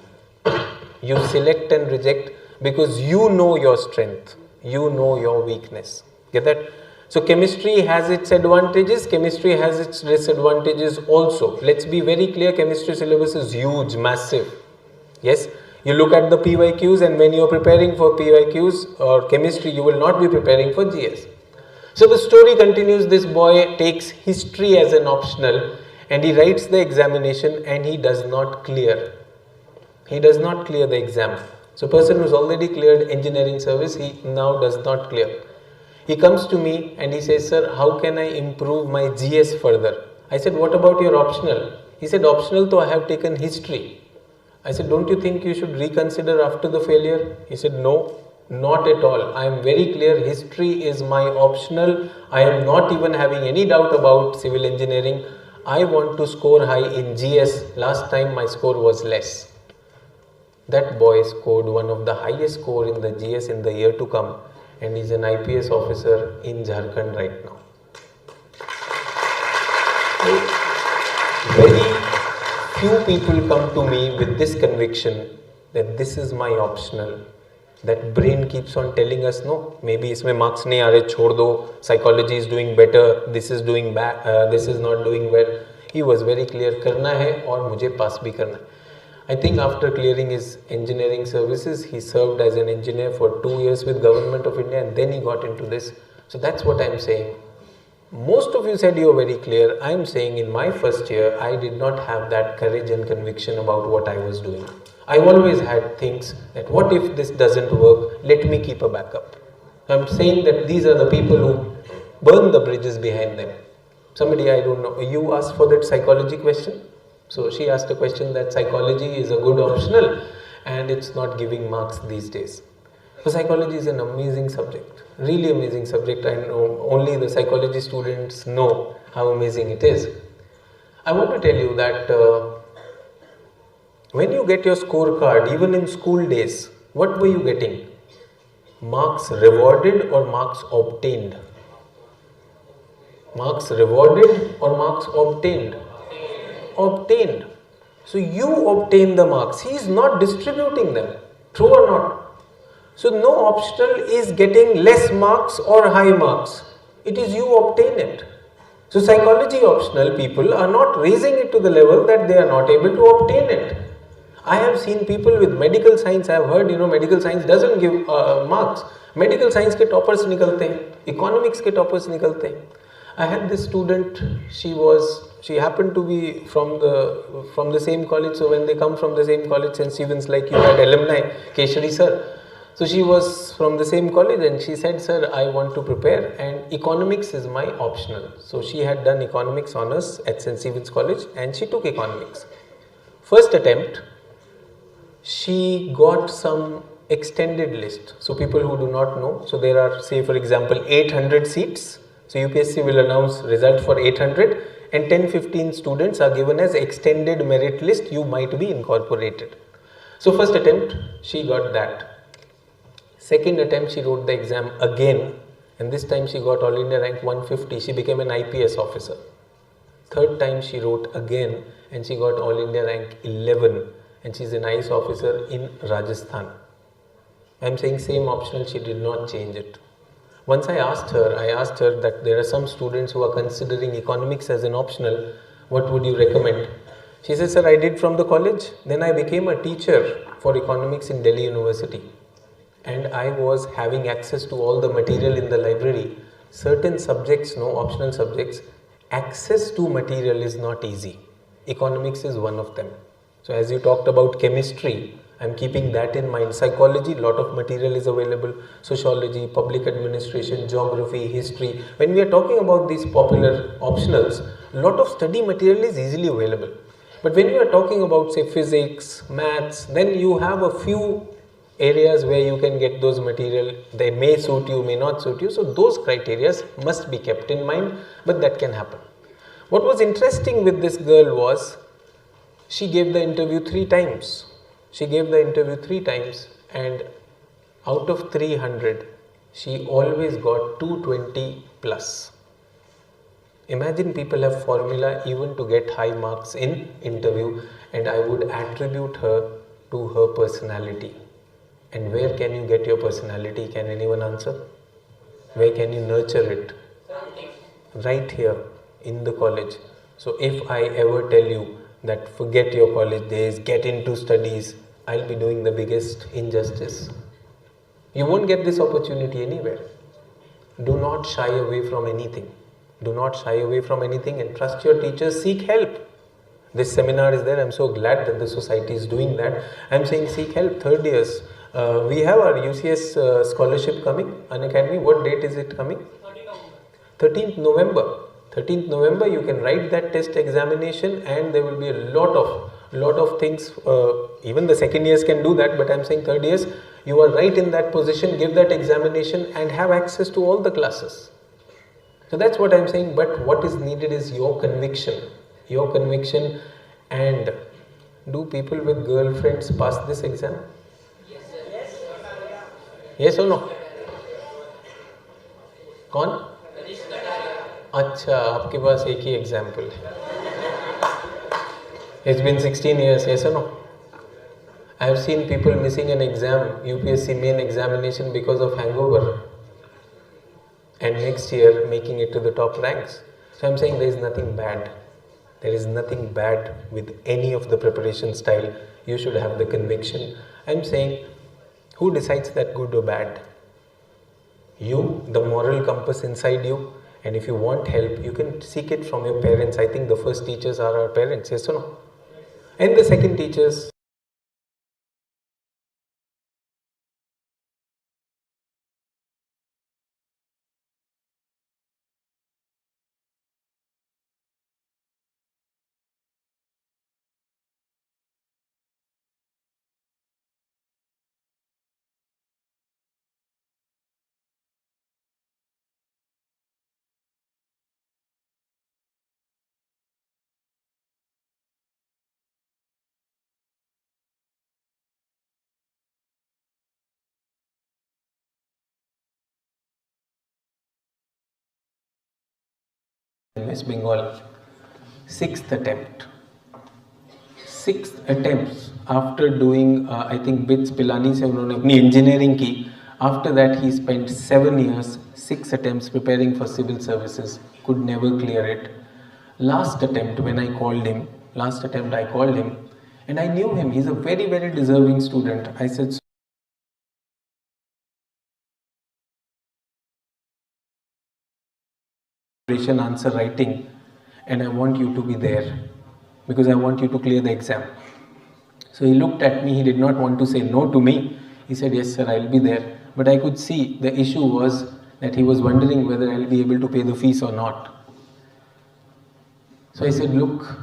You select and reject because you know your strength, you know your weakness. Get that? So chemistry has its advantages, chemistry has its disadvantages also. Let's be very clear, chemistry syllabus is huge, massive. Yes, you look at the PYQs, and when you are preparing for PYQs or chemistry, you will not be preparing for GS. So the story continues, this boy takes history as an optional and he writes the examination and he does not clear. He does not clear the exam. So person who has already cleared engineering service, he now does not clear. He comes to me and he says, sir, how can I improve my GS further? I said, what about your optional? He said, optional though I have taken history. I said, don't you think you should reconsider after the failure? He said, no, not at all. I am very clear, history is my optional. I am not even having any doubt about civil engineering. I want to score high in GS. Last time my score was less. That boy scored one of the highest score in the GS in the year to come. And he's an IPS officer in Jharkhand right now. Very few people come to me with this conviction that this is my optional. That brain keeps on telling us, no, maybe isme marks nahi aa rahe, chhod do, psychology is doing better, this is doing bad, this is not doing well. He was very clear, karna hai aur mujhe pass bhi karna hai. I think after clearing his engineering services, he served as an engineer for 2 years with Government of India and then he got into this. So that's what I am saying. Most of you said you are very clear. I am saying in my first year, I did not have that courage and conviction about what I was doing. I always had things that what if this doesn't work, let me keep a backup. I am saying that these are the people who burn the bridges behind them. Somebody, I don't know, you asked for that psychology question. So she asked a question that psychology is a good optional and it's not giving marks these days. So psychology is an amazing subject, really amazing subject. I know only the psychology students know how amazing it is. I want to tell you that when you get your scorecard, even in school days, what were you getting? Marks rewarded or marks obtained? Marks rewarded or marks obtained? Obtained. So you obtain the marks. He is not distributing them. True or not? So no optional is getting less marks or high marks. It is you obtain it. So psychology optional people are not raising it to the level that they are not able to obtain it. I have seen people with medical science. I have heard, medical science doesn't give marks. Medical science ke toppers nikalte hain. Economics ke toppers nikalte hain. I had this student, she happened to be from the same college, so when they come from the same college, St. Stephen's, like you had alumni, Keshari sir. So she was from the same college and she said, sir, I want to prepare and economics is my optional. So she had done economics honors at St. Stephen's College and she took economics. First attempt, she got some extended list. So people who do not know, so there are, say for example, 800 seats. So UPSC will announce result for 800 and 10-15 students are given as extended merit list, you might be incorporated. So first attempt, she got that. Second attempt, she wrote the exam again, and this time she got All India rank 150. She became an IPS officer. Third time she wrote again, and she got All India rank 11, and she's an IS officer in Rajasthan. I'm saying same optional, she did not change it. Once I asked her that there are some students who are considering economics as an optional, what would you recommend? She says, sir, I did from the college, then I became a teacher for economics in Delhi University. And I was having access to all the material in the library. Certain subjects, no optional subjects, access to material is not easy. Economics is one of them. So as you talked about chemistry, I'm keeping that in mind. Psychology, lot of material is available. Sociology, public administration, geography, history. When we are talking about these popular optionals, lot of study material is easily available. But when you are talking about, say, physics, maths, then you have a few areas where you can get those material. They may suit you, may not suit you. So those criteria must be kept in mind, but that can happen. What was interesting with this girl was, she gave the interview 3 times. She gave the interview 3 times, and out of 300, she always got 220 plus. Imagine people have formula even to get high marks in interview, and I would attribute her to her personality. And where can you get your personality? Can anyone answer? Where can you nurture it? Right here in the college. So if I ever tell you that forget your college days, get into studies, I'll be doing the biggest injustice. You won't get this opportunity anywhere. Do not shy away from anything. Do not shy away from anything and trust your teachers, seek help. This seminar is there. I'm so glad that the society is doing that. I'm saying seek help. 3rd years. We have our UCS scholarship coming, Unacademy. What date is it coming? 13th November. 13th November, you can write that test examination, and there will be a lot of things. Even the 2nd years can do that, but I'm saying 3rd years, you are right in that position, give that examination and have access to all the classes. So that's what I'm saying, but what is needed is your conviction. Your conviction. And do people with girlfriends pass this exam? Yes or no? कौन? अच्छा, आपके पास एक ही example है. It's been 16 years, yes or no? I have seen people missing an exam, UPSC main examination because of hangover, and next year making it to the top ranks. So I'm saying there is nothing bad. There is nothing bad with any of the preparation style. You should have the conviction. I'm saying, who decides that good or bad? You, the moral compass inside you. And if you want help, you can seek it from your parents. I think the first teachers are our parents, yes or no? And the second teachers. West Bengal, 6th attempt. 6th attempts after doing, I think BITS Pilani से उन्होंने अपनी engineering की. After that he spent 7 years, 6 attempts preparing for civil services, could never clear it. Last attempt when I called him, and I knew him, he's a very, very deserving student. I said, answer writing, and I want you to be there because I want you to clear the exam. So he looked at me, he did not want to say no to me. He said, yes sir, I'll be there. But I could see the issue was that he was wondering whether I'll be able to pay the fees or not. So I said, look,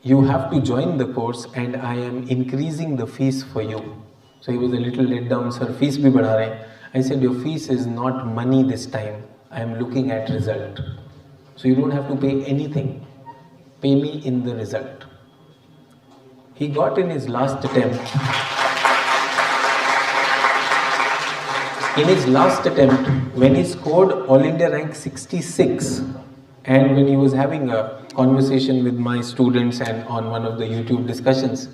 you have to join the course and I am increasing the fees for you. So he was a little let down, sir, fees bhi badha rahe hain. I said, your fees is not money this time. I am looking at result. So you don't have to pay anything. pay me in the result. He got in his last attempt. In his last attempt, when he scored All India rank 66, and when he was having a conversation with my students and on one of the YouTube discussions,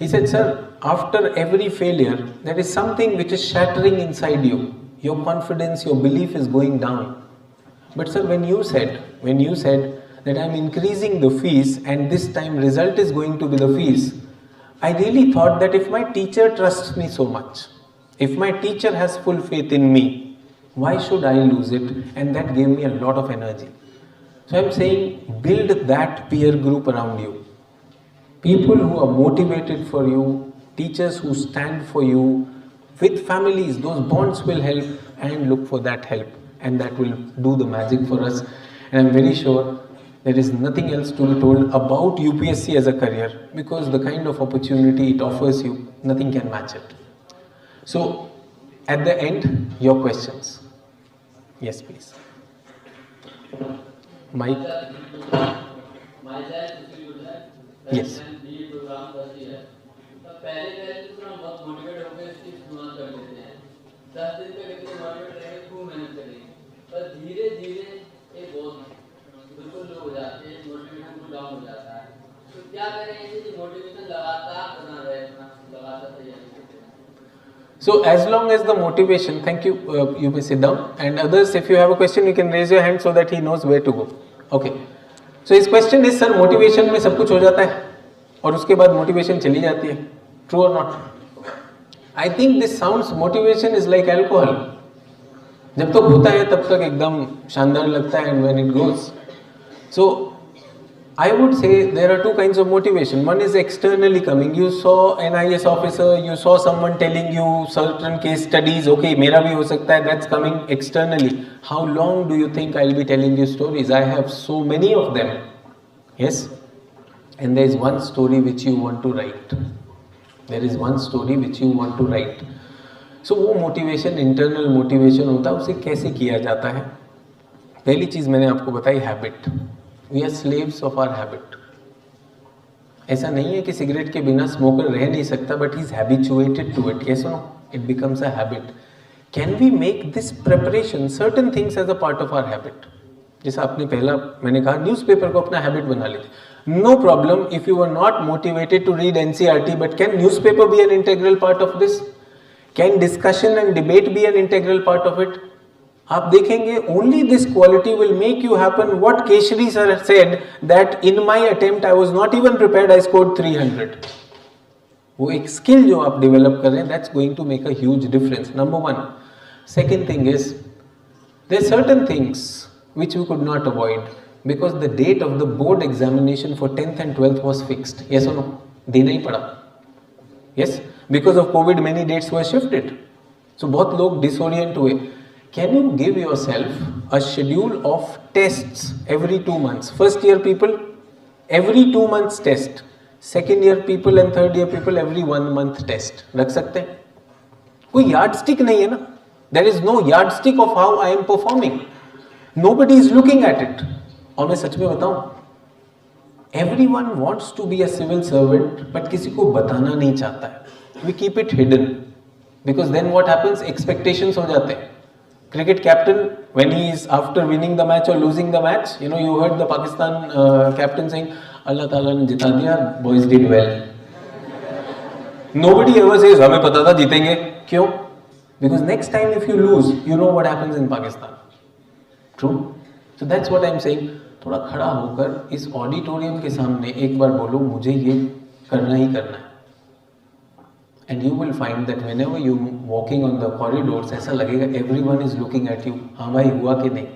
he said, "Sir, after every failure, there is something which is shattering inside you. Your confidence, your belief is going down. But sir, when you said that I am increasing the fees and this time result is going to be the fees, I really thought that if my teacher trusts me so much, if my teacher has full faith in me, why should I lose it?" And that gave me a lot of energy. So I am saying, build that peer group around you. People who are motivated for you, teachers who stand for you, with families, those bonds will help, and look for that help, and that will do the magic for us. And I'm very sure there is nothing else to be told about UPSC as a career, because the kind of opportunity it offers you, nothing can match it. So at the end, your questions. Yes, please. Mike. Yes. So as long as the motivation, thank you, you may sit down, and others, if you have a question, you can raise your hand so that he knows where to go. Okay. So his question is, sir, motivation में सब कुछ हो जाता है और उसके बाद motivation चली जाती है. True or not? I think this sounds, motivation is like alcohol. जब तक होता है तब तक एकदम शानदार लगता है, and when it goes. So I would say there are two kinds of motivation. One is externally coming. You saw an IAS officer, you saw someone telling you certain case studies, okay, mera bhi ho sakta hai, that's coming externally. How long do you think I'll be telling you stories? I have so many of them. Yes? And there is one story which you want to write. There is one story which you want to write. So वो motivation, internal motivation होता है, उसे कैसे किया जाता है? पहली चीज़ मैंने आपको बताई, habit. We are slaves of our habit. ऐसा नहीं है कि सिगरेट के बिना स्मोकर रह नहीं सकता, but he is habituated to it. Yes or no? It becomes a habit. Can we make this preparation, certain things as a part of our habit? जैसा आपने पहला मैंने कहा, न्यूज़पेपर को अपना हैबिट बना लेते. No problem if you are not motivated to read NCERT, but can newspaper be an integral part of this? Can discussion and debate be an integral part of it? आप देखेंगे, only this quality will make you happen. What Keshri sir said, that in my attempt I was not even prepared, I scored 300. वो एक skill जो आप develop कर रहे हैं, that's going to make a huge difference. Number one. Second thing is, there are certain things which we could not avoid because the date of the board examination for 10th and 12th was fixed. Yes or no? देना ही पड़ा. Yes? Because of COVID, many dates were shifted. So बहुत लोग disorient हुए. Can you give yourself a schedule of tests every 2 months? First year people, every 2 months test. Second year people and third year people, every 1 month test. रख सकते हैं? कोई yardstick नहीं है ना? There is no yardstick of how I am performing. Nobody is looking at it. और मैं सच में बताऊं, everyone wants to be a civil servant, but किसी को बताना नहीं चाहता है. We keep it hidden because then what happens? Expectations हो जाते हैं. Cricket captain, when he is after winning the match or losing the match, you know, you heard the Pakistan captain saying, Allah Ta'ala ne jita diya, boys did well. Nobody ever says, हमें पता था जीतेंगे. क्यों? Because next time if you lose, you know what happens in Pakistan. True? So that's what I'm saying. थोड़ा खड़ा होकर इस auditorium के सामने एक बार बोलो, मुझे ये करना ही करना है. And you will find that whenever you walking on the corridors, ऐसा लगेगा everyone is looking at you. हाँ भाई हुआ कि नहीं?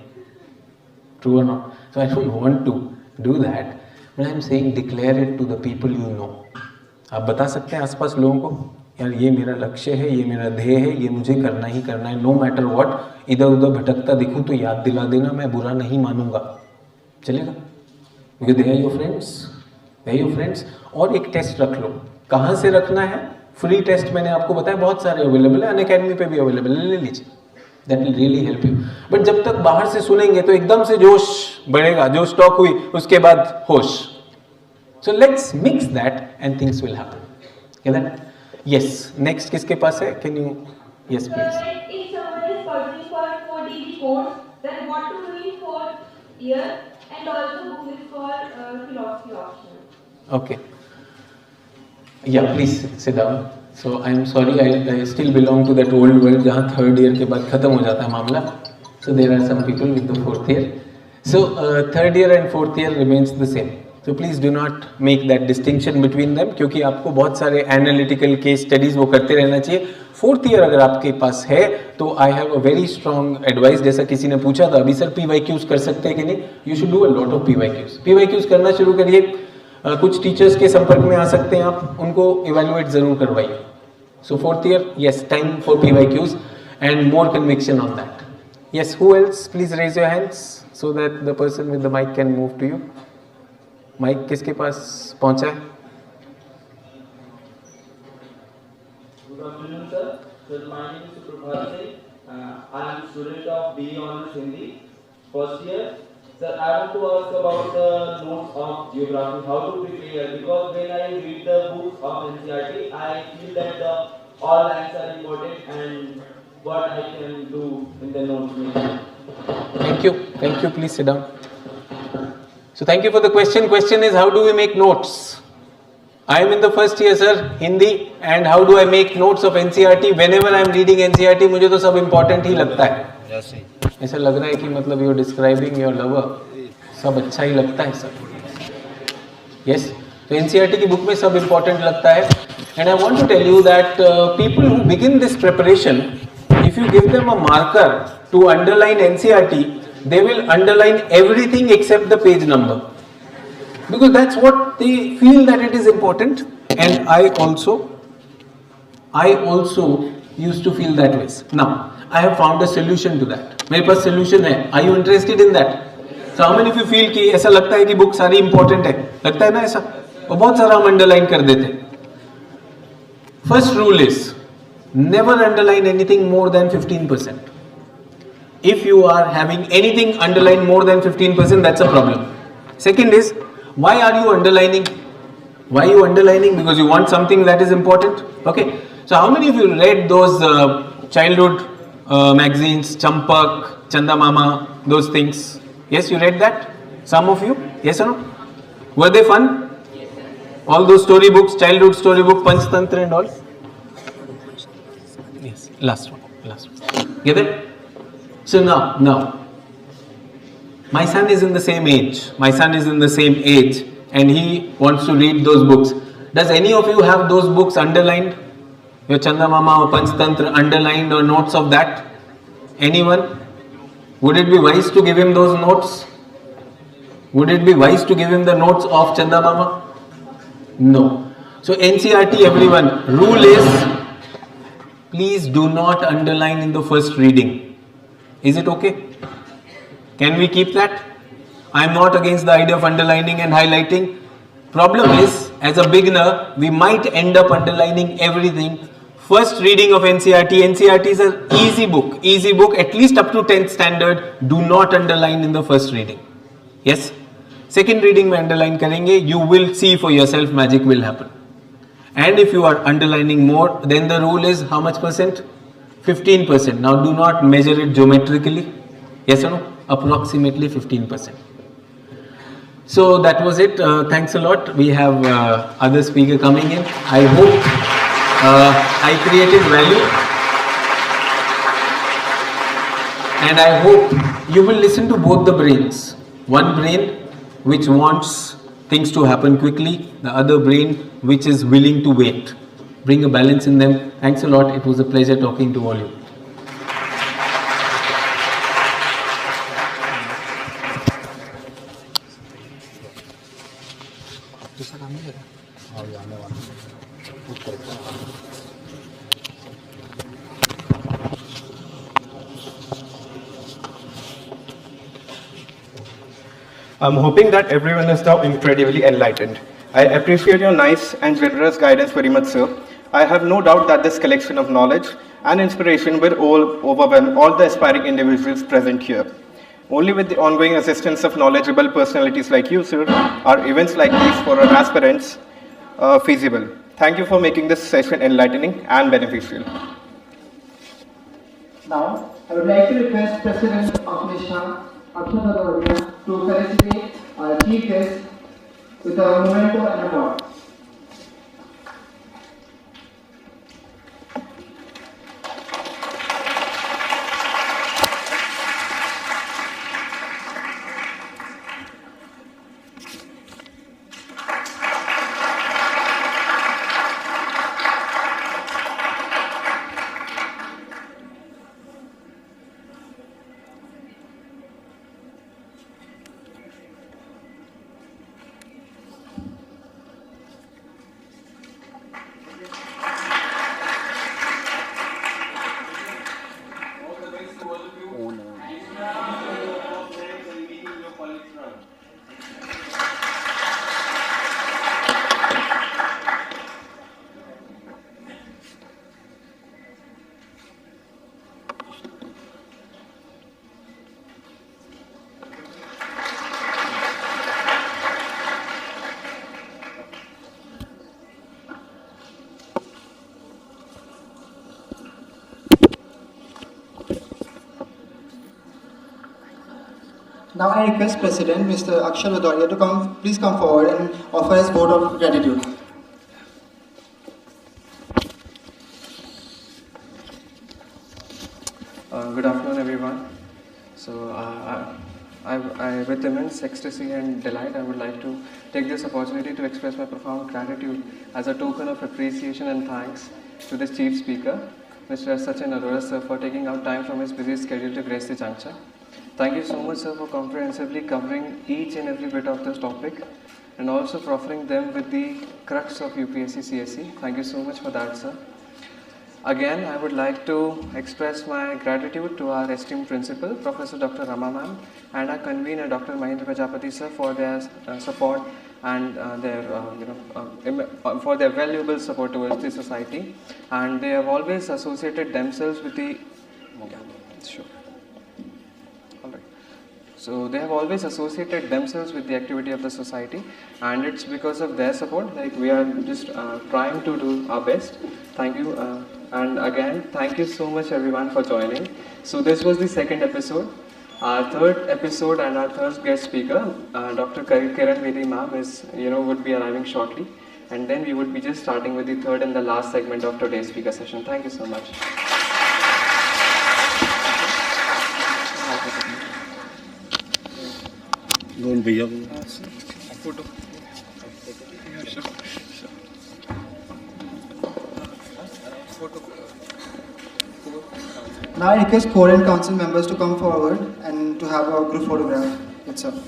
True or not? So I don't want to do that, but I'm saying declare it to the people you know. आप बता सकते हैं आसपास लोगों को, यार ये मेरा लक्ष्य है, ये मेरा ध्येय है, ये मुझे करना ही करना है. No matter what, इधर उधर भटकता दिखूं तो याद दिला देना, मैं बुरा नहीं मानूंगा. चलेगा? Because they are your friends. They are your friends. और एक टेस्ट रख लो. कहाँ से रखना है? फ्री टेस्ट मैंने आपको बताया बहुत सारे अवेलेबल है, अनअकैडमी पे भी अवेलेबल है, ले लीजिए. That will really help you. But जब तक बाहर से सुनेंगे तो एकदम से जोश बढ़ेगा, जो स्टॉक हुई उसके बाद होश. So let's mix that and things will happen. Okay then? Yes. Next किसके पास है? Can you? Yes please. If someone is pursuing for 4 degree course, then what to do in 4th year, and also book is for philosophy optional. Okay. Yeah, please sit down. So I am sorry, I still belong to that old world जहाँ third year के बाद खत्म हो जाता है मामला. So there are some people with the 4th year. So third year and 4th year remains the same. So please do not make that distinction between them क्योंकि आपको बहुत सारे analytical case studies वो करते रहना चाहिए. 4th year अगर आपके पास है तो I have a very strong advice. जैसा किसी ने पूछा था अभी सर PYQs कर सकते हैं कि नहीं? You should do a lot of PYQs. PYQs करना शुरू करिए. कुछ टीचर्स के संपर्क में आ सकते हैं आप, उनको इवेल्युएट जरूर करवाइए. So 4th year, yes, time for PYQs and more conviction on that. Yes, who else? Please raise your hands so that the person with the mic can move to you. Mic किसके पास पहुंचा है? Good afternoon, sir. Sir, my name is Prabhat Singh. I am student of BE Honors Hindi, first year. Sir, I want to ask about the notes of geography, how to prepare, because when I read the books of NCERT, I feel that all lines are important and what I can do in the notes. Thank you, please sit down. So thank you for the question. Question is, how do we make notes? I am in the first year, sir, Hindi, and how do I make notes of NCERT? Whenever I am reading NCERT, मुझे तो सब important ही लगता है. ऐसा लग रहा है कि मतलब you are describing your lover, सब अच्छा ही लगता है सब. यस, तो एनसीईआरटी की बुक में सब इंपॉर्टेंट लगता है. And I want to tell you that people who begin this preparation, if you give them a marker to underline NCERT, they will underline everything except the page number, because that's what they feel that it is important. And I also used to feel that ways. Now I have found a solution to that. मेरे पास solution है. Are you interested in that? So how many of you feel कि ऐसा लगता है कि book सारी important है? लगता है ना ऐसा? और बहुत सारा हम underline कर देते हैं. First rule is never underline anything more than 15%. If you are having anything underlined more than 15%, that's a problem. Second is, why are you underlining? Why are you underlining? Because you want something that is important. Okay. So how many of you read those childhood magazines, Champak, Chanda Mama, those things? Yes, you read that? Some of you? Yes or no? Were they fun? All those storybooks, childhood storybook, Panchtantra and all? Yes, last one. Get it? So now, my son is in the same age, and he wants to read those books. Does any of you have those books underlined? Your Chanda Mama or Panchtantra underlined or notes of that? Anyone? Would it be wise to give him those notes? Would it be wise to give him the notes of Chanda Mama? No. So NCERT, everyone, rule is, please do not underline in the first reading. Is it okay? Can we keep that? I am not against the idea of underlining and highlighting. Problem is, as a beginner, we might end up underlining everything. First reading of NCERT is an easy book, at least up to 10th standard. Do not underline in the first reading. Yes? Second reading में underline करेंगे, you will see for yourself, magic will happen. And if you are underlining more, then the rule is how much percent? 15%. Now do not measure it geometrically. Yes or no? Approximately 15%. So that was it. Thanks a lot. We have other speaker coming in. I hope I created value, and I hope you will listen to both the brains. One brain which wants things to happen quickly, the other brain which is willing to wait. Bring a balance in them. Thanks a lot. It was a pleasure talking to all you. I'm hoping that everyone is now incredibly enlightened. I appreciate your nice and generous guidance very much, sir. I have no doubt that this collection of knowledge and inspiration will overwhelm all the aspiring individuals present here. Only with the ongoing assistance of knowledgeable personalities like you, sir, are events like these for our aspirants feasible. Thank you for making this session enlightening and beneficial. Now, I would like to request President of Nishtha, to felicitate our chief guest with a memento and award. Now I request President Mr. Ekaansh' to please come forward and offer his vote of gratitude. Good afternoon, everyone. So, with immense ecstasy and delight, I would like to take this opportunity to express my profound gratitude as a token of appreciation and thanks to the Chief Speaker, Mr. Sachin Arora, sir, for taking out time from his busy schedule to grace the juncture. Thank you so much, sir, for comprehensively covering each and every bit of this topic and also for offering them with the crux of UPSC CSE. Thank you so much for that, sir. Again, I would like to express my gratitude to our esteemed principal, Professor Dr. Rama ma'am, and our convener, Dr. Mahendra Prajapati, sir, for their support and for their valuable support towards the society. And they have always associated themselves with the... Sure. So they have always associated themselves with the activity of the society, and it's because of their support, like we are just trying to do our best. Thank you, and again, thank you so much everyone for joining. So this was the second episode. Our third episode and our third guest speaker, Dr. Kiran Bedi ma'am would be arriving shortly, and then we would be just starting with the third and the last segment of today's speaker session. Thank you so much. Photo. Now I request core and council members to come forward and to have a group photograph itself.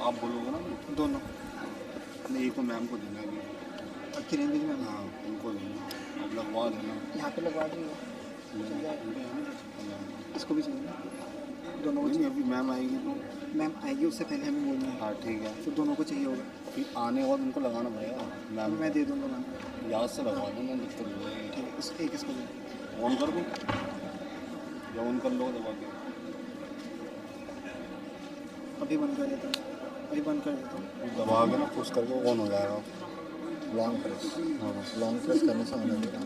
आप बोलोगे ना? दोनों नहीं, एक तो ma'am को देना है अभी। किरण दीदी मैम, हाँ उनको देना, आप लगवा देना। यहाँ पे लगवा दी इसको भी चाहिए ना? दोनों को नहीं, चाहिए। अभी मैम आएगी तो मैम आएगी, उससे पहले हमें बोलना है। हाँ ठीक है, फिर दोनों को चाहिए होगा। फिर आने के बाद उनको लगाना पड़ेगा। मैम मैं दे दूँगा मैम। याद से लगवा दूँगा, दिक्कत नहीं है। ठीक है, एक इसको दे। ऑन कर दूँ या ऑन कर लो दबा के? अभी बंद कर देता हूँ, अभी बंद कर देता हूँ। दबा के ना पुश करके ऑन हो जाएगा। लॉन्ग प्रेस, हाँ लॉन्ग प्रेस करने से ऑन हो जाएगा।